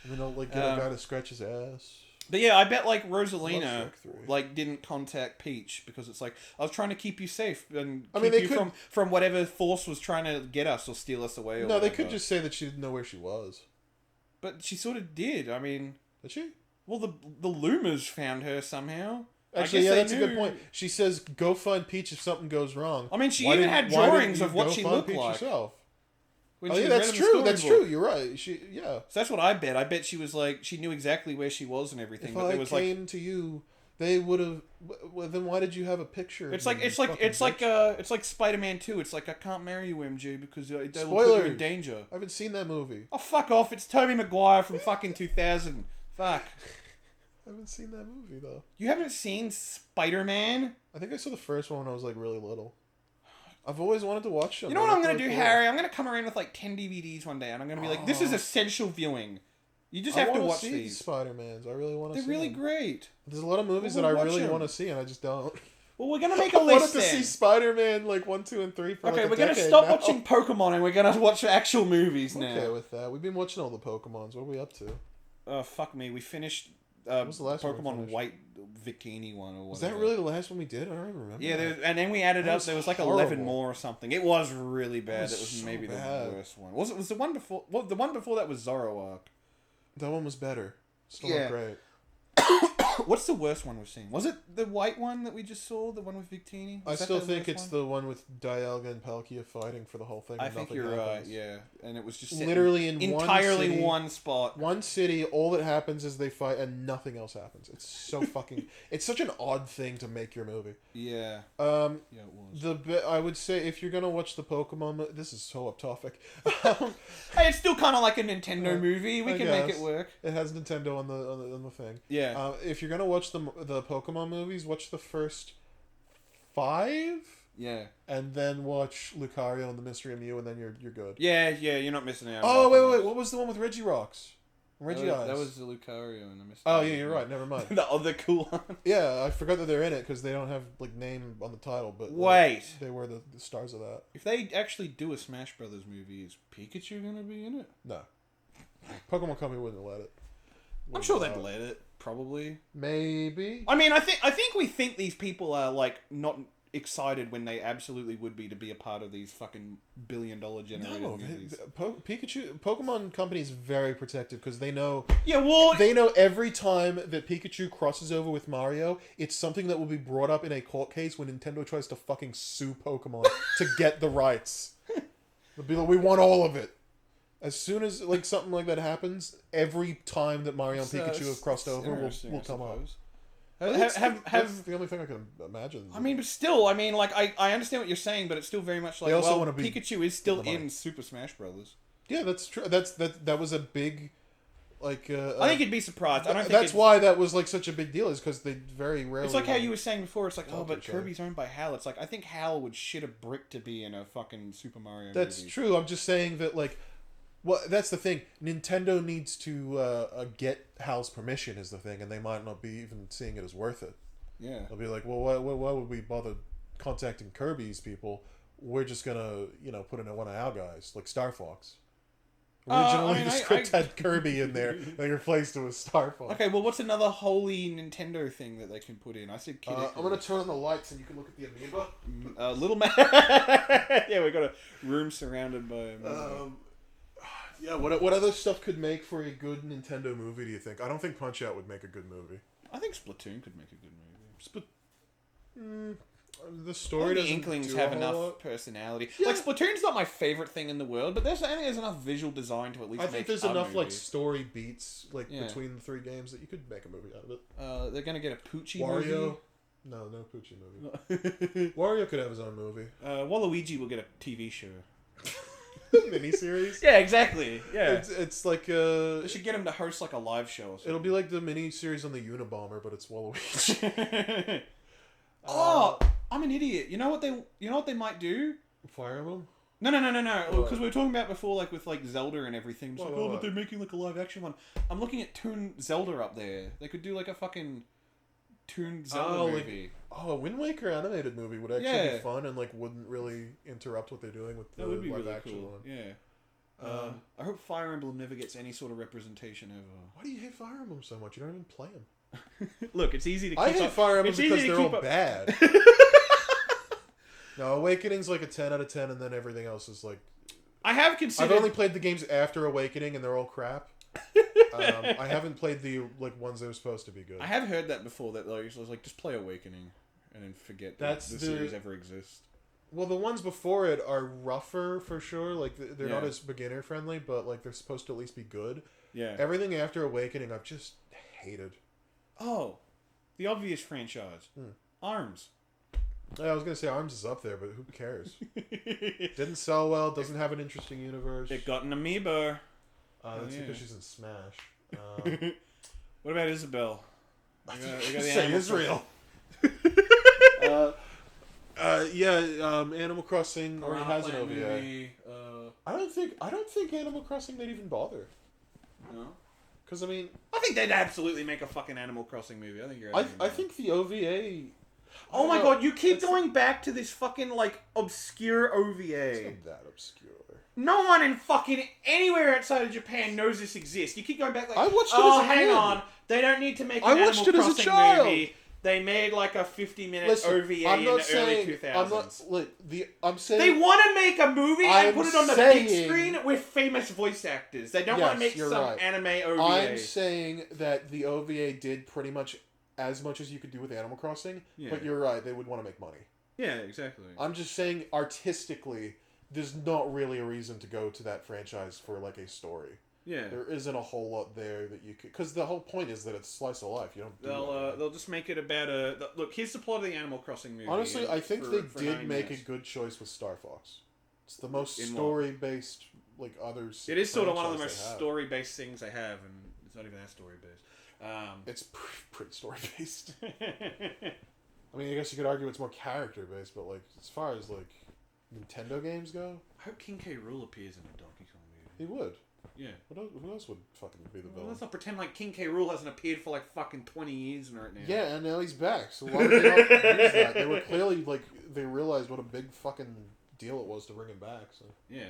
S2: then he'll like get a guy to scratch his ass.
S1: But yeah, I bet like Rosalina like didn't contact Peach because it's like, I was trying to keep you safe and keep you from whatever force was trying to get us or steal us away. Or
S2: no, they could just say that she didn't know where she was.
S1: But she sort of did. I mean,
S2: did she?
S1: Well, the Lumas found her somehow.
S2: Actually, yeah, that's a good point. She says, "Go find Peach if something goes wrong."
S1: I mean, she even had drawings of what she looked like.
S2: Yourself? Oh yeah, that's true. That's true. You're right. So
S1: that's what I bet. I bet she was like, she knew exactly where she was and everything.
S2: If
S1: but there was
S2: came to you, they would have. Well, then why did you have a picture?
S1: It's like Spider-Man 2. It's like, I can't marry you, MJ, because they will put you in danger.
S2: I haven't seen that movie.
S1: Oh, fuck off! It's Tobey Maguire from fucking 2000. Fuck.
S2: I haven't seen that movie though.
S1: You haven't seen Spider-Man?
S2: I think I saw the first one when I was like really little. I've always wanted to watch them.
S1: You know what I'm gonna do, Harry? I'm gonna come around with like 10 DVDs one day, and I'm gonna be like, "This is essential viewing. You just have to watch these."
S2: Spider-Mans. I really want to.
S1: They're really great.
S2: There's a lot of movies that I really want to see, and I just don't.
S1: Well, we're gonna make a list.
S2: I wanted to see Spider-Man like 1, 2, and 3 for
S1: okay, we're gonna stop watching Pokemon, and we're gonna watch actual movies now.
S2: Okay with that. We've been watching all the Pokemons. What are we up to?
S1: Oh fuck me! We finished. What was the last Pokemon White Bikini one or whatever.
S2: Was that really the last one we did? I don't even remember.
S1: Yeah, and then we added up. There was like horrible. 11 more or something. It was really bad. It was so maybe the worst one. Was the one before? Well, the one before that was Zoroark.
S2: That one was better. Still not great.
S1: What's the worst one we've seen? Was it the white one that we just saw? The one with Victini?
S2: I still think it's the one with Dialga and Palkia fighting for the whole thing.
S1: I think you're right, yeah. And it was just
S2: literally
S1: entirely one spot.
S2: One city, all that happens is they fight and nothing else happens. It's so fucking... It's such an odd thing to make your movie.
S1: Yeah.
S2: Yeah, it was. I would say if you're going to watch the Pokemon... This is so off topic.
S1: Hey, it's still kind of like a Nintendo movie. We can make it work.
S2: It has Nintendo on the thing.
S1: Yeah.
S2: If you're gonna watch the Pokemon movies, watch the first 5.
S1: Yeah.
S2: And then watch Lucario and the Mystery of Mew, and then you're good.
S1: Yeah, you're not missing out.
S2: Oh wait, what was the one with Regirock? Regieyes.
S1: That was the Lucario and the Mystery.
S2: Oh yeah, you're right. Never mind.
S1: The other cool one.
S2: Yeah, I forgot that they're in it because they don't have like name on the title, but
S1: wait,
S2: they were the stars of that.
S1: If they actually do a Smash Brothers movie, is Pikachu gonna be in it?
S2: No. Pokemon Company wouldn't let it.
S1: I'm sure they'd let it. Probably.
S2: Maybe.
S1: I mean, I think we think these people are like not excited when they absolutely would be to be a part of these fucking $1 billion generated movies.
S2: Pokemon Company is very protective because they know.
S1: Yeah, well,
S2: they know every time that Pikachu crosses over with Mario, it's something that will be brought up in a court case when Nintendo tries to fucking sue Pokemon to get the rights. They'll be like, we want all of it. As soon as like something like that happens, every time that Mario and Pikachu have crossed over, will come up.
S1: That's
S2: the only thing I can imagine.
S1: I mean, but still, I mean, like I understand what you're saying, but it's still very much like Pikachu is still in Super Smash Brothers.
S2: Yeah, that's true. That was a big, like.
S1: I think you'd be surprised. I don't think
S2: that's why that was like such a big deal. Is because they very rarely.
S1: It's like how you were saying before. It's like, oh, but Kirby's owned by HAL. It's like I think HAL would shit a brick to be in a fucking Super Mario.
S2: That's
S1: movie.
S2: True. I'm just saying that like. Well, that's the thing. Nintendo needs to get HAL's permission is the thing, and they might not be even seeing it as worth it.
S1: Yeah.
S2: They'll be like, well, why would we bother contacting Kirby's people? We're just going to, put in one of our guys, like Star Fox. Originally, the script had Kirby in there. They replaced it with Star Fox.
S1: Okay, well, what's another holy Nintendo thing that they can put in? I said Kid Icarus.
S2: I'm going to turn on the lights and you can look at the Amiibo.
S1: Little man. Yeah, we got a room surrounded by
S2: Yeah, what other stuff could make for a good Nintendo movie, do you think? I don't think Punch-Out would make a good movie.
S1: I think Splatoon could make a good movie.
S2: The story doesn't
S1: the Inklings have enough personality. Yeah. Like, Splatoon's not my favorite thing in the world, but I think there's enough visual design to at least make
S2: I think there's enough, movie. Like, story beats, like, between the 3 games that you could make a movie out of it.
S1: They're gonna get a Poochie movie.
S2: No Poochie movie. Wario could have his own movie.
S1: Waluigi will get a TV show.
S2: Miniseries?
S1: Yeah, exactly. Yeah.
S2: It's like
S1: they should get him to host like a live show or something.
S2: It'll be like the miniseries on the Unabomber, but it's Waluigi.
S1: I'm an idiot. You know what they might do?
S2: Fire Emblem?
S1: No. Because we were talking about before, like with like Zelda and everything. It's but they're making like a live action one. I'm looking at Toon Zelda up there. They could do like a fucking Toon Zelda movie.
S2: A Wind Waker animated movie would actually be fun and like wouldn't really interrupt what they're doing with the live action one.
S1: Yeah. I hope Fire Emblem never gets any sort of representation ever.
S2: Why do you hate Fire Emblem so much? You don't even play them.
S1: Look, it's easy to keep
S2: I hate Fire Emblem because they're all bad. No, Awakening's like a 10 out of 10 and then everything else is like...
S1: I've
S2: only played the games after Awakening and they're all crap. I haven't played the ones that were supposed to be good.
S1: I have heard that before, that like, I was like, just play Awakening and then forget that the series ever exists.
S2: Well, the ones before it are rougher for sure. Like they're not as beginner friendly, but like they're supposed to at least be good.
S1: Yeah.
S2: Everything after Awakening, I've just hated.
S1: Oh, the obvious franchise, ARMS.
S2: Yeah, I was gonna say ARMS is up there, but who cares? Didn't sell well. Doesn't have an interesting universe.
S1: It got an amiibo.
S2: That's because she's in Smash.
S1: What about Isabelle?
S2: We got say Israel. Animal Crossing already has an OVA. I don't think Animal Crossing they'd even bother.
S1: No,
S2: because I mean,
S1: I think they'd absolutely make a fucking Animal Crossing movie. I think you're.
S2: I think the OVA.
S1: Oh my god! You keep going back to this fucking like obscure OVA.
S2: It's not that obscure.
S1: No one in fucking anywhere outside of Japan knows this exists. You keep going back like,
S2: I watched it as a
S1: hang
S2: kid.
S1: on, they don't need to make an Animal Crossing movie. They made like a 50-minute OVA in the early 2000s.
S2: I'm saying
S1: they want to make a movie and put it on the big screen with famous voice actors. They don't want to make some anime OVA.
S2: I'm saying that the OVA did pretty much as much as you could do with Animal Crossing. Yeah. But you're right, they would want to make money.
S1: Yeah, exactly.
S2: I'm just saying, artistically, there's not really a reason to go to that franchise for, like, a story.
S1: Yeah.
S2: There isn't a whole lot there that you could... Because the whole point is that it's slice of life. You don't do
S1: They'll just make it about a... Look, here's the plot of the Animal Crossing movie.
S2: Honestly, I think they did make a good choice with Star Fox. It's the most story-based, like, others...
S1: It is sort of one of the most story-based things they have, and it's not even that story-based.
S2: It's pretty story-based. I mean, I guess you could argue it's more character-based, but, like, as far as, like, Nintendo games go...
S1: I hope King K. Rool appears in a Donkey Kong movie.
S2: He would.
S1: Yeah.
S2: Who else would fucking be the villain?
S1: Let's not pretend like King K. Rool hasn't appeared for, like, fucking 20 years right now.
S2: Yeah, and now he's back, so why would they not use that? They were clearly, like, they realized what a big fucking deal it was to bring him back, so...
S1: Yeah.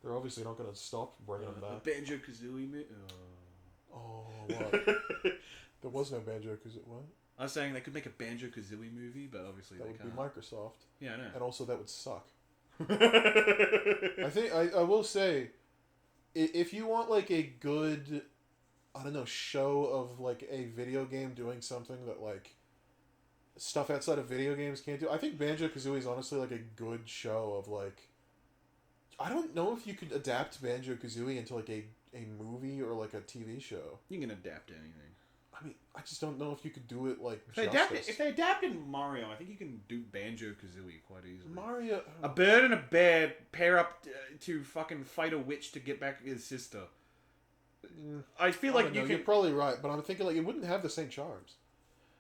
S2: They're obviously not going to stop bringing him back.
S1: The Banjo-Kazooie movie?
S2: Oh, what? There was no Banjo-Kazooie... What?
S1: I was saying they could make a Banjo-Kazooie movie, but obviously
S2: that
S1: they can't.
S2: That would be Microsoft.
S1: Yeah, I know.
S2: And also that would suck. I think, I will say, if you want, like, a good, I don't know, show of, like, a video game doing something that, like, stuff outside of video games can't do, I think Banjo-Kazooie is honestly, like, a good show of, like, I don't know if you could adapt Banjo-Kazooie into, like, a movie or, like, a TV show.
S1: You can adapt anything.
S2: I mean, I just don't know if you could do it, like,
S1: if they adapted Mario, I think you can do Banjo-Kazooie quite easily.
S2: Mario...
S1: A bird and a bear pair up to fucking fight a witch to get back his sister. I feel like you can...
S2: You're probably right, but I'm thinking, like, it wouldn't have the same charms.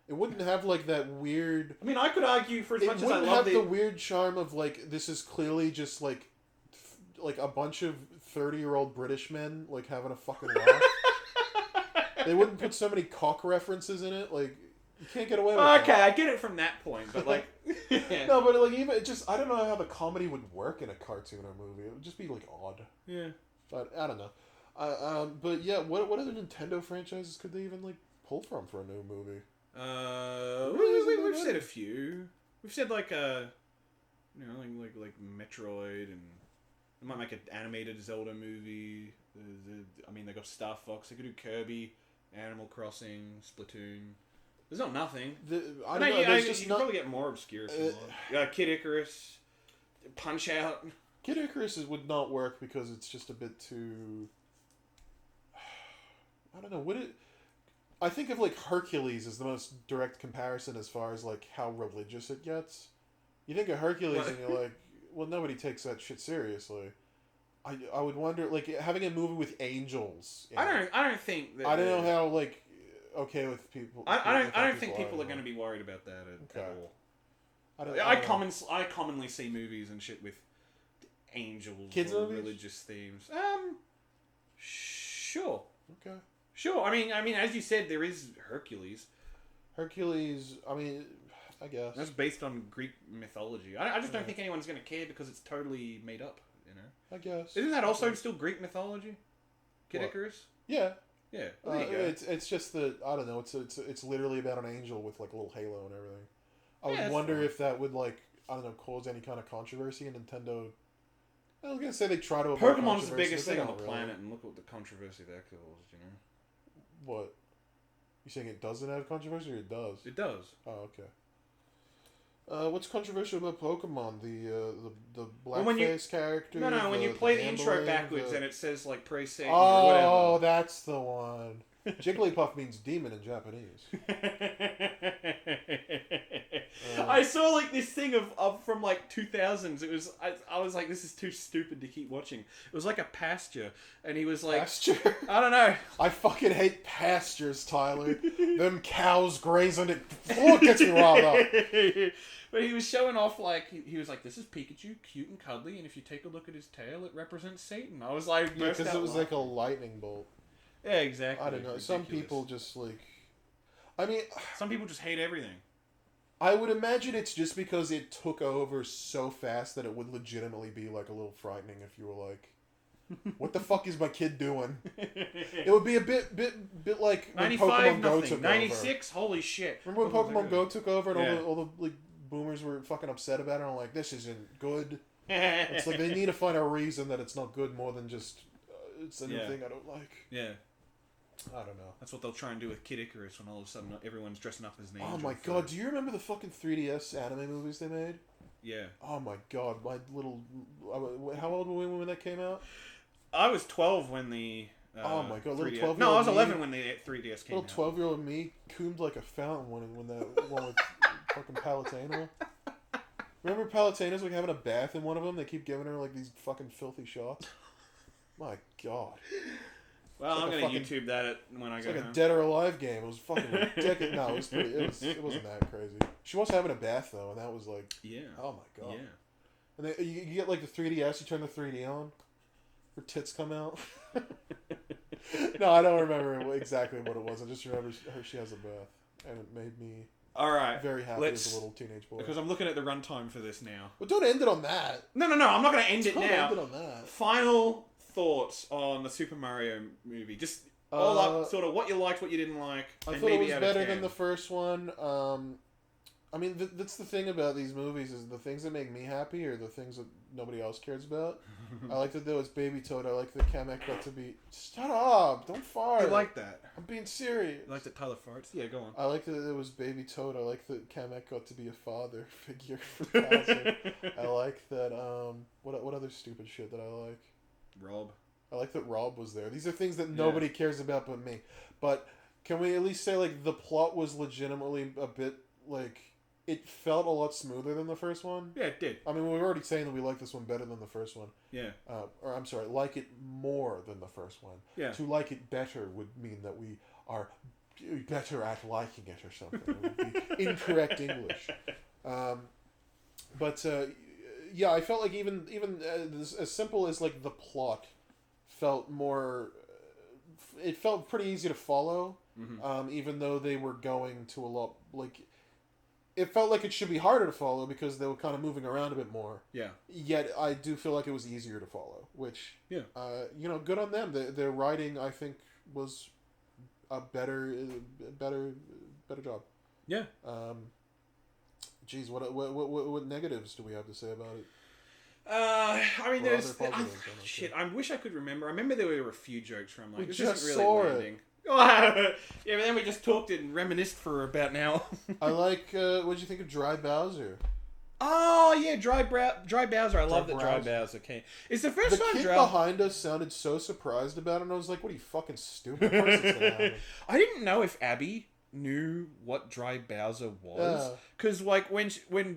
S2: It wouldn't have, like, that weird...
S1: I mean, I could argue for as much as I love
S2: it wouldn't have the weird charm of, like, this is clearly just, like a bunch of 30-year-old British men, like, having a fucking laugh. They wouldn't put so many cock references in it, like, you can't get away with that.
S1: Okay, I get it from that point, but, like...
S2: Yeah. No, but, like, even, I don't know how the comedy would work in a cartoon or movie. It would just be, like, odd.
S1: Yeah.
S2: But, I don't know. But, yeah, what other Nintendo franchises could they even, like, pull from for a new movie?
S1: We've said a few. We've said, like, like Metroid, and they might make an animated Zelda movie. I mean, they got Star Fox. They could do Kirby, Animal Crossing, Splatoon. There's not nothing.
S2: I don't know.
S1: You can probably get more obscure if you want. Kid Icarus, Punch Out.
S2: Kid Icarus would not work because it's just a bit too... I don't know. I think of, like, Hercules as the most direct comparison as far as, like, how religious it gets. You think of Hercules and you're like, well, nobody takes that shit seriously. I would wonder, like, having a movie with angels.
S1: I don't think that...
S2: I don't know how, like, okay with people...
S1: I don't think people are going to be worried about that at all. I commonly see movies and shit with angels
S2: Kids
S1: or
S2: movies?
S1: religious themes. Sure.
S2: Okay.
S1: Sure. I mean, as you said, there is Hercules.
S2: Hercules, I mean, I guess.
S1: That's based on Greek mythology. I just don't think anyone's going to care because it's totally made up, you know?
S2: I guess.
S1: Isn't that also still Greek mythology? Kid Icarus?
S2: Yeah.
S1: Yeah. Well, there you go.
S2: It's just that, I don't know, it's literally about an angel with, like, a little halo and everything. I would wonder if that would, like, I don't know, cause any kind of controversy in Nintendo. I was going to say they try to avoid
S1: Pokemon's the biggest thing on the planet, and look what the controversy that caused, you know?
S2: What? You saying it doesn't have controversy, or it does?
S1: It does.
S2: Oh, okay. What's controversial about Pokemon? The blackface character?
S1: No, when you play the intro backwards and it says, like, praise Satan
S2: or whatever.
S1: Oh,
S2: that's the one. Jigglypuff means demon in Japanese.
S1: I saw, like, this thing of from, like, 2000s. It was... I was like, this is too stupid to keep watching. It was like a pasture. And he was like...
S2: Pasture?
S1: I don't know.
S2: I fucking hate pastures, Tyler. Them cows grazing it. Oh, it gets me riled up.
S1: But he was showing off, like... He was like, this is Pikachu, cute and cuddly. And if you take a look at his tail, it represents Satan. I was like...
S2: Yeah, because it was like a lightning bolt.
S1: Yeah, exactly.
S2: I don't know. Some people just, like... I mean...
S1: Some people just hate everything.
S2: I would imagine it's just because it took over so fast that it would legitimately be, like, a little frightening if you were like, what the fuck is my kid doing? It would be a bit like when Pokemon Go took
S1: 96? Over. Holy shit.
S2: Remember when Pokemon Go took over and all the like boomers were fucking upset about it and I'm like, this isn't good. It's like they need to find a reason that it's not good more than just it's a new thing I don't like.
S1: Yeah.
S2: I don't know.
S1: That's what they'll try and do with Kid Icarus when all of a sudden everyone's dressing up as Ninja.
S2: Oh my god, do you remember the fucking 3DS anime movies they made?
S1: Yeah.
S2: Oh my god, my little... How old were we when that came out?
S1: I was 12 when the...
S2: oh my god, little 12-year-old
S1: No, I was 11 when the 3DS came out.
S2: Little 12-year-old me coomed like a fountain when that one with fucking Palutena. Remember Palutena's like having a bath in one of them? They keep giving her like these fucking filthy shots. My god.
S1: Well, I'm gonna YouTube that when I go home.
S2: It's like a Dead or Alive game. It was fucking ridiculous. No, it was pretty. It wasn't that crazy. She was having a bath though, and that was like, oh my god. Yeah. And then you get like the 3DS. You turn the 3D on. Her tits come out. No, I don't remember exactly what it was. I just remember she has a bath, and it made me very happy as a little teenage boy.
S1: Because I'm looking at the runtime for this now.
S2: Well, don't end it on that.
S1: No. I'm not going to end it now.
S2: Don't end it on that.
S1: Final thoughts on the Super Mario movie. Just all up, sort of what you liked, what you didn't like.
S2: I thought it was better than the first one. I mean, that's the thing about these movies is the things that make me happy are the things that nobody else cares about. I like that there was Baby Toad. I like that Kamek got to be... Shut up! Don't fart!
S1: You like that?
S2: I'm being serious.
S1: You like that Tyler farts? Yeah, go on.
S2: I like that there was Baby Toad. I like that Kamek got to be a father figure for Bowser. I like that... What other stupid shit that I like?
S1: Rob.
S2: I like that Rob was there. These are things that nobody cares about but me. But can we at least say, like, the plot was legitimately a bit, like... It felt a lot smoother than the first one.
S1: Yeah, it did.
S2: I mean, we were already saying that we like this one better than the first one.
S1: Yeah.
S2: Or, I'm sorry, like it more than the first one.
S1: Yeah.
S2: To like it better would mean that we are better at liking it or something. It would be incorrect English. Yeah, I felt like even as simple as, like, the plot felt more... it felt pretty easy to follow, even though they were going to a lot, like... It felt like it should be harder to follow because they were kind of moving around a bit more. Yeah. Yet I do feel like it was easier to follow, which, good on them. Their writing, I think, was a better job. Yeah. Geez, what negatives do we have to say about it?
S1: I mean, there's shit. I wish I could remember. I remember there were a few jokes from like
S2: this isn't really
S1: landing. Yeah, but then we just talked and reminisced for about an hour.
S2: I like. What did you think of Dry Bowser?
S1: Oh yeah, Dry Bowser. I love that Dry Bowser came. It's the first time.
S2: The kid behind us sounded so surprised about it, and I was like, "What are you fucking stupid?" Of course it's gonna happen.
S1: I didn't know if Abby knew what Dry Bowser was, because like when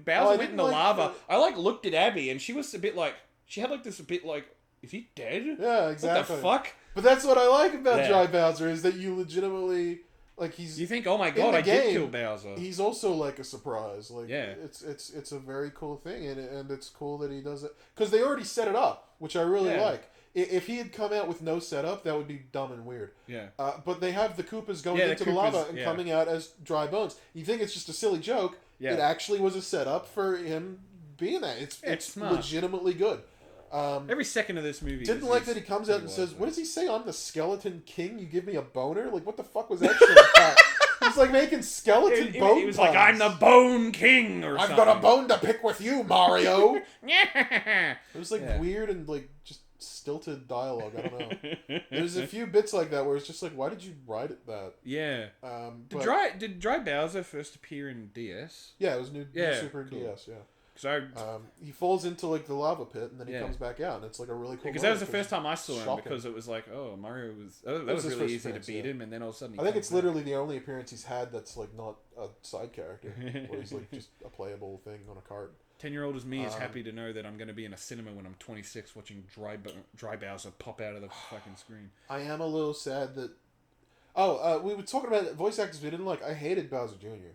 S1: Bowser went in the lava, I like looked at Abby and she was a bit like she had like this a bit like, is he dead?
S2: Yeah, exactly.
S1: What the fuck?
S2: But that's what I like about Dry Bowser is that you legitimately like he's.
S1: You think, oh my god, I did kill Bowser.
S2: He's also like a surprise. Like it's a very cool thing, and it's cool that he does it because they already set it up, which I really like. If he had come out with no setup, that would be dumb and weird. Yeah. But they have the Koopas going into the lava and coming out as dry bones. You think it's just a silly joke? Yeah. It actually was a setup for him being that. It's legitimately good.
S1: Every second of this movie.
S2: Didn't like that he comes out and says, "What does he say? I'm the Skeleton King. You give me a boner." Like, what the fuck was that shit about? He's like making skeleton bone. He was
S1: puns. Like, "I'm the Bone King," or
S2: I've
S1: something.
S2: got a bone to pick with you, Mario. It was like weird and like just stilted dialogue. I don't know. There's a few bits like that where it's just like, why did you write it that?
S1: Yeah. Did Dry Bowser first appear in DS?
S2: Yeah, it was new Super DS. Yeah. He falls into like the lava pit and then he comes back out and it's like a really cool.
S1: Because that was the first time I saw him because it was like, oh, Mario was that was really easy to beat him, and then all of a sudden
S2: I think it's literally the only appearance he's had that's like not a side character, where he's like just a playable thing on a card.
S1: 10-year-old as me is happy to know that I'm going to be in a cinema when I'm 26 watching Dry Bowser pop out of the fucking screen.
S2: I am a little sad that. We were talking about voice actors we didn't like. I hated Bowser Jr.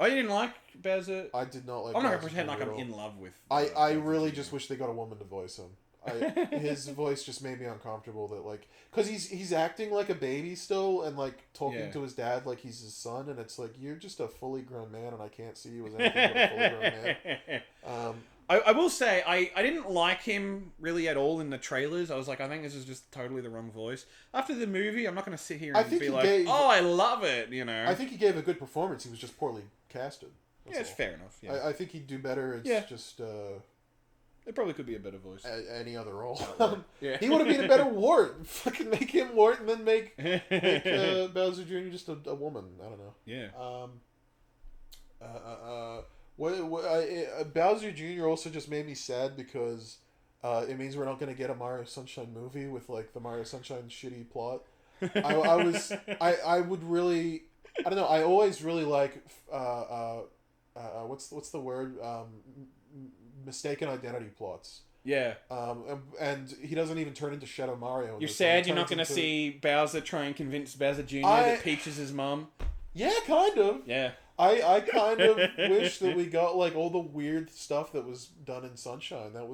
S1: Oh, you didn't like Bowser?
S2: I did not like.
S1: I'm not gonna pretend like I'm in love with.
S2: I really just wish they got a woman to voice him. His voice just made me uncomfortable. That like, cause he's acting like a baby still, and like talking to his dad like he's his son, and it's like you're just a fully grown man, and I can't see you as anything but a fully grown man.
S1: I will say I didn't like him really at all in the trailers. I was like, I think this is just totally the wrong voice. After the movie, I'm not going to sit here and be like, oh, I love it, you know.
S2: I think he gave a good performance. He was just poorly casted.
S1: It's fair enough. Yeah.
S2: I think he'd do better. It's just
S1: It probably could be a better voice.
S2: Any other role.
S1: Yeah.
S2: He would have been a better Wart. Fucking make him Wart and then make Bowser Jr. just a woman. I don't know.
S1: Yeah.
S2: Bowser Jr. also just made me sad because it means we're not going to get a Mario Sunshine movie with like the Mario Sunshine shitty plot. I would really, I don't know. I always really like what's the word, mistaken identity plots.
S1: Yeah.
S2: And he doesn't even turn into Shadow Mario.
S1: You're sad you're not going to see Bowser try and convince Bowser Jr. that Peach is his mom?
S2: Yeah, kind of.
S1: Yeah.
S2: I kind of wish that we got like all the weird stuff that was done in Sunshine. It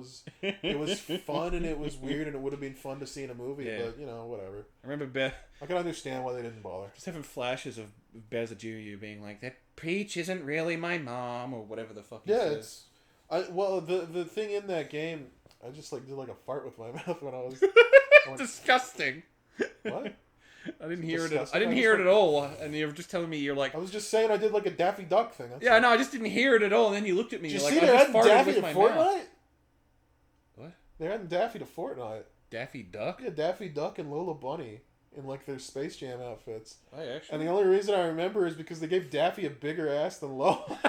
S2: was fun and it was weird and it would have been fun to see in a movie, but you know, whatever.
S1: I remember
S2: I can understand why they didn't bother.
S1: Just having flashes of Bowser Jr. being like, that Peach isn't really my mom, or whatever the fuck he says.
S2: The thing in that game, I just like did like a fart with my mouth when I was
S1: disgusting.
S2: What?
S1: I didn't hear it. I didn't hear it at all, and you were just telling me you're like.
S2: I was just saying I did like a Daffy Duck thing.
S1: Yeah, no, I just didn't hear it at all, and then you looked at me.
S2: Did
S1: you're
S2: you
S1: like,
S2: see
S1: I just farted
S2: Daffy
S1: with my
S2: Fortnite?
S1: mouth. What?
S2: They're adding Daffy to Fortnite.
S1: Daffy Duck?
S2: Yeah, Daffy Duck and Lola Bunny in like their Space Jam outfits.
S1: Actually.
S2: And the only reason I remember is because they gave Daffy a bigger ass than Lola.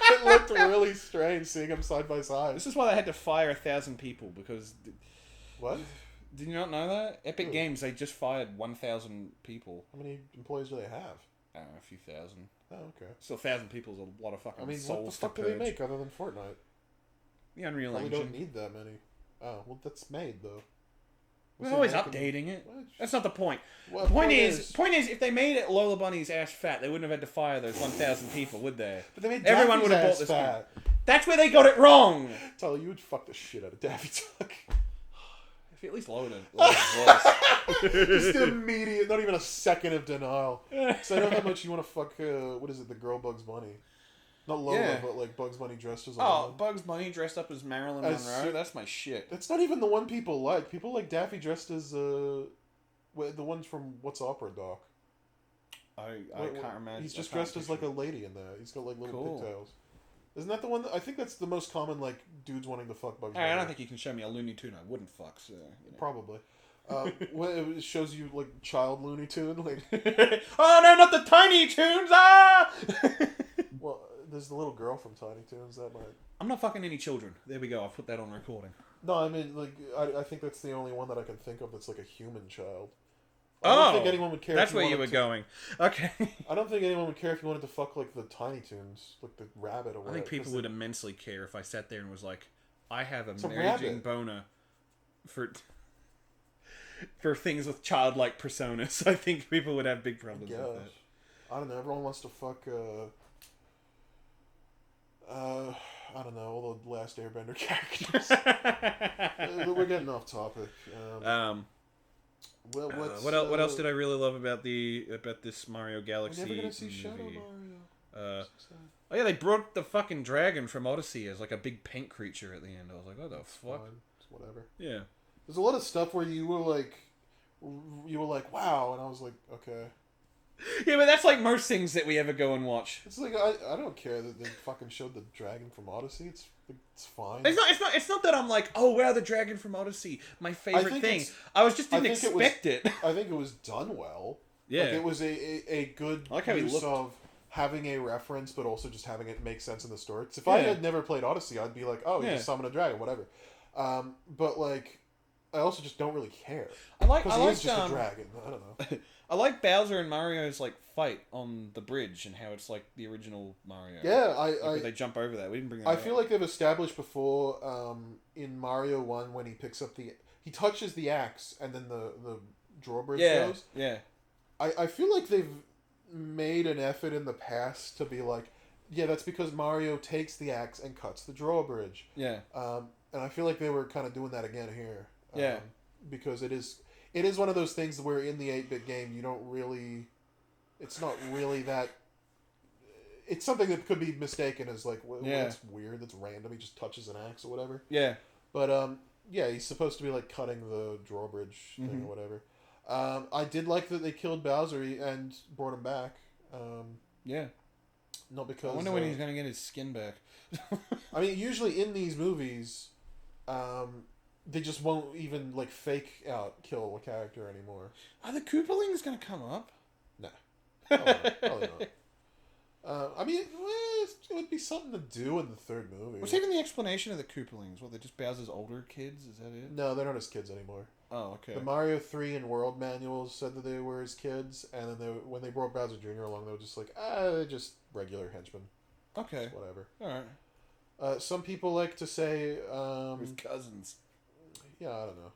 S2: It looked really strange seeing them side by side.
S1: This is why they had to fire 1,000 people because.
S2: What?
S1: Did you not know that? Epic Games, they just fired 1,000 people.
S2: How many employees do they have?
S1: I don't know, a few thousand.
S2: Oh, okay.
S1: Still, 1,000 people is a lot of fucking souls.
S2: What the fuck do they make other than Fortnite?
S1: The Unreal
S2: Engine.
S1: Engine.
S2: We don't need that many. Oh, well, that's made, though.
S1: We're always updating it.
S2: What?
S1: That's not the point.
S2: Well,
S1: the point is, if they made it Lola Bunny's ass fat, they wouldn't have had to fire those 1,000 people, would they?
S2: But they made
S1: Everyone
S2: Daffy's
S1: would have bought
S2: ass
S1: this
S2: fat.
S1: game. That's where they got it wrong.
S2: Tully, you would fuck the shit out of Daffy Duck.
S1: If you at least lowered his voice.
S2: Just immediate, not even a second of denial. So I know how much you want to fuck, what is it, the girl Bugs Bunny. Not Lola, but like Bugs Bunny dressed as a woman.
S1: Bugs Bunny dressed up as Marilyn Monroe? That's my shit.
S2: That's not even the one people like. People like Daffy dressed as, the ones from What's Opera Doc.
S1: I can't imagine.
S2: He's just dressed as like a lady in there. He's got like little pigtails. Isn't that the one? I think that's the most common, like, dudes wanting to fuck Bugs Bunny.
S1: I don't think you can show me a Looney Tune I wouldn't fuck, so... You know.
S2: Probably. It shows you, like, child Looney Tune, like...
S1: Oh, no, not the Tiny Toons! Ah!
S2: Well, there's the little girl from Tiny Toons that might...
S1: I'm not fucking any children. There we go, I'll put that on recording.
S2: No, I mean, like, I think that's the only one that I can think of that's, like, a human child. I don't think anyone would care.
S1: That's where you were going. Okay.
S2: I don't think anyone would care if you wanted to fuck like the Tiny Toons, like the rabbit or whatever.
S1: I think people would immensely care if I sat there and was like, I have a Mary
S2: rabbit.
S1: Jane boner for things with childlike personas. I think people would have big problems with that.
S2: I don't know. Everyone wants to fuck. I don't know, all the Last Airbender characters. We're getting off topic.
S1: What else did I really love about this Mario Galaxy
S2: We're never gonna see
S1: movie?
S2: Shadow Mario.
S1: Oh yeah, they brought the fucking dragon from Odyssey as like a big pink creature at the end. I was like, what the fuck?
S2: Fine. It's whatever.
S1: Yeah.
S2: There's a lot of stuff where you were like, wow, and I was like, okay.
S1: Yeah, but that's like most things that we ever go and watch.
S2: It's like I don't care that they fucking showed the dragon from Odyssey. It's fine.
S1: It's not that I'm like, oh wow, the dragon from Odyssey, my favorite thing. I was just didn't expect it.
S2: I think it was done well.
S1: Yeah.
S2: Like it was a good
S1: like
S2: use of having a reference, but also just having it make sense in the story. Because if I had never played Odyssey, I'd be like, oh, you just summon a dragon, whatever. But like, I also just don't really care. Because he is just a dragon. I don't know.
S1: I like Bowser and Mario's like fight on the bridge and how it's like the original Mario.
S2: Yeah,
S1: they jump over that. We didn't bring that
S2: I
S1: up.
S2: feel like they've established before in Mario 1 when he picks up he touches the axe and then the drawbridge goes.
S1: Yeah.
S2: I feel like they've made an effort in the past to be like, yeah, that's because Mario takes the axe and cuts the drawbridge.
S1: Yeah.
S2: And I feel like they were kind of doing that again here.
S1: Yeah.
S2: Because it is one of those things where in the 8-bit game you don't really... It's not really that... It's something that could be mistaken as like, well, that's weird, that's random, he just touches an axe or whatever.
S1: Yeah.
S2: But, yeah, he's supposed to be like cutting the drawbridge thing or whatever. I did like that they killed Bowser and brought him back.
S1: Yeah.
S2: Not because...
S1: I wonder when he's going to get his skin back.
S2: I mean, usually in these movies... They just won't even like fake out kill a character anymore.
S1: Are the Koopalings gonna come up?
S2: No, probably not. I mean, it would be something to do in the third movie.
S1: What's even the explanation of the Koopalings? Well, they're just Bowser's older kids? Is that it?
S2: No, they're not his kids anymore.
S1: Oh, okay.
S2: The Mario 3 and World manuals said that they were his kids, and then when they brought Bowser Jr. along, they were just like, they're just regular henchmen.
S1: Okay.
S2: Just whatever.
S1: Alright.
S2: Some people like to say...
S1: his cousins.
S2: Yeah, I don't know.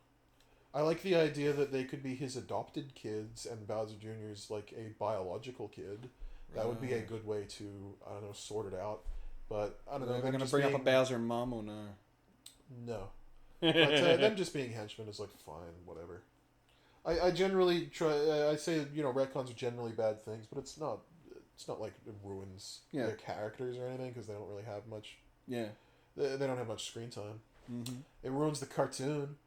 S2: I like the idea that they could be his adopted kids, and Bowser Jr. is like a biological kid. That would be a good way to, I don't know, sort it out. But, I don't know.
S1: Are they going to bring up a Bowser mom or no?
S2: No. But them just being henchmen is like, fine, whatever. I generally try, I say, retcons are generally bad things, but it's not like it ruins their characters or anything, because they don't really have much.
S1: Yeah.
S2: They don't have much screen time.
S1: Mm-hmm.
S2: It ruins the cartoon.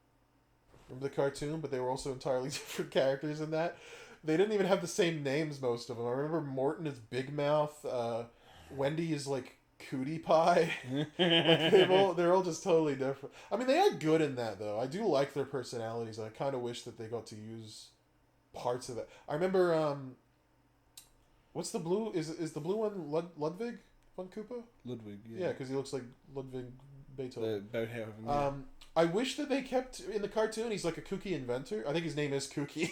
S2: Remember the cartoon? But they were also entirely different characters in that. They didn't even have the same names, most of them. I remember Morton is Big Mouth. Wendy is like Cootie Pie. They're all just totally different. I mean, they are good in that, though. I do like their personalities. I kind of wish that they got to use parts of that. I remember, what's the blue? Is the blue one Ludwig von Koopa?
S1: Ludwig, yeah.
S2: Yeah, because he looks like Ludwig Beethoven.
S1: The Beethoven,
S2: I wish that they kept, in the cartoon, he's like a kooky inventor. I think his name is Kooky.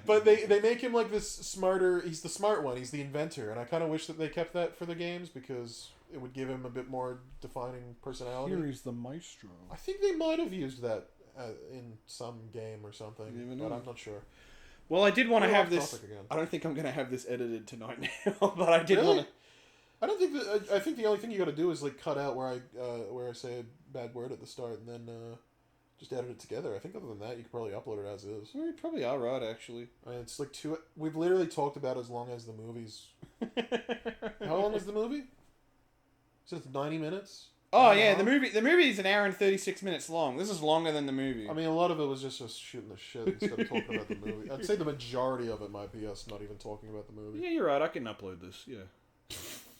S2: But they make him like this smarter, he's the smart one, he's the inventor, and I kind of wish that they kept that for the games, because it would give him a bit more defining personality.
S1: Here he's the maestro.
S2: I think they might have used that in some game or something, but I'm not sure.
S1: Well, I did want to have this, I don't think I'm going to have this edited tonight now, but I did want to...
S2: I don't think that, I think the only thing you got to do is like cut out where I say a bad word at the start, and then just edit it together. I think other than that, you could probably upload it as is.
S1: Well, you probably are right, actually.
S2: I mean, it's like we've literally talked about as long as the movies. How long is the movie? So it's 90 minutes?
S1: Oh, yeah, the movie is an hour and 36 minutes long. This is longer than the movie.
S2: I mean, a lot of it was just us shooting the shit instead of talking about the movie. I'd say the majority of it might be us not even talking about the movie.
S1: Yeah, you're right. I can upload this, yeah.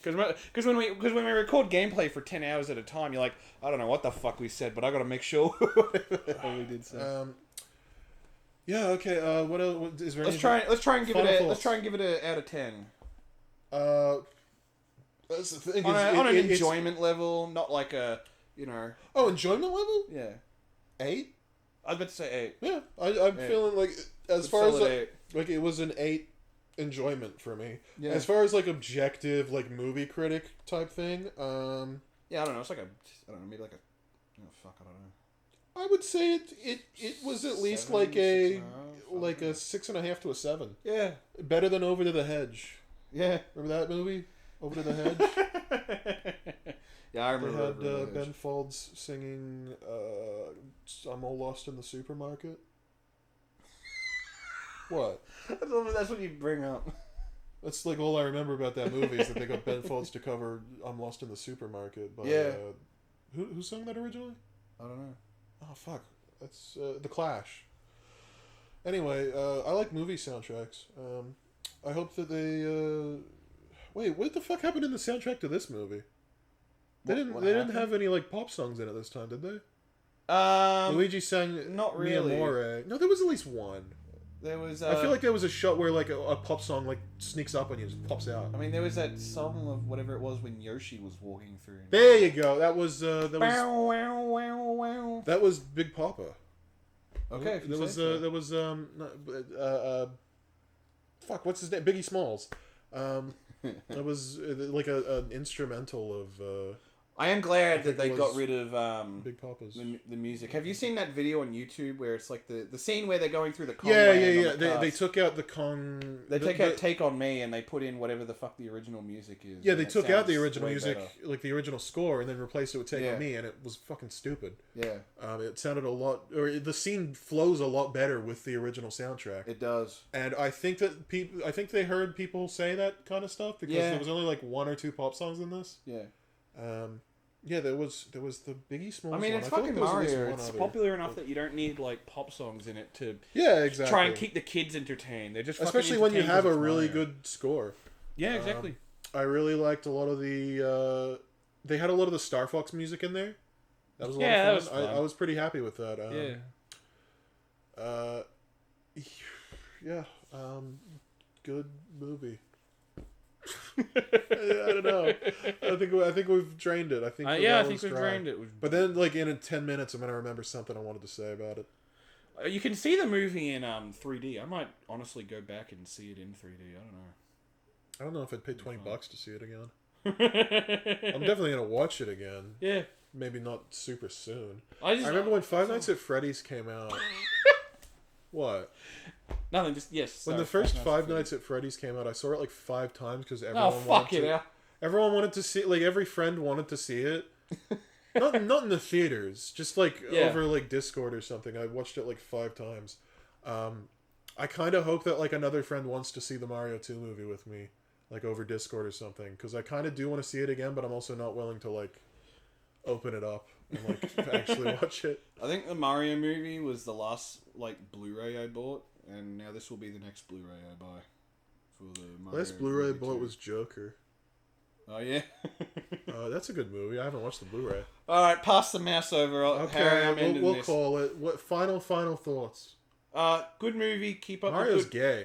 S1: Because when we record gameplay for 10 hours at a time, you're like, I don't know what the fuck we said, but I got to make sure we did say.
S2: Yeah. Okay. What else? Is there?
S1: Let's try and give it a out of 10.
S2: That's the thing.
S1: On an enjoyment level, not like a
S2: Oh, enjoyment level?
S1: Yeah.
S2: 8.
S1: I was about to say 8.
S2: Yeah, I'm feeling like as far as like it was an 8. Enjoyment for me. Yeah. As far as like objective like movie critic type thing,
S1: yeah, I don't know. It's like maybe like a fuck, I don't know.
S2: I would say it was at least like a 6.5 to a 7.
S1: Yeah,
S2: better than Over to the Hedge.
S1: Yeah,
S2: remember that movie, Over to the Hedge?
S1: Yeah, I remember.
S2: They had Ben Folds singing "I'm All Lost in the Supermarket." What?
S1: That's what you bring up.
S2: That's like all I remember about that movie is that they got Ben Folds to cover "I'm Lost in the Supermarket." But,
S1: yeah.
S2: Who sang that originally?
S1: I don't know.
S2: Oh fuck, that's The Clash. Anyway, I like movie soundtracks. I hope that they. Wait, what the fuck happened in the soundtrack to this movie? They didn't have any like pop songs in it this time, did they? Luigi sang
S1: not really.
S2: Mi Amore. No, there was at least one.
S1: There was.
S2: I feel like there was a shot where like a pop song like sneaks up on you and just pops out.
S1: I mean, there was that song of whatever it was when Yoshi was walking through.
S2: There you go. That was
S1: wow.
S2: That was Big Papa.
S1: Okay.
S2: There was fuck, what's his name? Biggie Smalls. That was like an instrumental of.
S1: I am glad that they got rid of
S2: Big Papa's
S1: the music. Have you seen that video on YouTube where it's like the scene where they're going through the Kong?
S2: Yeah. They took out the Kong.
S1: They took out "Take on Me" and they put in whatever the fuck the original music is.
S2: Yeah, they took out the original music, like the original score, and then replaced it with "Take on Me," and it was fucking stupid.
S1: Yeah.
S2: It sounded a lot, or the scene flows a lot better with the original soundtrack.
S1: It does.
S2: And I think that they heard people say that kind of stuff because there was only like 1 or 2 pop songs in this.
S1: Yeah.
S2: Yeah, there was the Biggie Smalls.
S1: I mean, it's fucking Mario. It's popular enough that you don't need like pop songs in it to try and keep the kids entertained. They're just
S2: especially when you have a really good score.
S1: Yeah, exactly.
S2: I really liked a lot of the. They had a lot of the Star Fox music in there. That was a lot of fun. That was fun. I was pretty happy with that. Good movie. I don't know. I think we've drained it. I think
S1: we've drained it.
S2: But then, like in 10 minutes, I'm gonna remember something I wanted to say about it.
S1: You can see the movie in 3D. I might honestly go back and see it in 3D.
S2: I don't know if I'd pay $20 to see it again. I'm definitely gonna watch it again.
S1: Yeah.
S2: Maybe not super soon. I remember when Five Nights at Freddy's came out. What?
S1: Nothing. Just yes.
S2: When the first Five Nights at Freddy's came out, I saw it like 5 times because everyone wanted to see. Like every friend wanted to see it. not in the theaters, just like over like Discord or something. I watched it like 5 times. I kind of hope that like another friend wants to see the Mario 2 movie with me, like over Discord or something, because I kind of do want to see it again, but I'm also not willing to like open it up and like actually watch it.
S1: I think the Mario movie was the last like Blu-ray I bought, and now this will be the next Blu-ray I buy for the Mario.
S2: Last Blu-ray I bought was Joker.
S1: Oh yeah.
S2: That's a good movie. I haven't watched the Blu-ray.
S1: All right, pass the mouse over.
S2: Okay, we'll call it. What final thoughts?
S1: Good movie. Keep up.
S2: Mario's gay.